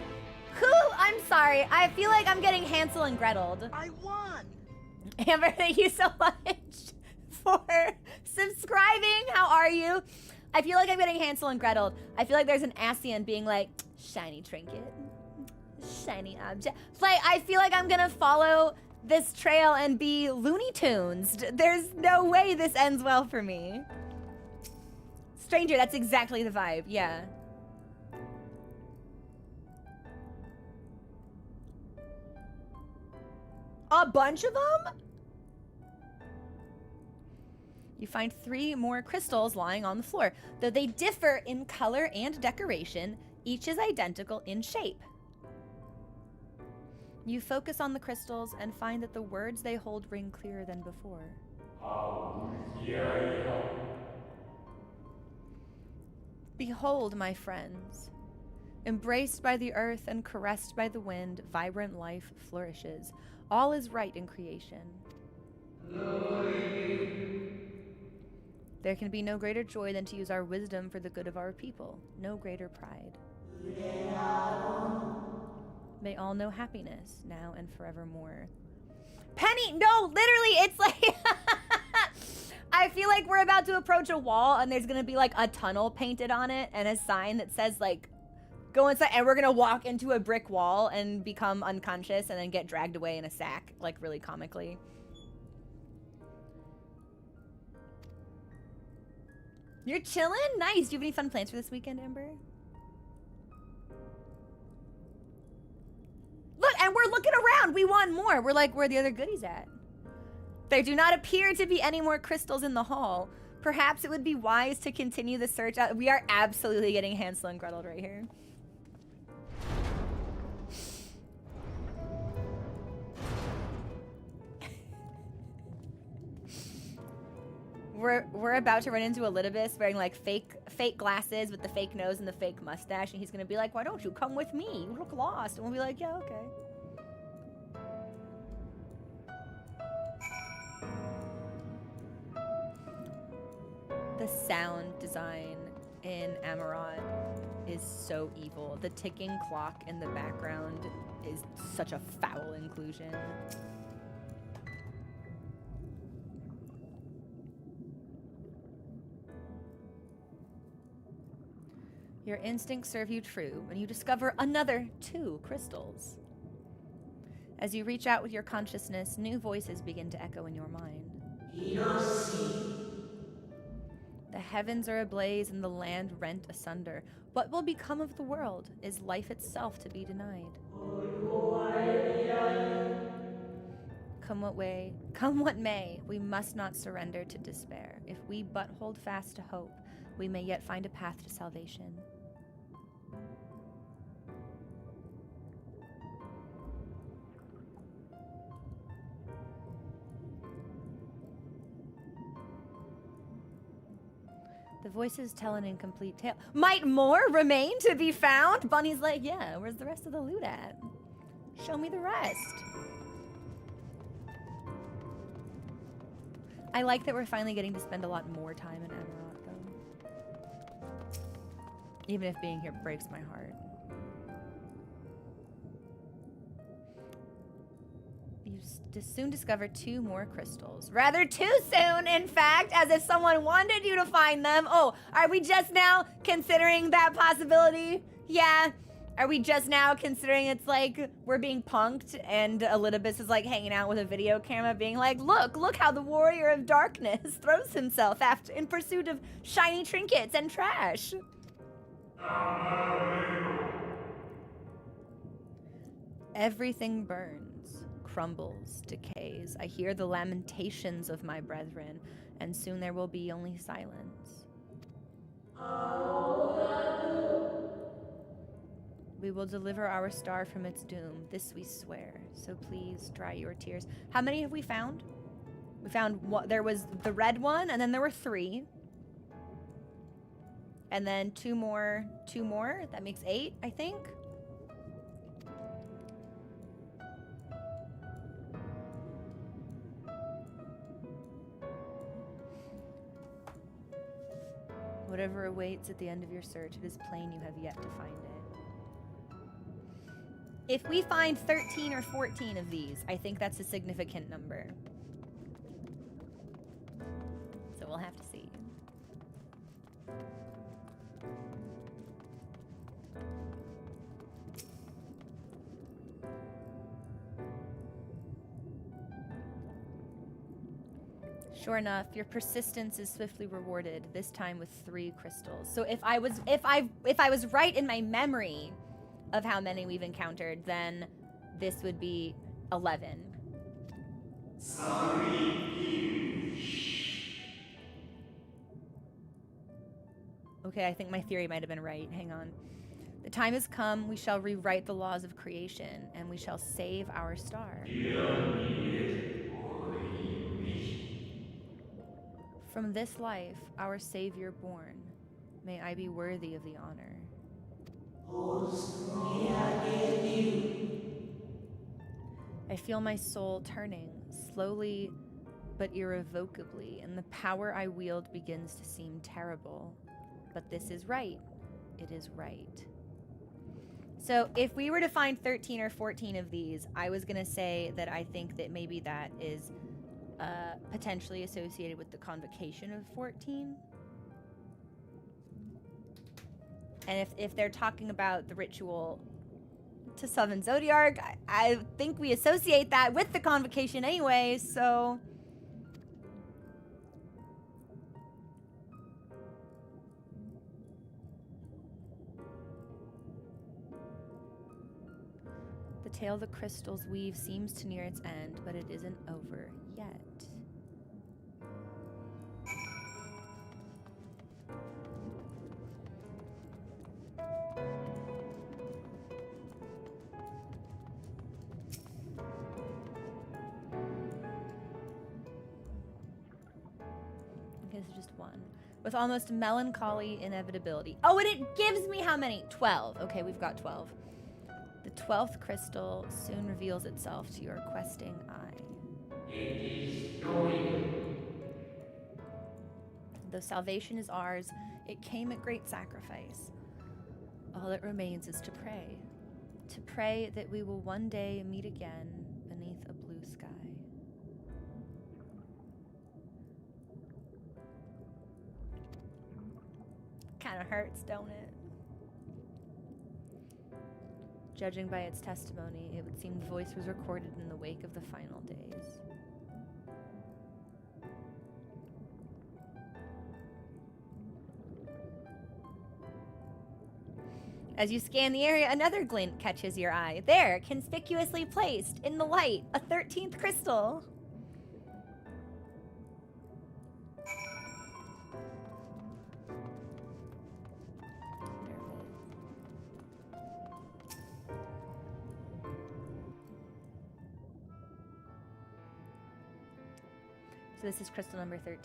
Who? I'm sorry. I feel like I'm getting Hansel and Gretel'd. I won! Amber, thank you so much for subscribing. How are you? I feel like I'm getting Hansel and Gretel. I feel like there's an Ascian being like, shiny trinket, shiny object. Like, I feel like I'm gonna follow this trail and be Looney Tunes. There's no way this ends well for me. Stranger, that's exactly the vibe, yeah. A bunch of them? You find 3 more crystals lying on the floor. Though they differ in color and decoration, each is identical in shape. You focus on the crystals and find that the words they hold ring clearer than before. Behold, my friends. Embraced by the earth and caressed by the wind, vibrant life flourishes. All is right in creation. There can be no greater joy than to use our wisdom for the good of our people. No greater pride. May all know happiness, now and forevermore. Penny, no, literally, it's like... I feel like we're about to approach a wall and there's gonna be like a tunnel painted on it and a sign that says like, go inside, and we're gonna walk into a brick wall and become unconscious and then get dragged away in a sack, like really comically. You're chilling? Nice. Do you have any fun plans for this weekend, Amber? Look, and we're looking around. We want more. We're like, where are the other goodies at? There do not appear to be any more crystals in the hall. Perhaps it would be wise to continue the search. We are absolutely getting Hansel and Gretel right here. we're about to run into Elidibus wearing like fake glasses with the fake nose and the fake mustache, and he's gonna be like, "Why don't you come with me? You look lost." And we'll be like, "Yeah, okay." The sound design in Amarant is so evil. The ticking clock in the background is such a foul inclusion. Your instincts serve you true when you discover another 2 crystals. As you reach out with your consciousness, new voices begin to echo in your mind. The heavens are ablaze and the land rent asunder. What will become of the world? Is life itself to be denied? Come what may, we must not surrender to despair. If we but hold fast to hope, we may yet find a path to salvation. The voices tell an incomplete tale. Might more remain to be found? Bunny's like, yeah, where's the rest of the loot at? Show me the rest. I like that we're finally getting to spend a lot more time in Amarant, though. Even if being here breaks my heart. You soon discover 2 more crystals. Rather too soon, in fact, as if someone wanted you to find them. Oh, are we just now considering that possibility? Yeah. Are we just now considering it's like we're being punked and Elidibus is like hanging out with a video camera being like, look how the warrior of darkness throws himself after in pursuit of shiny trinkets and trash. Everything burns, crumbles, decays. I hear the lamentations of my brethren, and soon there will be only silence. We will deliver our star from its doom, this we swear. So please dry your tears. How many have we found? We found what? There was the red one, and then there were 3. And then 2 more. That makes 8, I think. Whatever awaits at the end of your search, it is plain you have yet to find it. If we find 13 or 14 of these, I think that's a significant number. So we'll have to see. Sure enough, your persistence is swiftly rewarded, this time with 3 crystals. So if I was right in my memory of how many we've encountered, then this would be 11. Okay, I think my theory might have been right. Hang on. The time has come, we shall rewrite the laws of creation, and we shall save our star. From this life, our Savior born, may I be worthy of the honor. I feel my soul turning, slowly but irrevocably, and the power I wield begins to seem terrible. But this is right. It is right. So if we were to find 13 or 14 of these, I was going to say that I think that maybe that is potentially associated with the convocation of 14. And if they're talking about the ritual to summon Zodiark, I think we associate that with the convocation anyway, so... The tale the crystals weave seems to near its end, but it isn't over yet. this is just one. With almost melancholy inevitability. Oh, and it gives me how many? 12. Okay, we've got 12. The 12th crystal soon reveals itself to your questing eye. Though salvation is ours, it came at great sacrifice. All that remains is to pray. To pray that we will one day meet again beneath a blue sky. Kind of hurts, don't it? Judging by its testimony, it would seem the voice was recorded in the wake of the final days. As you scan the area, another glint catches your eye. There, conspicuously placed in the light, a 13th crystal. So this is crystal number 13.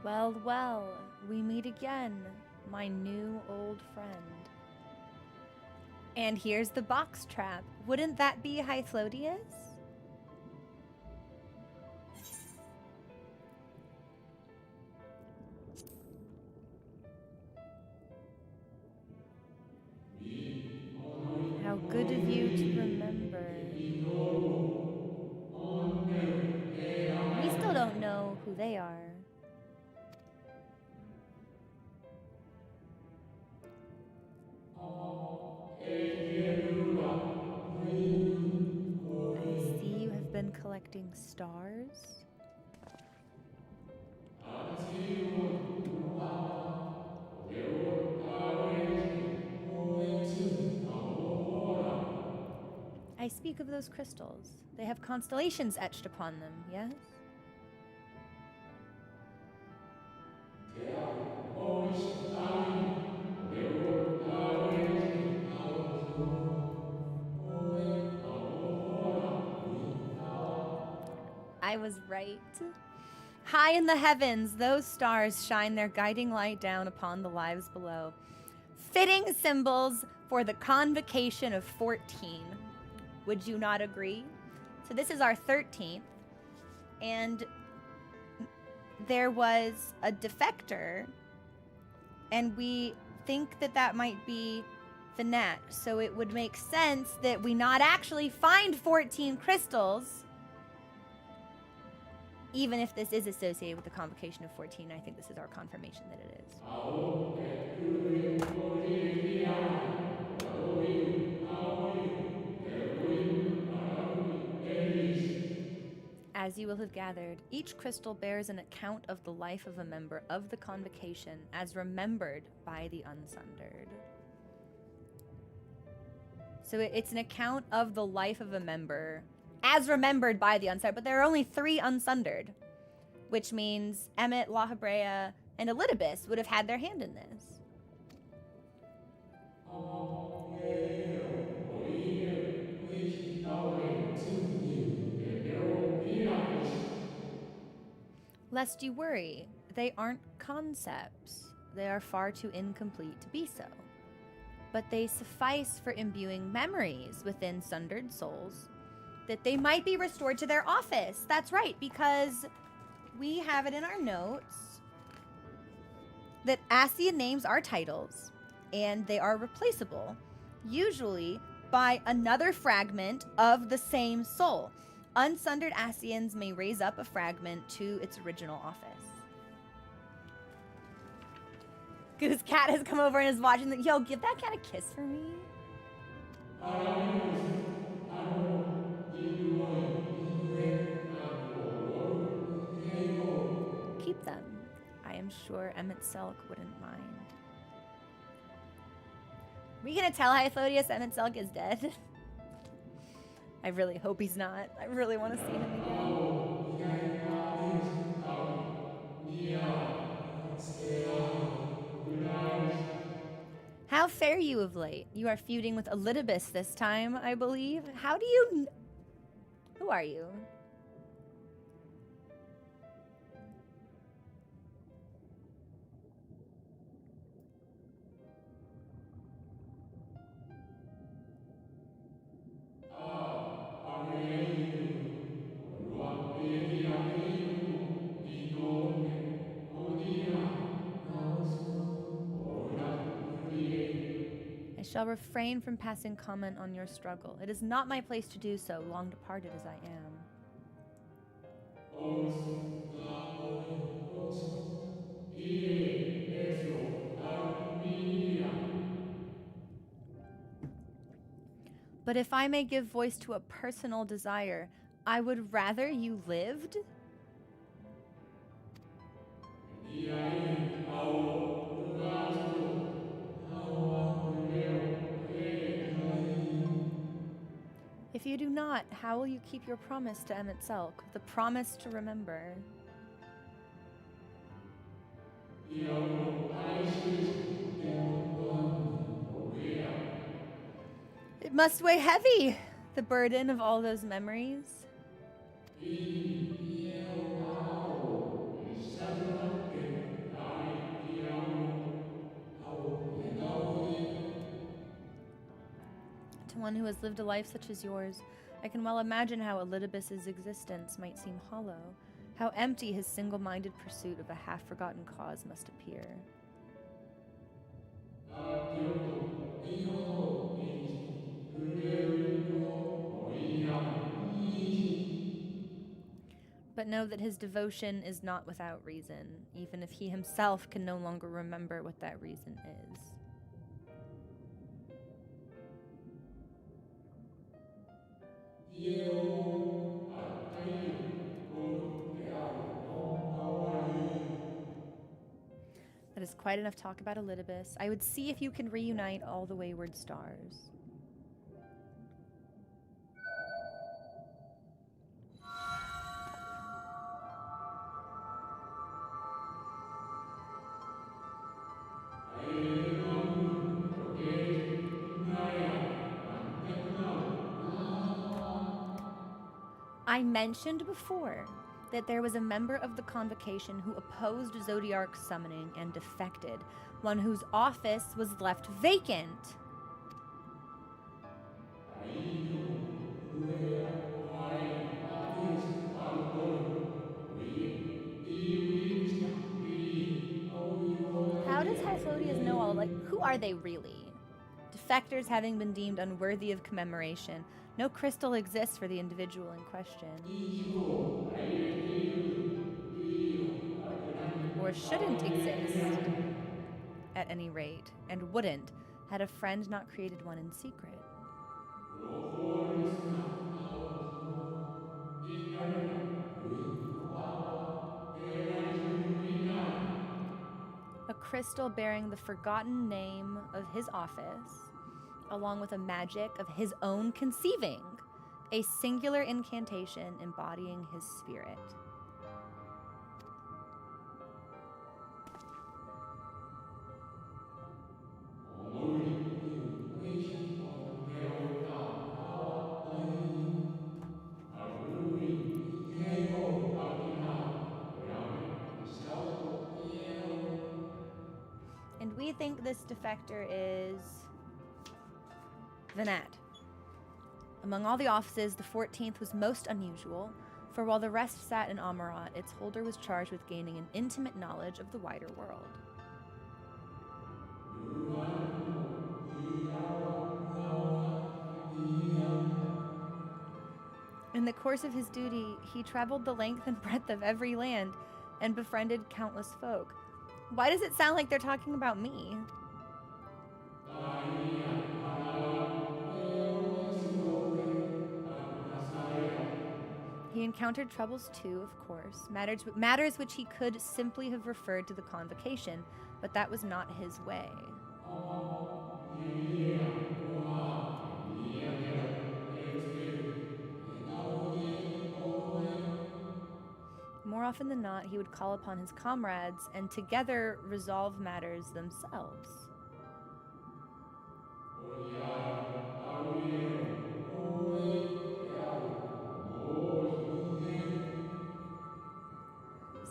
Well, well, we meet again, my new old friend. And here's the box trap. Wouldn't that be Hythlodius? How good of you to remember. We still don't know who they are. Been collecting stars. I speak of those crystals. They have constellations etched upon them, yes? I was right. High in the heavens, those stars shine their guiding light down upon the lives below. Fitting symbols for the convocation of 14. Would you not agree? So this is our 13th. And there was a defector. And we think that that might be the Nat. So it would make sense that we not actually find 14 crystals. Even if this is associated with the convocation of 14, I think this is our confirmation that it is. As you will have gathered, each crystal bears an account of the life of a member of the convocation as remembered by the Unsundered. So it's an account of the life of a member as remembered by the Unsundered, but there are only 3 Unsundered, which means Emmett, La Habrea, and Elidibus would have had their hand in this. Lest you worry, they aren't concepts. They are far too incomplete to be so. But they suffice for imbuing memories within sundered souls, that they might be restored to their office. That's right, because we have it in our notes that Ascian names are titles, and they are replaceable, usually by another fragment of the same soul. Unsundered Ascians may raise up a fragment to its original office. Goose Cat has come over and is watching the— Yo, give that cat a kiss for me. sure Emmett Selk wouldn't mind. Are we gonna tell Hythodius Emmett Selk is dead? I really hope he's not. I really want to see him again. How fare you of late? You are feuding with Elidibus this time, I believe. How do you... Who are you? I shall refrain from passing comment on your struggle. It is not my place to do so, long departed as I am. But if I may give voice to a personal desire, I would rather you lived. If you do not, how will you keep your promise to Emmett Selk, the promise to remember? It must weigh heavy, the burden of all those memories. To one who has lived a life such as yours, I can well imagine how Elidibus's existence might seem hollow, how empty his single-minded pursuit of a half-forgotten cause must appear. But know that his devotion is not without reason, even if he himself can no longer remember what that reason is. That is quite enough talk about Elidibus. I would see if you can reunite all the wayward stars. I mentioned before that there was a member of the Convocation who opposed Zodiark's summoning and defected, one whose office was left vacant. How does Hythodius know all, who are they really? Defectors having been deemed unworthy of commemoration, no crystal exists for the individual in question. Or shouldn't exist, at any rate, and wouldn't, had a friend not created one in secret. A crystal bearing the forgotten name of his office, along with a magic of his own conceiving, a singular incantation embodying his spirit. And we think this defector is Vanat. Among all the offices, the 14th was most unusual, for while the rest sat in Amarat, its holder was charged with gaining an intimate knowledge of the wider world. In the course of his duty, he traveled the length and breadth of every land and befriended countless folk. Why does it sound like they're talking about me? He encountered troubles too, of course, matters which he could simply have referred to the convocation, but that was not his way. More often than not, he would call upon his comrades and together resolve matters themselves.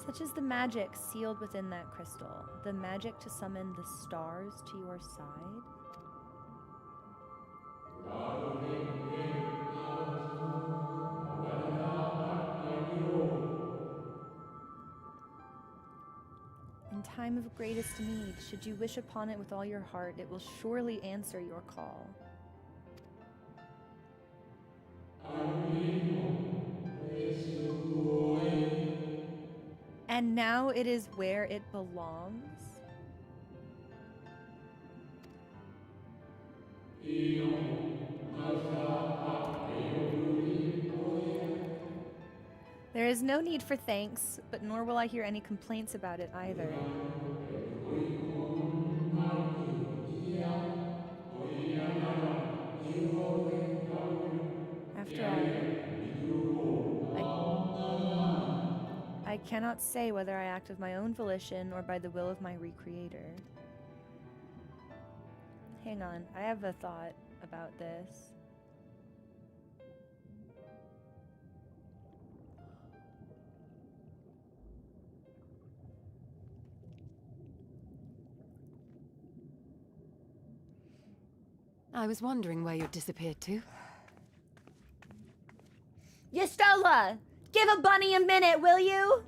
Such is the magic sealed within that crystal, the magic to summon the stars to your side. In time of greatest need, should you wish upon it with all your heart, it will surely answer your call. And now it is where it belongs. There is no need for thanks, but nor will I hear any complaints about it either. After all, I cannot say whether I act of my own volition or by the will of my recreator. Hang on, I have a thought about this. I was wondering where you disappeared to. Yestola! Give a bunny a minute, will you?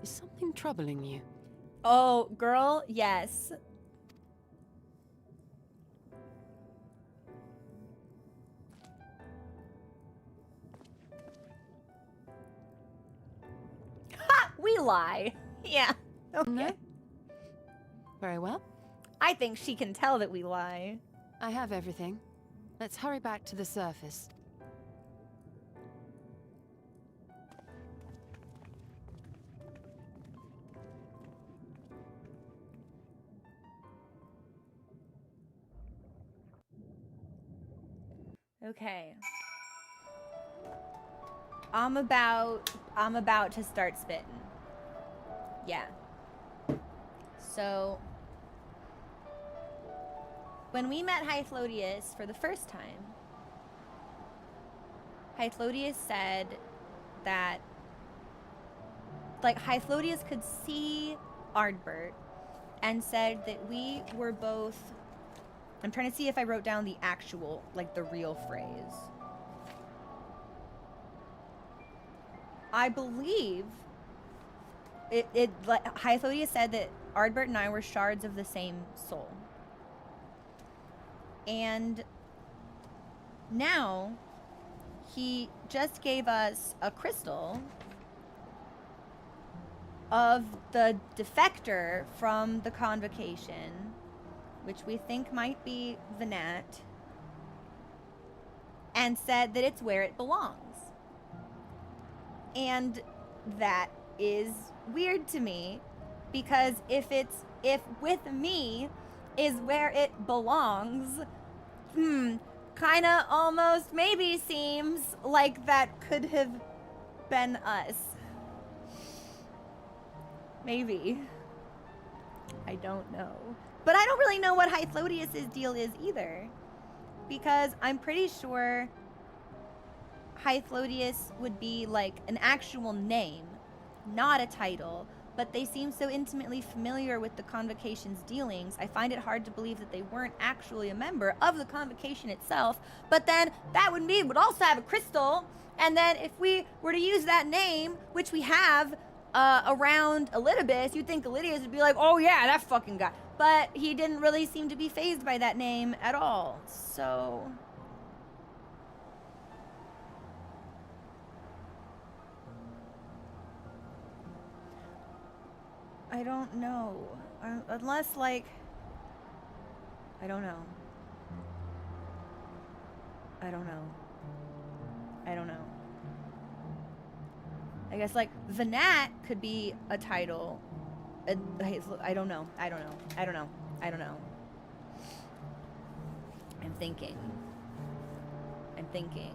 Is something troubling you? Oh, girl, yes. Ha! We lie. Yeah. Okay. No? Very well. I think she can tell that we lie. I have everything. Let's hurry back to the surface. Okay. I'm about to start spitting. Yeah. So when we met Hythlodius for the first time, Hythlodius said that, like, Hythlodius could see Ardbert and said that we were both... I'm trying to see if I wrote down the actual, like, the real phrase. I believe Hythlodius said that Ardbert and I were shards of the same soul. And now he just gave us a crystal of the defector from the convocation, which we think might be Venat, and said that it's where it belongs. And that is weird to me, because if with me is where it belongs, kinda almost maybe seems like that could have been us. Maybe. I don't know. But I don't really know what Hythlodius' deal is either, because I'm pretty sure Hythlodius would be like an actual name, not a title, but they seem so intimately familiar with the Convocation's dealings, I find it hard to believe that they weren't actually a member of the Convocation itself. But then that would mean we'd also have a crystal, and then if we were to use that name, which we have around Elidibus, you'd think Elidius would be like, oh yeah, that fucking guy. But he didn't really seem to be fazed by that name at all, so... I don't know. Unless, like... I don't know. I don't know. I don't know. I guess like Vanat could be a title. I don't know. I don't know. I don't know. I don't know. I'm thinking. I'm thinking.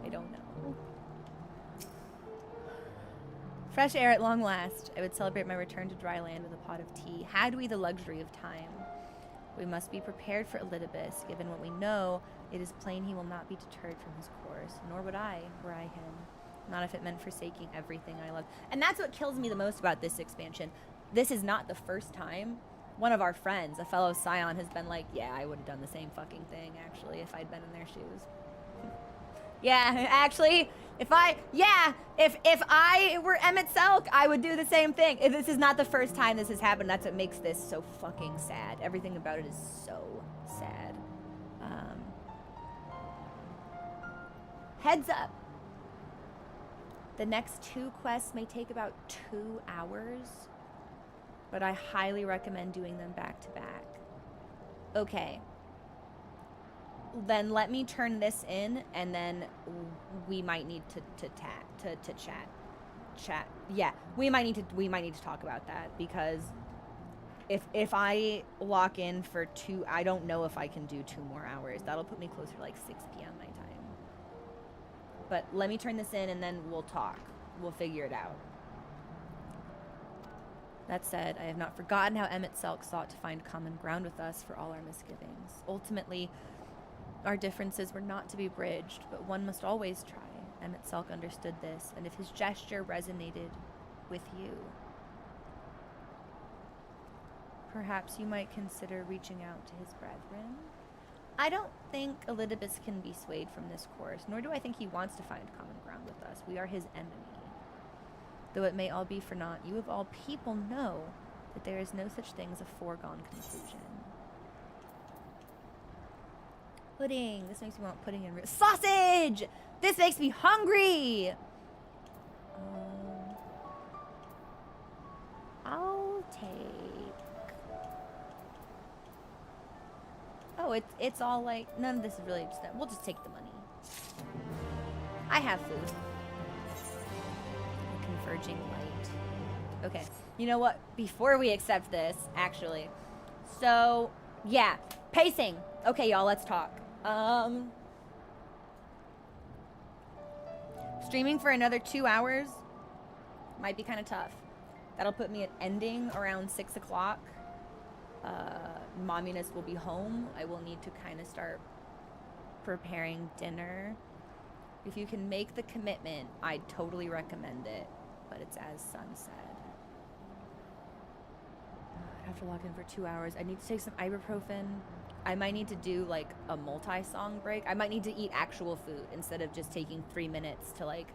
I don't know. Fresh air at long last. I would celebrate my return to dry land with a pot of tea. Had we the luxury of time. We must be prepared for Elidibus. Given what we know, it is plain he will not be deterred from his course. Nor would I, were I him. Not if it meant forsaking everything I love. And that's what kills me the most about this expansion. This is not the first time. One of our friends, a fellow Scion, has been like, yeah, I would have done the same fucking thing, actually, if I'd been in their shoes. Yeah, actually, if I were Emmett Selk, I would do the same thing. This is not the first time this has happened. That's what makes this so fucking sad. Everything about it is so sad. Heads up. The next 2 quests may take about 2 hours, but I highly recommend doing them back to back. Okay. Then let me turn this in, and then we might need to chat. Yeah, we might need to talk about that, because if I lock in for 2, I don't know if I can do 2 more hours. That'll put me closer to like 6 p.m. my time. But let me turn this in, and then we'll talk. We'll figure it out. That said, I have not forgotten how Emmett Selk sought to find common ground with us for all our misgivings. Ultimately, our differences were not to be bridged, but one must always try. Emmett Selk understood this, and if his gesture resonated with you, perhaps you might consider reaching out to his brethren. I don't think Elidibus can be swayed from this course, nor do I think he wants to find common ground with us. We are his enemy. Though it may all be for naught, you of all people know that there is no such thing as a foregone conclusion. Pudding. This makes me want pudding and sausage! This makes me hungry! I'll take... Oh, it's all like... None of this is really just... We'll just take the money. I have food. Converging light. Okay. You know what? Before we accept this, actually. So, yeah. Pacing. Okay, y'all, let's talk. Streaming for another 2 hours might be kind of tough. That'll put me at ending around 6 o'clock. Momminess will be home. I will need to kind of start preparing dinner. If you can make the commitment, I'd totally recommend it. But it's as Sun said. I'd have to log in for 2 hours. I need to take some ibuprofen. I might need to do like a multi-song break. I might need to eat actual food instead of just taking 3 minutes to like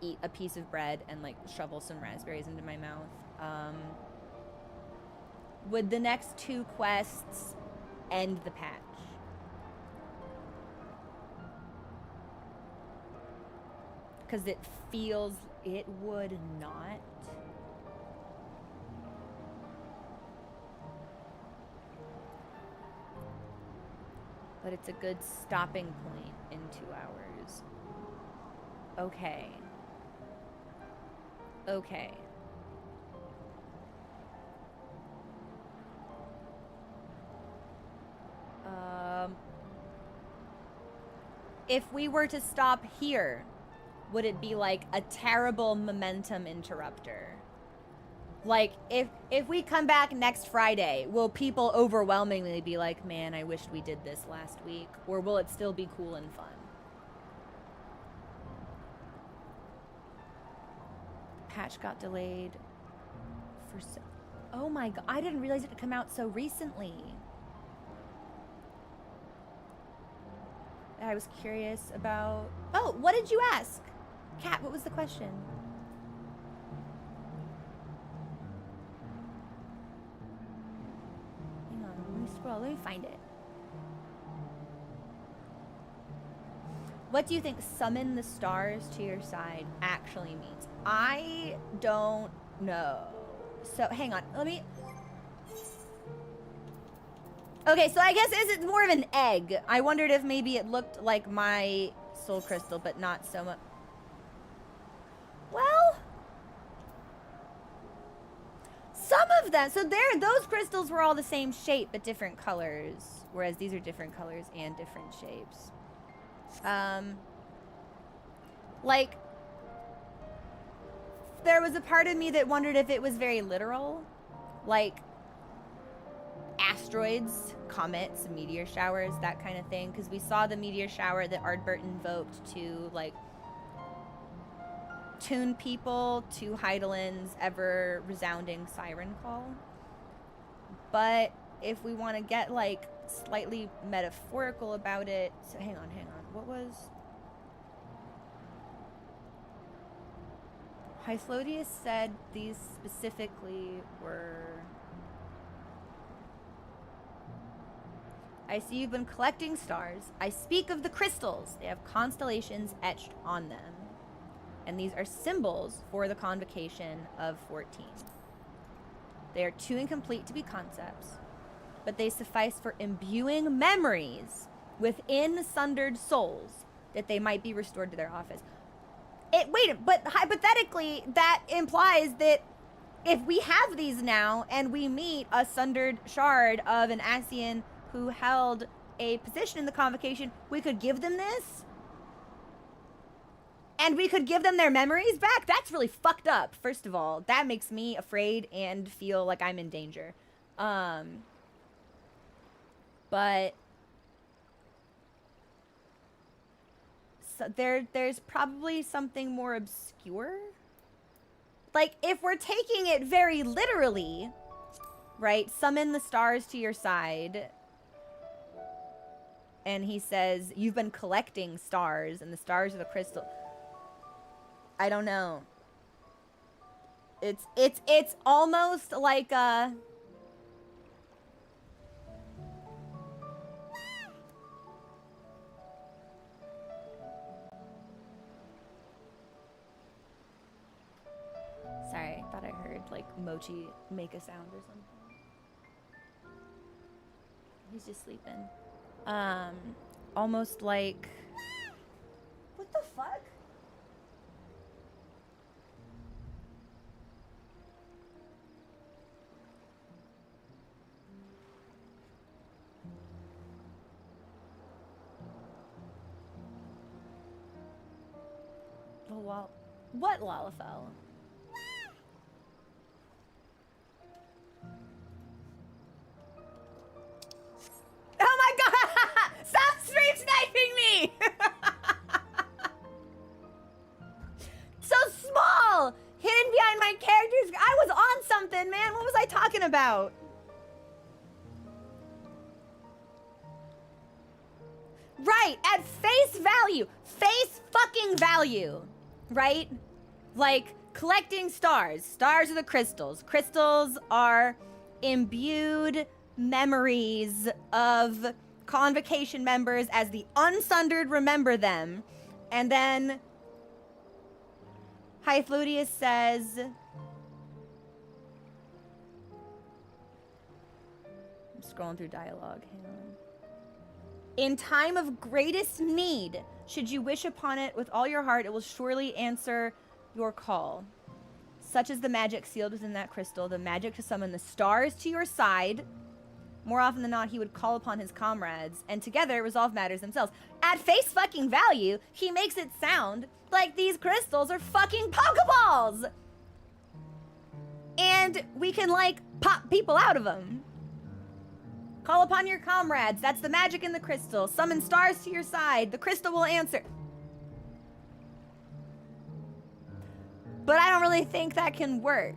eat a piece of bread and like shovel some raspberries into my mouth. Would the next 2 quests end the patch? Because it feels it would not. But it's a good stopping point in 2 hours. Okay. Okay. If we were to stop here, would it be like a terrible momentum interrupter? Like, if we come back next Friday, will people overwhelmingly be like, man, I wished we did this last week? Or will it still be cool and fun? Patch got delayed for oh my god, I didn't realize it had come out so recently. I was curious about... Oh, what did you ask? Kat, what was the question? Hang on, let me scroll, let me find it. What do you think summon the stars to your side actually means? I don't know. So, hang on, let me... Okay, so I guess is it more of an egg? I wondered if maybe it looked like my soul crystal, but not so much. Well, some of them. So those crystals were all the same shape but different colors, whereas these are different colors and different shapes. Like, there was a part of me that wondered if it was very literal, like asteroids, comets, meteor showers, that kind of thing, because we saw the meteor shower that Ardbert invoked to, like, tune people to Heidelin's ever resounding siren call. But if we want to get, like, slightly metaphorical about it, so hang on, what was... Hyslodius said these specifically were... I see you've been collecting stars. I speak of the crystals. They have constellations etched on them. And these are symbols for the convocation of 14. They are too incomplete to be concepts, but they suffice for imbuing memories within sundered souls that they might be restored to their office. But hypothetically, that implies that if we have these now and we meet a sundered shard of an Ascian who held a position in the convocation, we could give them this? And we could give them their memories back? That's really fucked up, first of all. That makes me afraid and feel like I'm in danger. But... So there's probably something more obscure. Like, if we're taking it very literally, right? Summon the stars to your side. And he says, you've been collecting stars, and the stars are the crystal. I don't know. It's almost like a... Sorry, I thought I heard, like, Mochi make a sound or something. He's just sleeping. Almost like... What the fuck? What Lalafell? Oh my god! Stop stream sniping me! So small! Hidden behind my characters. I was on something, man. What was I talking about? Right, at face value. Face fucking value. Right? Like, collecting stars. Stars are the crystals. Crystals are imbued memories of convocation members as the unsundered remember them. And then Hythlodeus says... I'm scrolling through dialogue. Hang on. In time of greatest need, should you wish upon it with all your heart, it will surely answer your call. Such is the magic sealed within that crystal, the magic to summon the stars to your side. More often than not, he would call upon his comrades, and together resolve matters themselves. At face fucking value, he makes it sound like these crystals are fucking Pokeballs! And we can, like, pop people out of them. Call upon your comrades. That's the magic in the crystal. Summon stars to your side. The crystal will answer. But I don't really think that can work.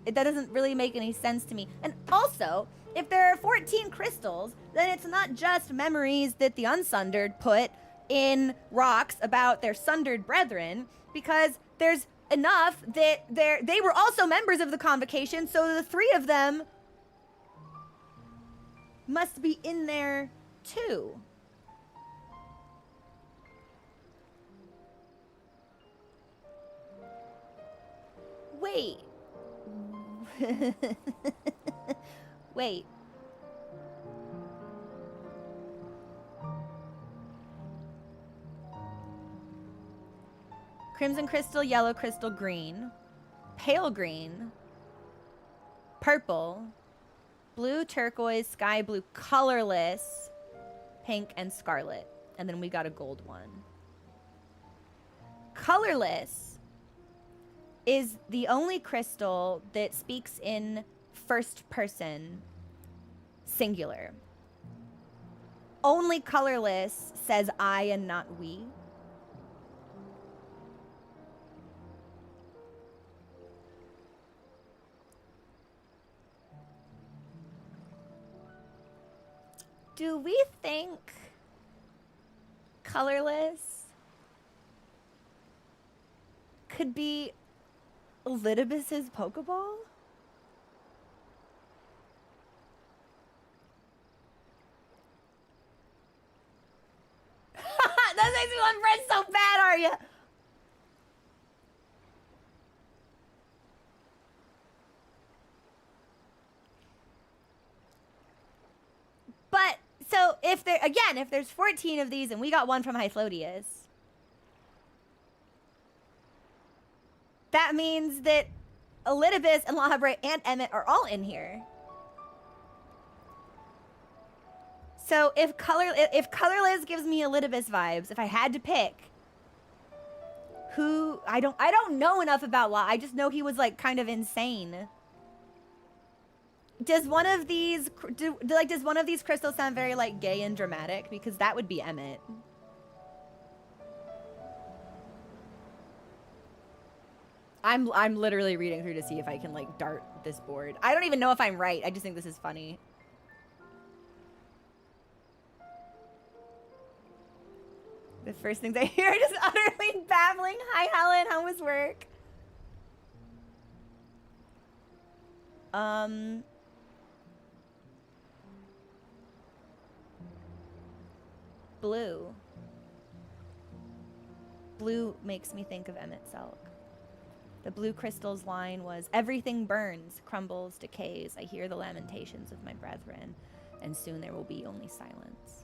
That doesn't really make any sense to me. And also, if there are 14 crystals, then it's not just memories that the unsundered put in rocks about their sundered brethren, because there's enough that they were also members of the convocation, so the three of them must be in there too. Wait. Wait. Crimson crystal, yellow crystal, green, pale green, purple, blue, turquoise, sky blue, colorless, pink, and scarlet. And then we got a gold one. Colorless is the only crystal that speaks in first person singular. Only colorless says I and not we. Do we think colorless could be Elidibus's Pokeball? That makes me want friends so bad, are you? But so if there again, if there's 14 of these and we got one from Hythlodeus, that means that Elidibus and Lahabre and Emmett are all in here. So if colorless gives me Elidibus vibes, if I had to pick, who I don't know enough about La. I just know he was like kind of insane. Does one of these does one of these crystals sound very like gay and dramatic? Because that would be Emmett. I'm literally reading through to see if I can like dart this board. I don't even know if I'm right. I just think this is funny. The first things I hear are just utterly babbling. Hi, Helen. How was work? Blue. Blue makes me think of Emmett Selk. The blue crystal's line was, everything burns, crumbles, decays. I hear the lamentations of my brethren, and soon there will be only silence.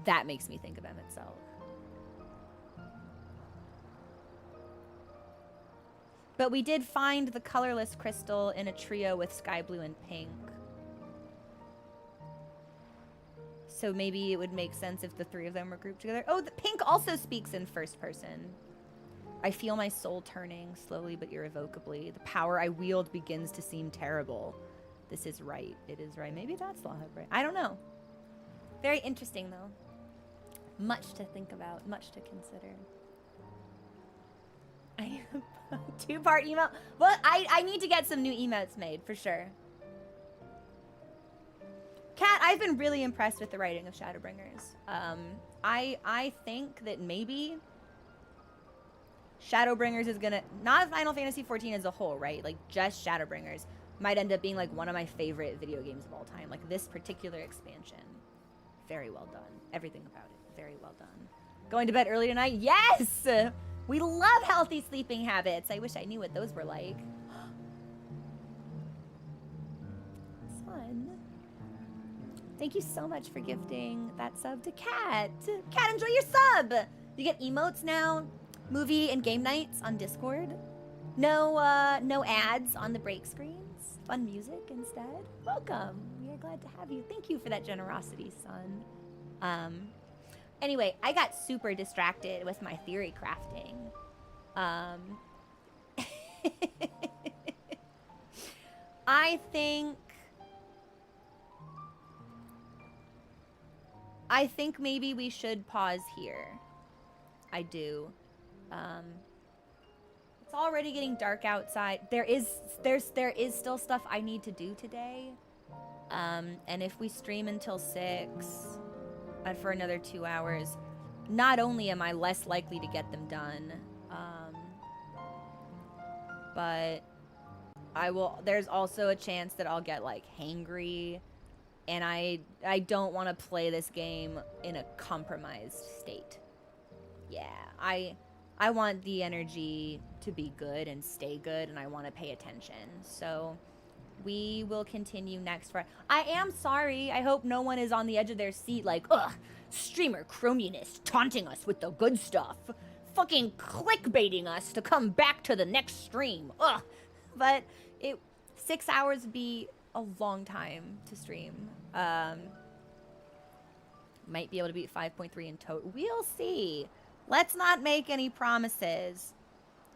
That makes me think of Emmett Selk. But we did find the colorless crystal in a trio with sky blue and pink. So maybe it would make sense if the three of them were grouped together. Oh, the pink also speaks in first person. I feel my soul turning, slowly but irrevocably. The power I wield begins to seem terrible. This is right. It is right. Maybe that's Lahabre. I don't know. Very interesting, though. Much to think about, much to consider. I two-part email. Well, I need to get some new emotes made, for sure. Kat, I've been really impressed with the writing of Shadowbringers. I think that maybe Shadowbringers is gonna, not Final Fantasy XIV as a whole, right? Like, just Shadowbringers might end up being like one of my favorite video games of all time. Like, this particular expansion. Very well done. Everything about it. Very well done. Going to bed early tonight? Yes! We love healthy sleeping habits. I wish I knew what those were like. Son. Thank you so much for gifting that sub to Kat. Kat, enjoy your sub! You get emotes now, movie and game nights on Discord. No, no ads on the break screens. Fun music instead. Welcome. We are glad to have you. Thank you for that generosity, son. Anyway, I got super distracted with my theory crafting. I think maybe we should pause here. I do. It's already getting dark outside. There is still stuff I need to do today. And if we stream until 6 for another 2 hours, not only am I less likely to get them done, but there's also a chance that I'll get like hangry, and I don't want to play this game in a compromised state. Yeah, I want the energy to be good and stay good, and I want to pay attention. So we will continue next Friday. I am sorry. I hope no one is on the edge of their seat like, ugh, streamer Chrominist taunting us with the good stuff. Fucking clickbaiting us to come back to the next stream. Ugh. But 6 hours would be a long time to stream. Might be able to beat 5.3 in total. We'll see. Let's not make any promises.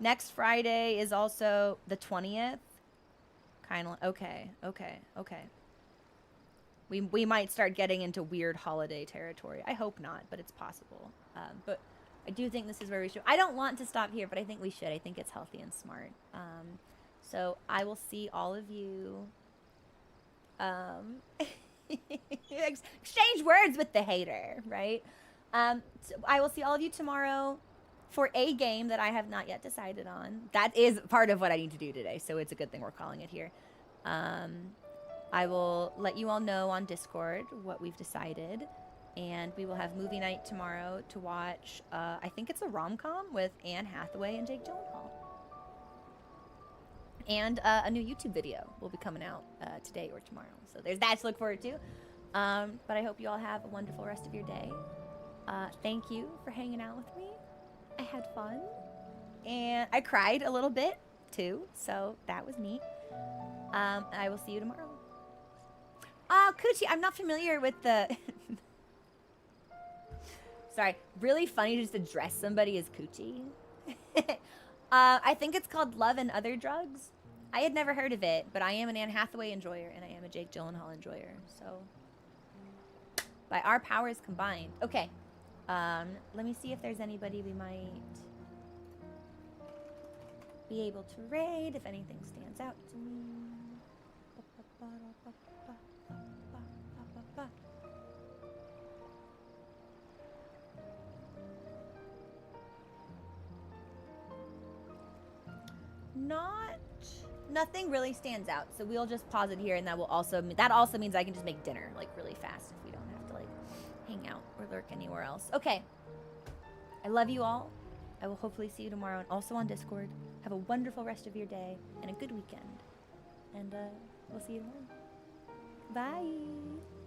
Next Friday is also the 20th. Kind of, okay. We might start getting into weird holiday territory. I hope not, but it's possible. But I do think this is where we should. I don't want to stop here, but I think we should. I think it's healthy and smart. So I will see all of you. Exchange words with the hater, right? So I will see all of you tomorrow for a game that I have not yet decided on. That is part of what I need to do today, so it's a good thing we're calling it here. I will let you all know on Discord what we've decided, and we will have movie night tomorrow to watch, I think it's a rom-com with Anne Hathaway and Jake Gyllenhaal. And a new YouTube video will be coming out today or tomorrow. So there's that to look forward to. But I hope you all have a wonderful rest of your day. Thank you for hanging out with me. I had fun. And I cried a little bit, too. So that was neat. I will see you tomorrow. Coochie, I'm not familiar with the... Sorry. Really funny to just address somebody as Coochie. I think it's called Love and Other Drugs. I had never heard of it, but I am an Anne Hathaway enjoyer, and I am a Jake Gyllenhaal enjoyer, so... By our powers combined. Okay. Let me see if there's anybody we might be able to raid, if anything stands out to me. Nothing really stands out, so we'll just pause it here, and that also means I can just make dinner like really fast if we don't have to like hang out or lurk anywhere else. Okay, I love you all. I will hopefully see you tomorrow, and also on Discord. Have a wonderful rest of your day and a good weekend, and we'll see you tomorrow. Bye.